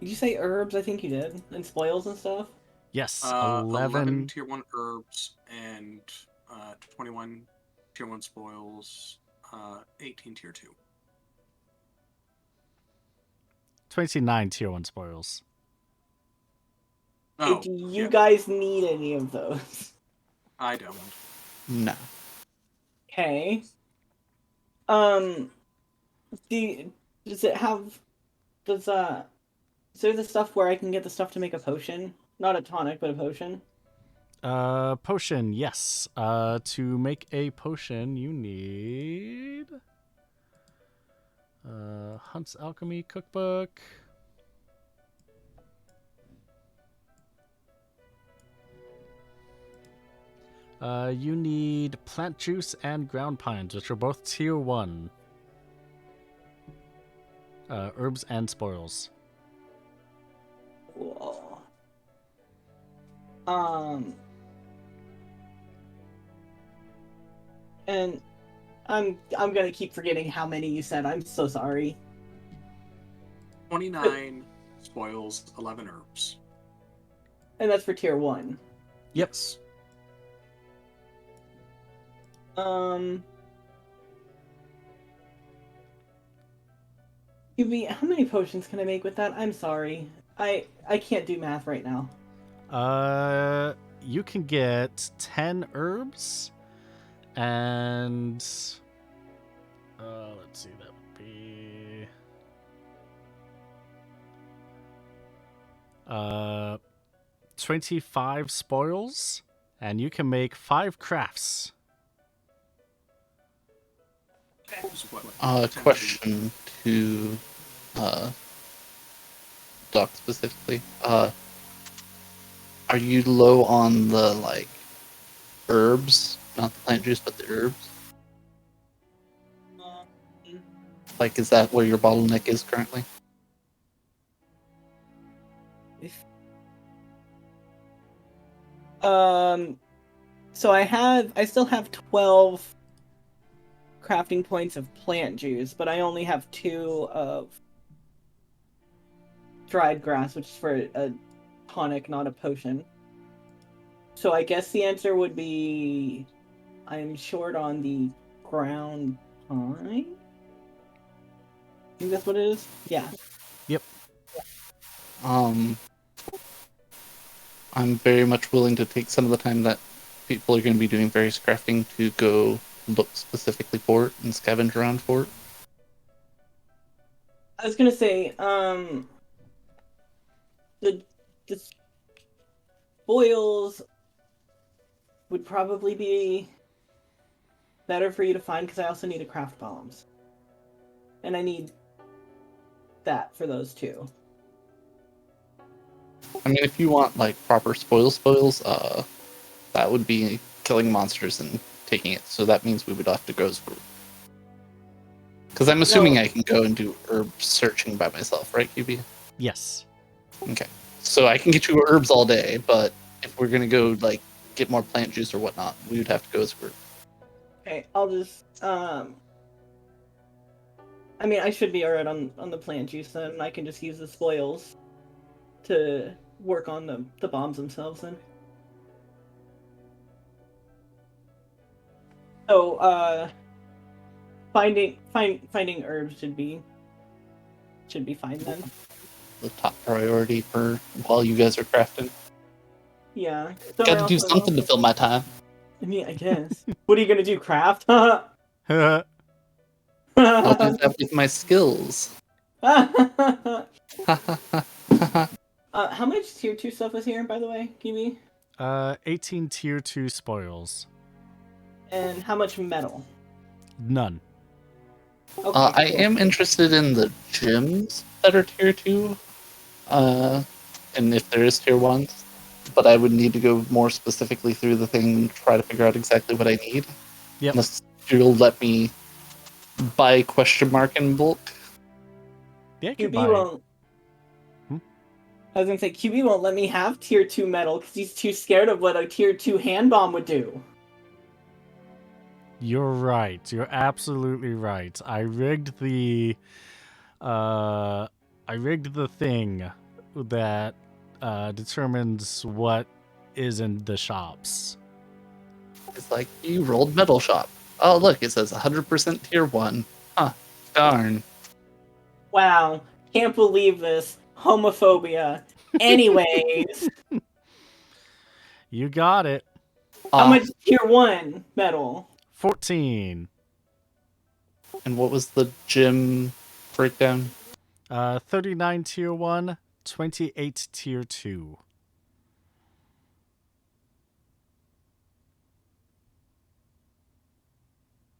Did you say herbs? I think you did, and spoils and stuff. Yes, 11 11. tier 1 herbs and 21 tier 1 spoils, 18 tier 2. 29 tier 1 spoils. Oh, Do you yeah, guys need any of those? I don't. No. Okay. Um. Does it have? Does Is there the stuff where I can get the stuff to make a potion? Not a tonic, but a potion. Potion, yes. To make a potion, you need Hunt's Alchemy Cookbook. You need plant juice and ground pines, which are both tier 1. Herbs and spoils. Cool. And I'm gonna keep forgetting how many you said. I'm so sorry. 29 spoils, 11 herbs. And that's for tier 1. Yes. How many potions can I make with that? I'm sorry. I can't do math right now. You can get 10 herbs and let's see, that would be 25 spoils, and you can make 5 crafts. Question to Doc specifically. Are you low on the like herbs, not the plant juice, but the herbs? Like, is that where your bottleneck is currently? So I still have 12 crafting points of plant juice, but I only have 2 of dried grass, which is for a tonic, not a potion. So I guess the answer would be I'm short on the ground pine. I think that's what it is. Yeah. Yep. I'm very much willing to take some of the time that people are going to be doing various crafting to go look specifically for it and scavenge around for it. I was gonna say, the spoils would probably be better for you to find because I also need to craft bombs, and I need that for those too. I mean, if you want like proper spoils, that would be killing monsters and taking it. So that means we would have to go as a group. Because I'm assuming No. I can go and do herb searching by myself, right, QB? Yes. Okay. So I can get you herbs all day, but if we're gonna go like get more plant juice or whatnot, we would have to go as a group. Okay, I'll just I mean, I should be alright on the plant juice then. I can just use the spoils to work on the bombs themselves then. So finding herbs should be fine then. the top priority for while you guys are crafting. Yeah. Got to do something to fill my time. I mean, I guess. What are you gonna do? Craft? I'll do that with my skills. How much tier 2 stuff is here, by the way, Kiwi? 18 tier 2 spoils. And how much metal? None. Okay, I cool. am interested in the gyms that are tier 2. And if there is tier 1s. But I would need to go more specifically through the thing and try to figure out exactly what I need. Yep. Unless you'll let me buy question mark in bulk. Yeah, you can QB buy. won't. I was gonna say QB won't let me have tier 2 metal because he's too scared of what a tier 2 hand bomb would do. You're right. You're absolutely right. I rigged the thing that determines what is in the shops. It's like, you rolled metal shop. Oh, look, it says 100% tier 1. Huh, darn. Wow, can't believe this. Homophobia. Anyways, You got it. how much tier 1 metal? 14. And what was the gym breakdown? 39 tier 1, 28 tier 2.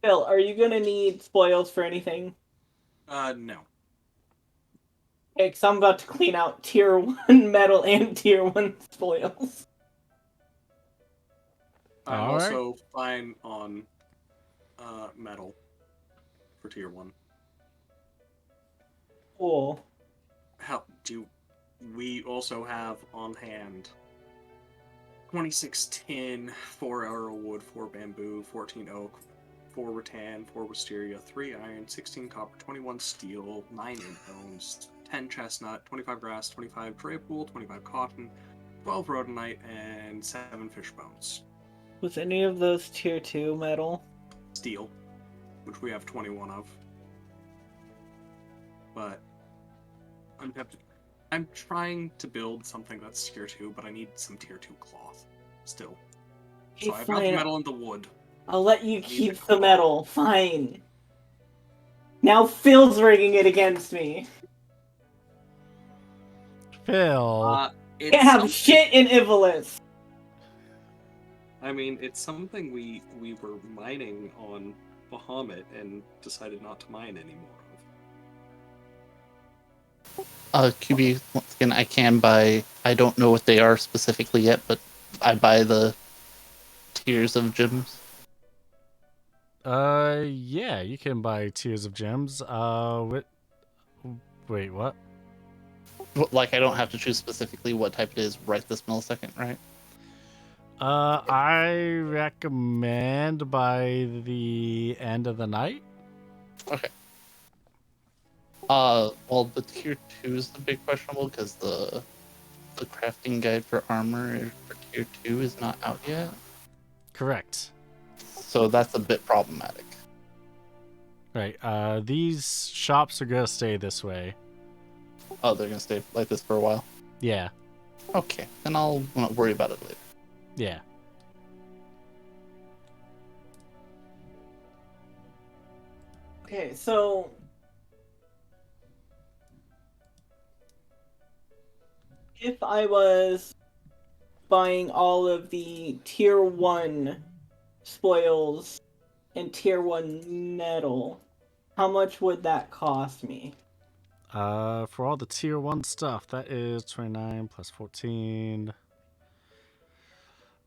Phil, are you gonna need spoils for anything? No. Okay, because I'm about to clean out tier 1 metal and tier 1 spoils. I'm All right. also fine on metal for tier 1. Cool. How do we also have on hand 26 tin, 4 arrow wood, 4 bamboo, 14 oak, 4 rattan, 4 wisteria, 3 iron, 16 copper, 21 steel, 9 int bones, 10 chestnut, 25 grass, 25 drape wool, 25 cotton, 12 rhodonite, and 7 fish bones. Was any of those tier 2 metal? Steel, which we have 21 of. But I'm trying to build something that's tier 2, but I need some tier 2 cloth still. Okay, So I've got the metal and the wood. I'll let you keep the metal. Fine. Now Phil's rigging it against me. Phil. It's Can't have something- shit in Ivolus. I mean, it's something we were mining on Bahamut and decided not to mine anymore of. QB, once again, I can buy, I don't know what they are specifically yet, but I buy the tiers of gyms. Yeah, you can buy tiers of gems. Wait, what? Like, I don't have to choose specifically what type it is right this millisecond, right? I recommend by the end of the night. Okay. Well, the tier 2 is the big questionable because the crafting guide for armor for tier 2 is not out yet. Correct. So that's a bit problematic. Right. These shops are gonna stay this way. Oh, they're gonna stay like this for a while? Yeah. Okay, then I'll not worry about it later. Yeah. Okay, so if I was buying all of the tier 1 spoils and tier 1 metal, how much would that cost me? For all the tier 1 stuff, that is 29 plus 14.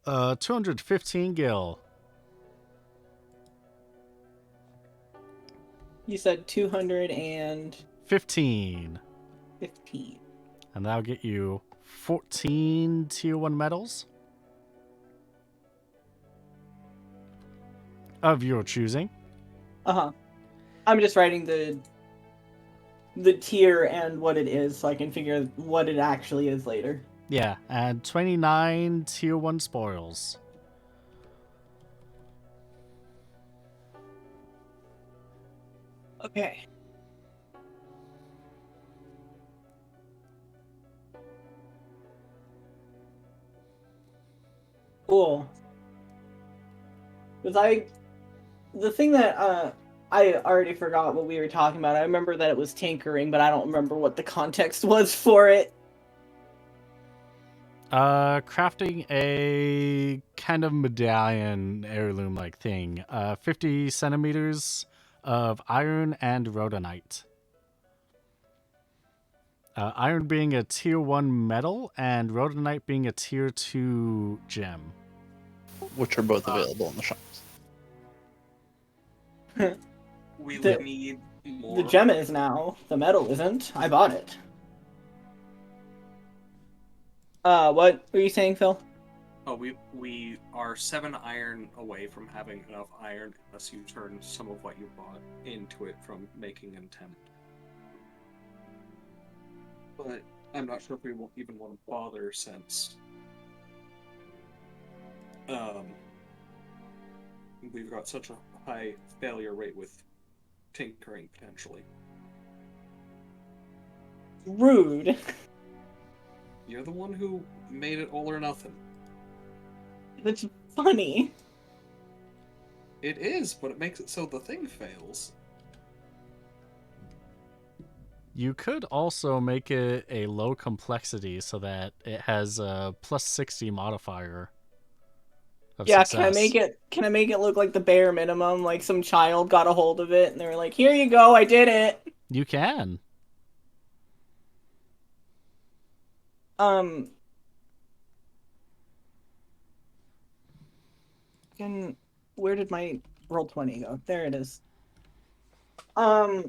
215 gil. You said 215. 15. And that'll get you 14 tier 1 medals of your choosing. Uh-huh. I'm just writing the tier and what it is so I can figure what it actually is later. Yeah, and 29 tier 1 spoils. Okay. Cool. Because the thing that I already forgot what we were talking about. I remember that it was tinkering, but I don't remember what the context was for it. Crafting a kind of medallion heirloom like thing. 50 centimeters of iron and rhodonite. Iron being a tier 1 metal and rhodonite being a tier 2 gem. Which are both available in the shops. We The- would need more. The gem is now. The metal isn't. I bought it. What were you saying, Phil? Oh, we are 7 iron away from having enough iron unless you turn some of what you bought into it from making an attempt. But I'm not sure if we won't even want to bother since we've got such a high failure rate with tinkering potentially. Rude. You're the one who made it all or nothing. That's funny. It is, but it makes it so the thing fails. You could also make it a low complexity so that it has a plus 60 modifier of Yeah, success. can I make it look like the bare minimum, like some child got a hold of it and they were like, "Here you go, I did it." You can. Where did my roll 20 go? There it is. I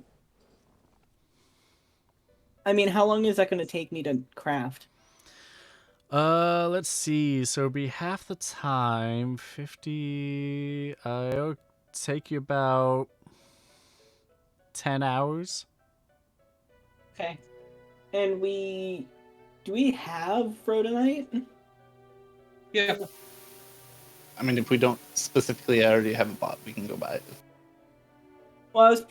mean, how long is that going to take me to craft? Let's see. So it'll be half the time. 50. It'll take you about 10 hours. Okay. And do we have rhodonite? Yeah. I mean, if we don't specifically already have a bot, we can go buy it. Well, I was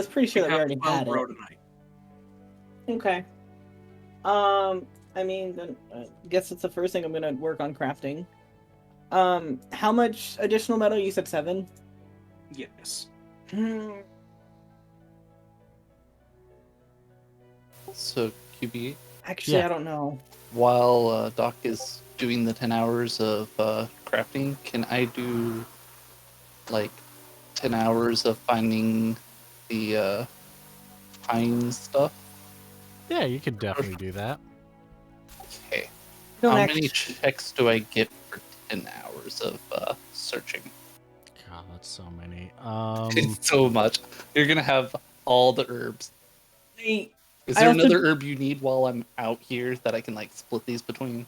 pretty sure that we already had it. Rhodonite. Okay. I mean, then I guess that's the first thing I'm gonna work on crafting. How much additional metal? You said 7? Yes. So, QB, Actually, Yeah. I don't know. while Doc is doing the 10 hours of crafting, can I do like 10 hours of finding the pine stuff? Yeah, you could definitely do that. Okay. Don't How act- many checks do I get for 10 hours of searching? God, that's so many. It's so much. You're gonna have all the herbs. I Is I there also- another herb you need while I'm out here that I can like split these between?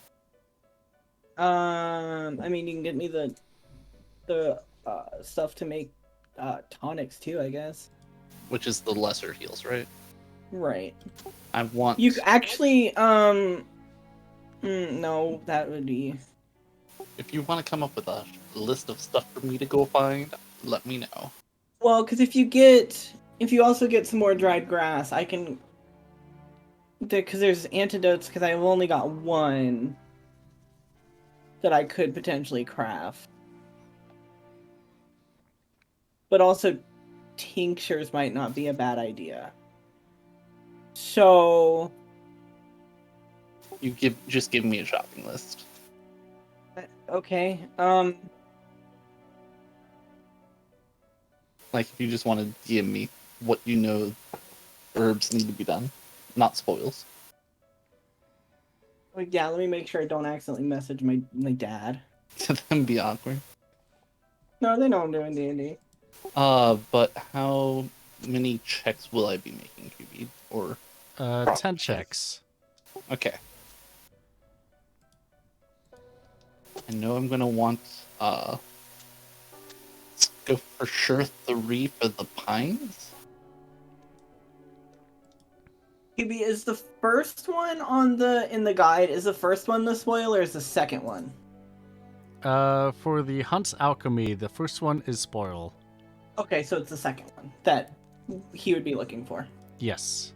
I mean, you can get me the stuff to make tonics too, I guess. Which is the lesser heals, right? Right. I want. You actually, no, that would be. If you want to come up with a list of stuff for me to go find, let me know. Well, because if you also get some more dried grass, I can. Because there's antidotes, because I've only got 1 that I could potentially craft. But also, tinctures might not be a bad idea. So, Just give me a shopping list. okay. Like if you just want to DM me what you know herbs need to be done, not spoils. Yeah, let me make sure I don't accidentally message my dad. Then be awkward. No, they know I'm doing D&D. But how many checks will I be making, QB? Or 10 checks. okay. I know I'm gonna want let's go for sure 3 for the pines. Maybe is the first one in the guide, is the first one the spoil or is the second one? For the Hunt's Alchemy, the first one is spoil. Okay, so it's the second one that he would be looking for. Yes.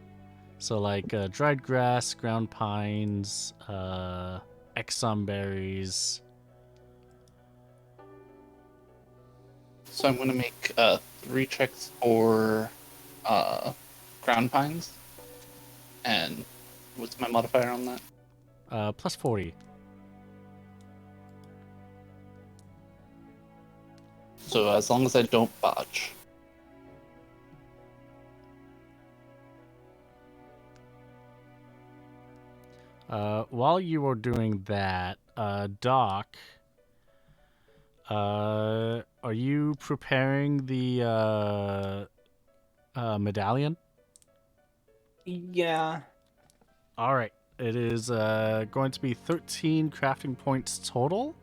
So like dried grass, ground pines, exum berries, So I'm going to make 3 checks for ground pines. And what's my modifier on that? Plus 40. So as long as I don't botch. While you are doing that, Doc, are you preparing the medallion? Yeah. All right. It is going to be 13 crafting points total.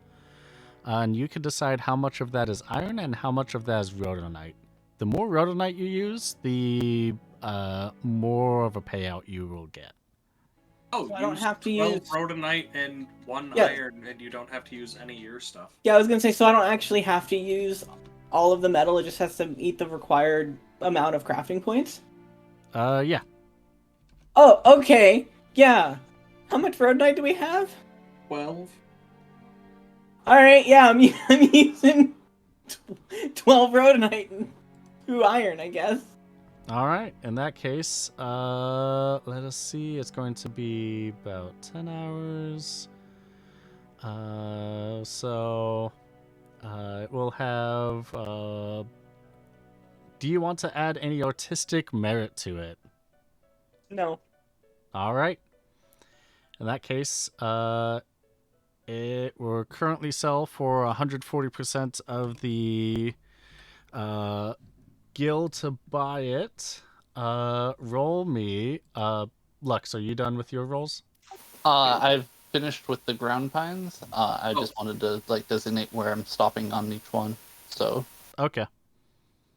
And you can decide how much of that is iron and how much of that is rhodonite. The more rhodonite you use, the more of a payout you will get. Oh, So I don't use have to 12 use- rhodonite and 1 Yeah. iron, and you don't have to use any of your stuff. Yeah, I was gonna say, so I don't actually have to use all of the metal, it just has to eat the required amount of crafting points? Yeah. Oh, okay. Yeah. How much rhodonite do we have? 12? Alright, yeah, I'm using 12 rhodonite and 2 iron, I guess. All right. In that case, let us see. It's going to be about 10 hours. So it will have. Do you want to add any artistic merit to it? No. All right. In that case, it will currently sell for 140% of the guild to buy it. Roll me. Lux, are you done with your rolls? I've finished with the ground pines. I Oh. just wanted to like designate where I'm stopping on each one. So Okay.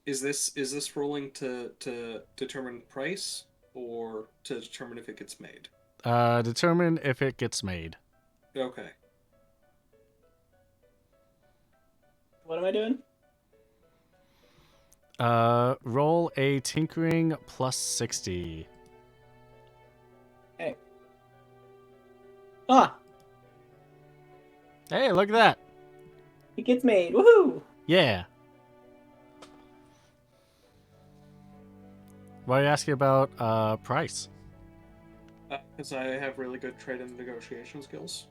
Is this rolling to determine price or to determine if it gets made? Determine if it gets made. Okay. What am I doing? Roll a tinkering plus 60. Hey. Ah! Hey, look at that. It gets made. Woohoo! Yeah. Why are you asking about price? Because I have really good trade and negotiation skills.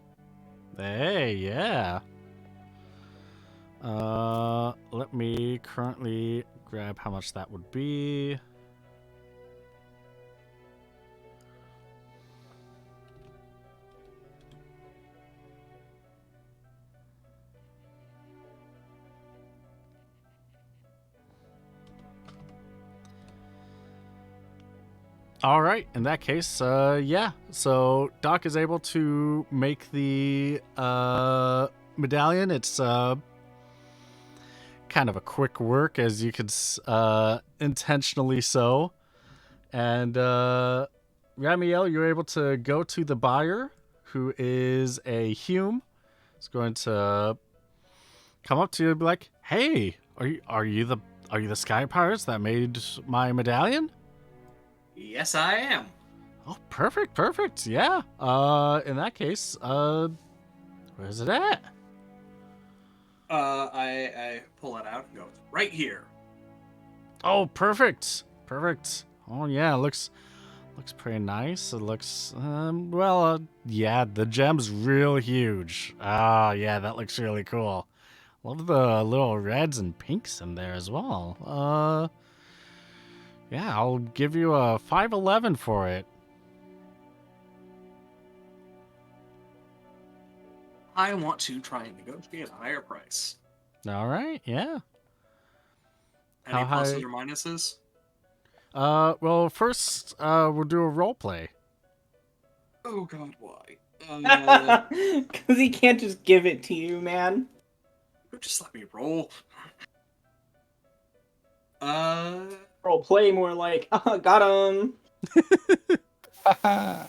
Hey, yeah. Let me currently grab how much that would be. All right, in that case, yeah. So Doc is able to make the medallion. It's kind of a quick work, as you could intentionally so. And Ramiel, you're able to go to the buyer, who is a Hume. He's going to come up to you and be like, "Hey, are you the Sky Pirates that made my medallion?" Yes, I am. Oh, perfect. Yeah. In that case, where's it at? I pull it out and go right here. Oh, perfect. Oh yeah, it looks pretty nice. It looks yeah, the gem's real huge. Ah, yeah, that looks really cool. Love the little reds and pinks in there as well. Yeah, I'll give you a 511 for it. I want to try and negotiate a higher price. All right, yeah. Any How high? pluses or minuses? Well, first, we'll do a role play. Oh God, why? Because he can't just give it to you, man. Just let me roll. Role play more like, got him. I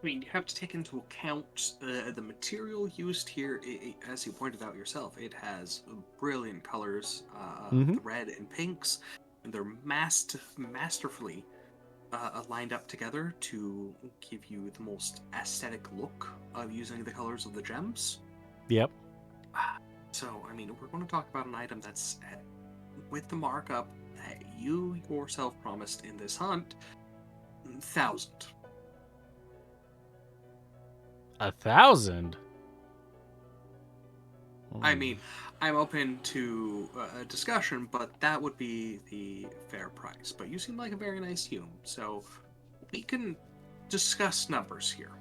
mean, you have to take into account the material used here. As you pointed out yourself, it has brilliant colors, the red and pinks, and they're masterfully lined up together to give you the most aesthetic look of using the colors of the gems. Yep. So, I mean, we're going to talk about an item that's with the markup that you yourself promised in this hunt, 1,000. 1,000. I mean, I'm open to a discussion, but that would be the fair price. But you seem like a very nice human, so we can discuss numbers here.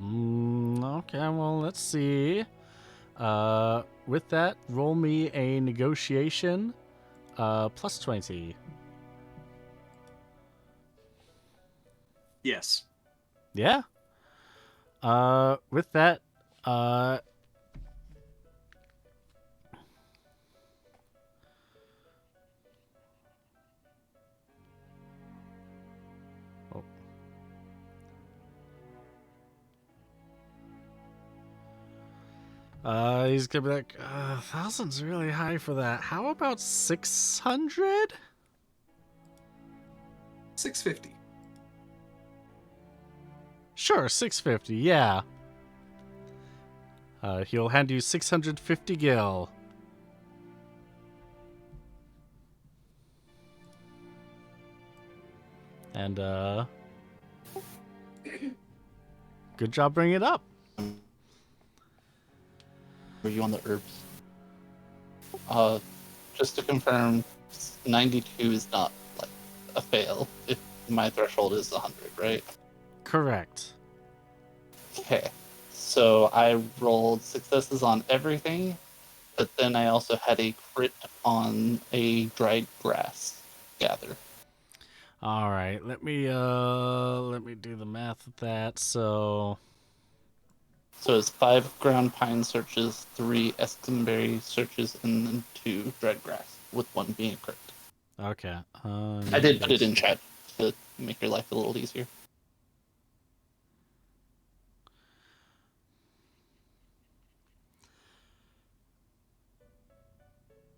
Okay, well, let's see. With that, roll me a negotiation. Plus 20. Yes. Yeah. With that, oh. He's gonna be like, 1,000's really high for that. How about 600? 650. Sure, 650, yeah. He'll hand you 650 gil. And, good job bringing it up. Were you on the herbs? Just to confirm, 92 is not like a fail if my threshold is 100, right? Correct. Okay. So I rolled successes on everything, but then I also had a crit on a dried grass gather. All right, let me do the math of that. So it's 5 ground pine searches, 3 escamberry searches, and then 2 dried grass, with 1 being a crit. okay. I did put it in chat to make your life a little easier.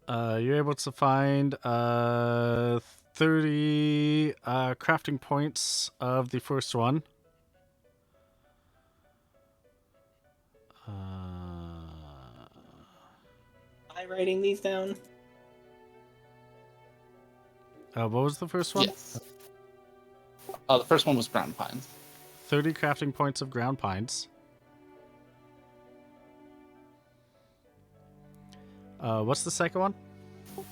You're able to find 30 crafting points of the first one. Am I writing these down? What was the first one? Yes. The first one was ground pines. 30 crafting points of ground pines. What's the second one?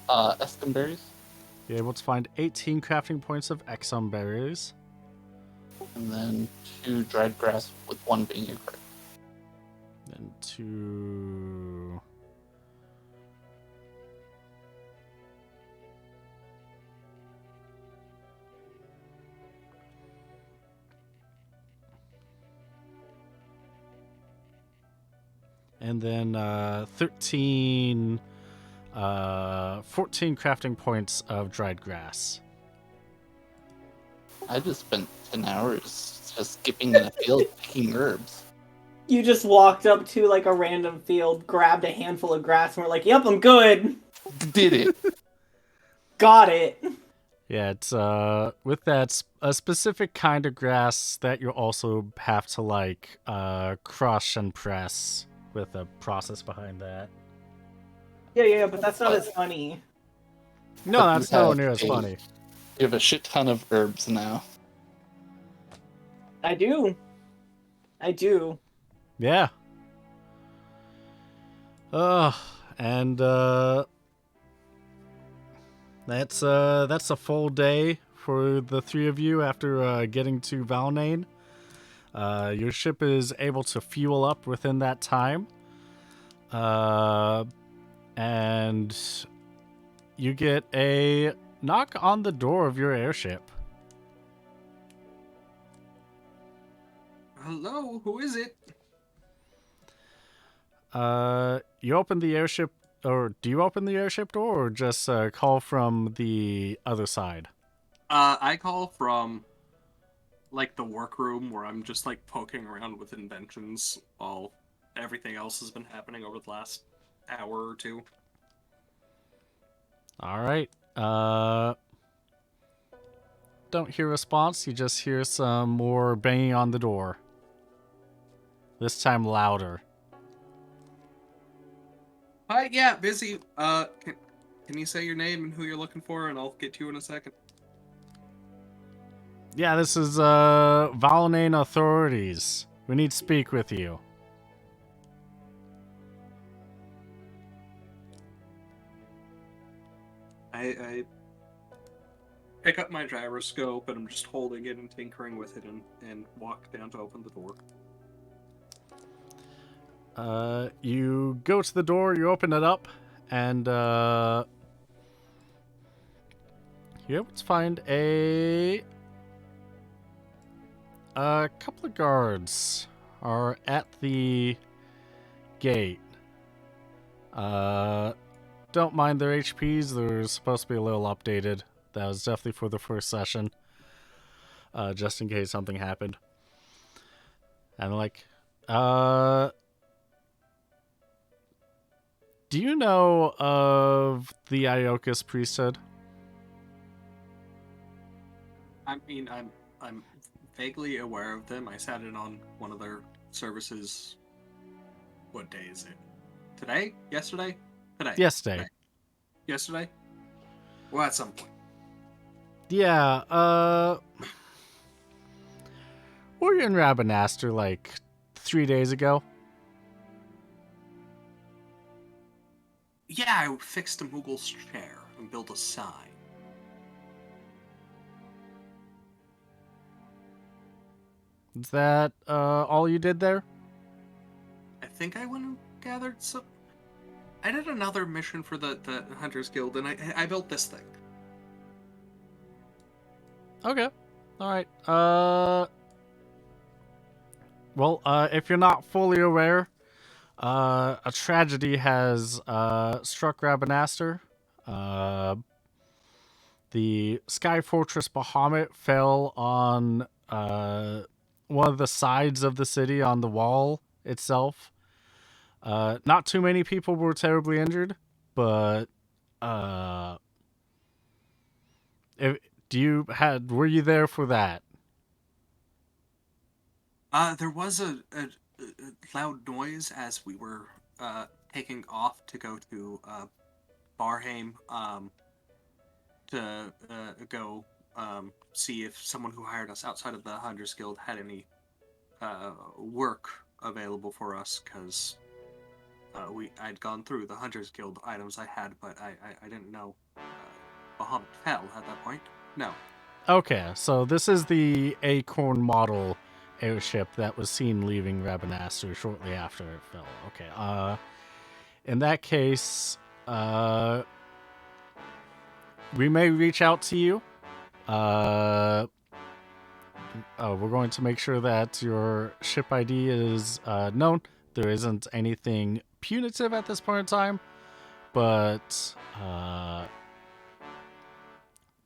Escamberries. You're able to find 18 crafting points of exum berries. And then 2 dried grass, with 1 being a crit. And 2... And then 14 crafting points of dried grass. I just spent 10 hours just skipping in a field picking herbs. You just walked up to like a random field, grabbed a handful of grass, and were like, "Yep, I'm good. Did it. Got it." Yeah, it's with that a specific kind of grass that you also have to like crush and press with a process behind that. Yeah, but that's not as funny. No, But that's you nowhere have near as a- funny. You have a shit ton of herbs now. I do. Yeah. And that's a full day for the three of you after getting to Valnane. Your ship is able to fuel up within that time. And you get a knock on the door of your airship. Hello, who is it? You open the airship, or do you open the airship door, or just call from the other side? I call from like the workroom where I'm just like poking around with inventions while everything else has been happening over the last hour or two. All right. Don't hear a response. You just hear some more banging on the door. This time louder. Hi, yeah, busy. Can you say your name and who you're looking for, and I'll get to you in a second. Yeah, this is Valnane authorities. We need to speak with you. I pick up my gyroscope, and I'm just holding it and tinkering with it, and walk down to open the door. You go to the door, you open it up, and you're able to find a couple of guards are at the gate. Don't mind their HPs, they're supposed to be a little updated. That was definitely for the first session, just in case something happened. And like, do you know of the Iokas priesthood? I mean, I'm vaguely aware of them. I sat in on one of their services. What day is it? Today? Yesterday? Today. Yesterday. Today. Yesterday? Well, at some point. Yeah, were you in Rabbanaster like 3 days ago? Yeah, I fixed a Moogle's chair and built a sign. Is that all you did there? I think I went and gathered some. I did another mission for the Hunters Guild, and I built this thing. Okay. All right. Well, if you're not fully aware, a tragedy has struck Rabbanaster. The Sky Fortress Bahamut fell on one of the sides of the city on the wall itself. Not too many people were terribly injured, but if were you there for that? There was a loud noise as we were taking off to go to Barheim to go see if someone who hired us outside of the Hunters Guild had any work available for us, because I'd gone through the Hunters Guild items I had, but I didn't know Bahamut fell at that point. No. Okay, so this is the Acorn model airship that was seen leaving Rabbanaster shortly after it fell. Okay, in that case, we may reach out to you. We're going to make sure that your ship ID is known. There isn't anything punitive at this point in time, but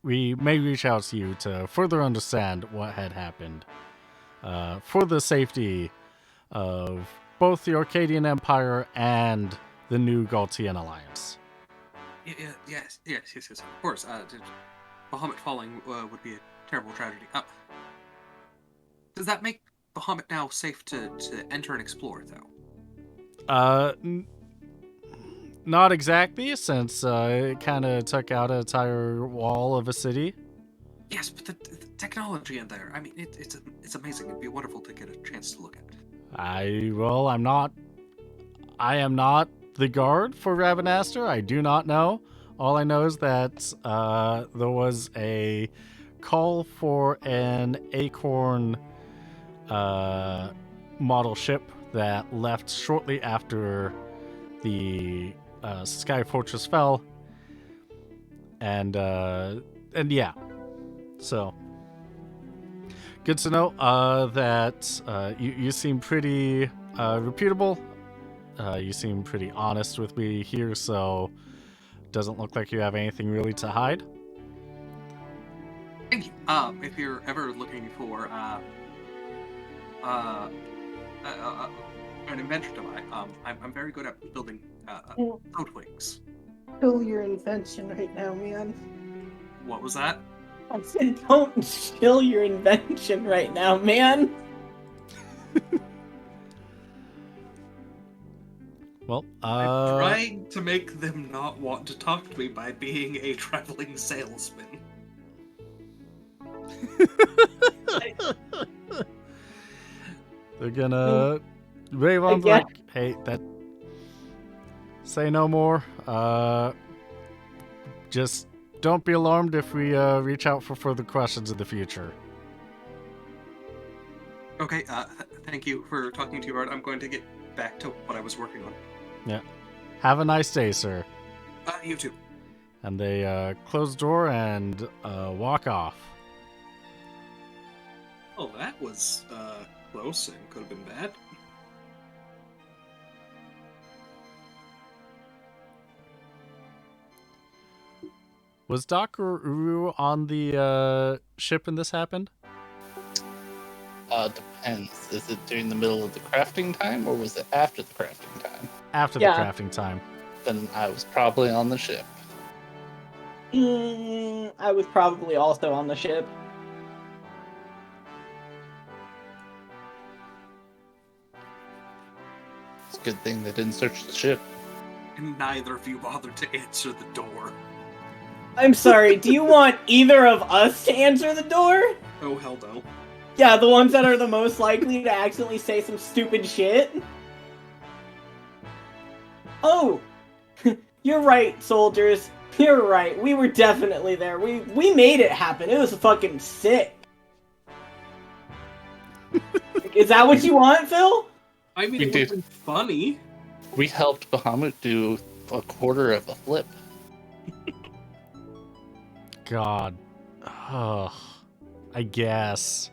we may reach out to you to further understand what had happened for the safety of both the Arcadian Empire and the new Galtian Alliance. Yes, of course. Bahamut falling would be a terrible tragedy. Does that make Bahamut now safe to enter and explore, though? Not exactly, since it kind of took out an entire wall of a city. Yes, but the technology in there, I mean, it's amazing. It'd be wonderful to get a chance to look at. I am not the guard for Rabbanaster. I do not know. All I know is that there was a call for an Acorn model ship that left shortly after the Sky Fortress fell, and yeah, so good to know that you seem pretty reputable. You seem pretty honest with me here, so doesn't look like you have anything really to hide. Thank you. If you're ever looking for an invention to buy, I'm very good at building boat wings. Kill your invention right now, man. What was that? I said don't kill your invention right now, man. Well, I'm trying to make them not want to talk to me by being a traveling salesman. they're gonna Rayvon's guess- like, hey, that say no more. Just don't be alarmed if we reach out for further questions in the future. Okay, thank you for talking to you, Art. I'm going to get back to what I was working on. Yeah. Have a nice day, sir. You too. And they close the door and walk off. Oh, that was, close and could have been bad. Was Dr. Uru on the ship when this happened? Depends. Is it during the middle of the crafting time, or was it after the crafting time? After Yeah. the crafting time. Then I was probably on the ship. I was probably also on the ship. It's a good thing they didn't search the ship. And neither of you bothered to answer the door. I'm sorry, do you want either of us to answer the door? Oh, hell no. Yeah, the ones that are the most likely to accidentally say some stupid shit? Oh! You're right, soldiers. You're right. We were definitely there. We made it happen. It was fucking sick. Is that what you want, Phil? I mean, We it did. would be funny. We helped Bahamut do a quarter of a flip. God. Ugh. I guess.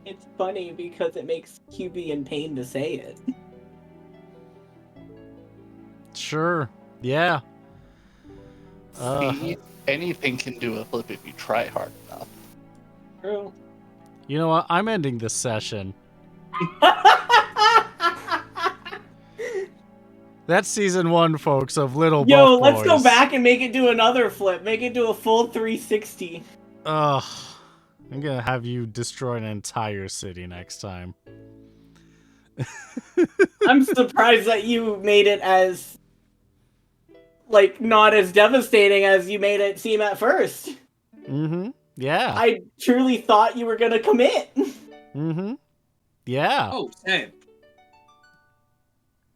It's funny because it makes QB in pain to say it. Sure. Yeah. See, anything can do a flip if you try hard enough. True. You know what? I'm ending this session. That's season 1, folks, of Little Yo, Buff let's go Boys. back and make it do another flip. Make it do a full 360. Ugh. I'm gonna have you destroy an entire city next time. I'm surprised that you made it as, like, not as devastating as you made it seem at first. Mm-hmm. Yeah. I truly thought you were gonna commit. Mm-hmm. Yeah. Oh, Sam.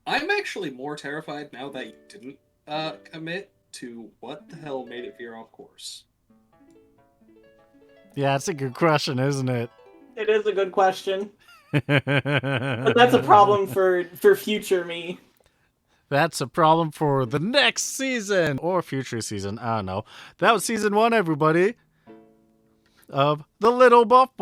I'm actually more terrified now that you didn't commit to what the hell made it veer off course. Yeah, it's a good question, isn't it? It is a good question. But But that's a problem for future me. That's a problem for the next season or future season. I don't know. That was season 1, everybody, of the Little Buff Boys.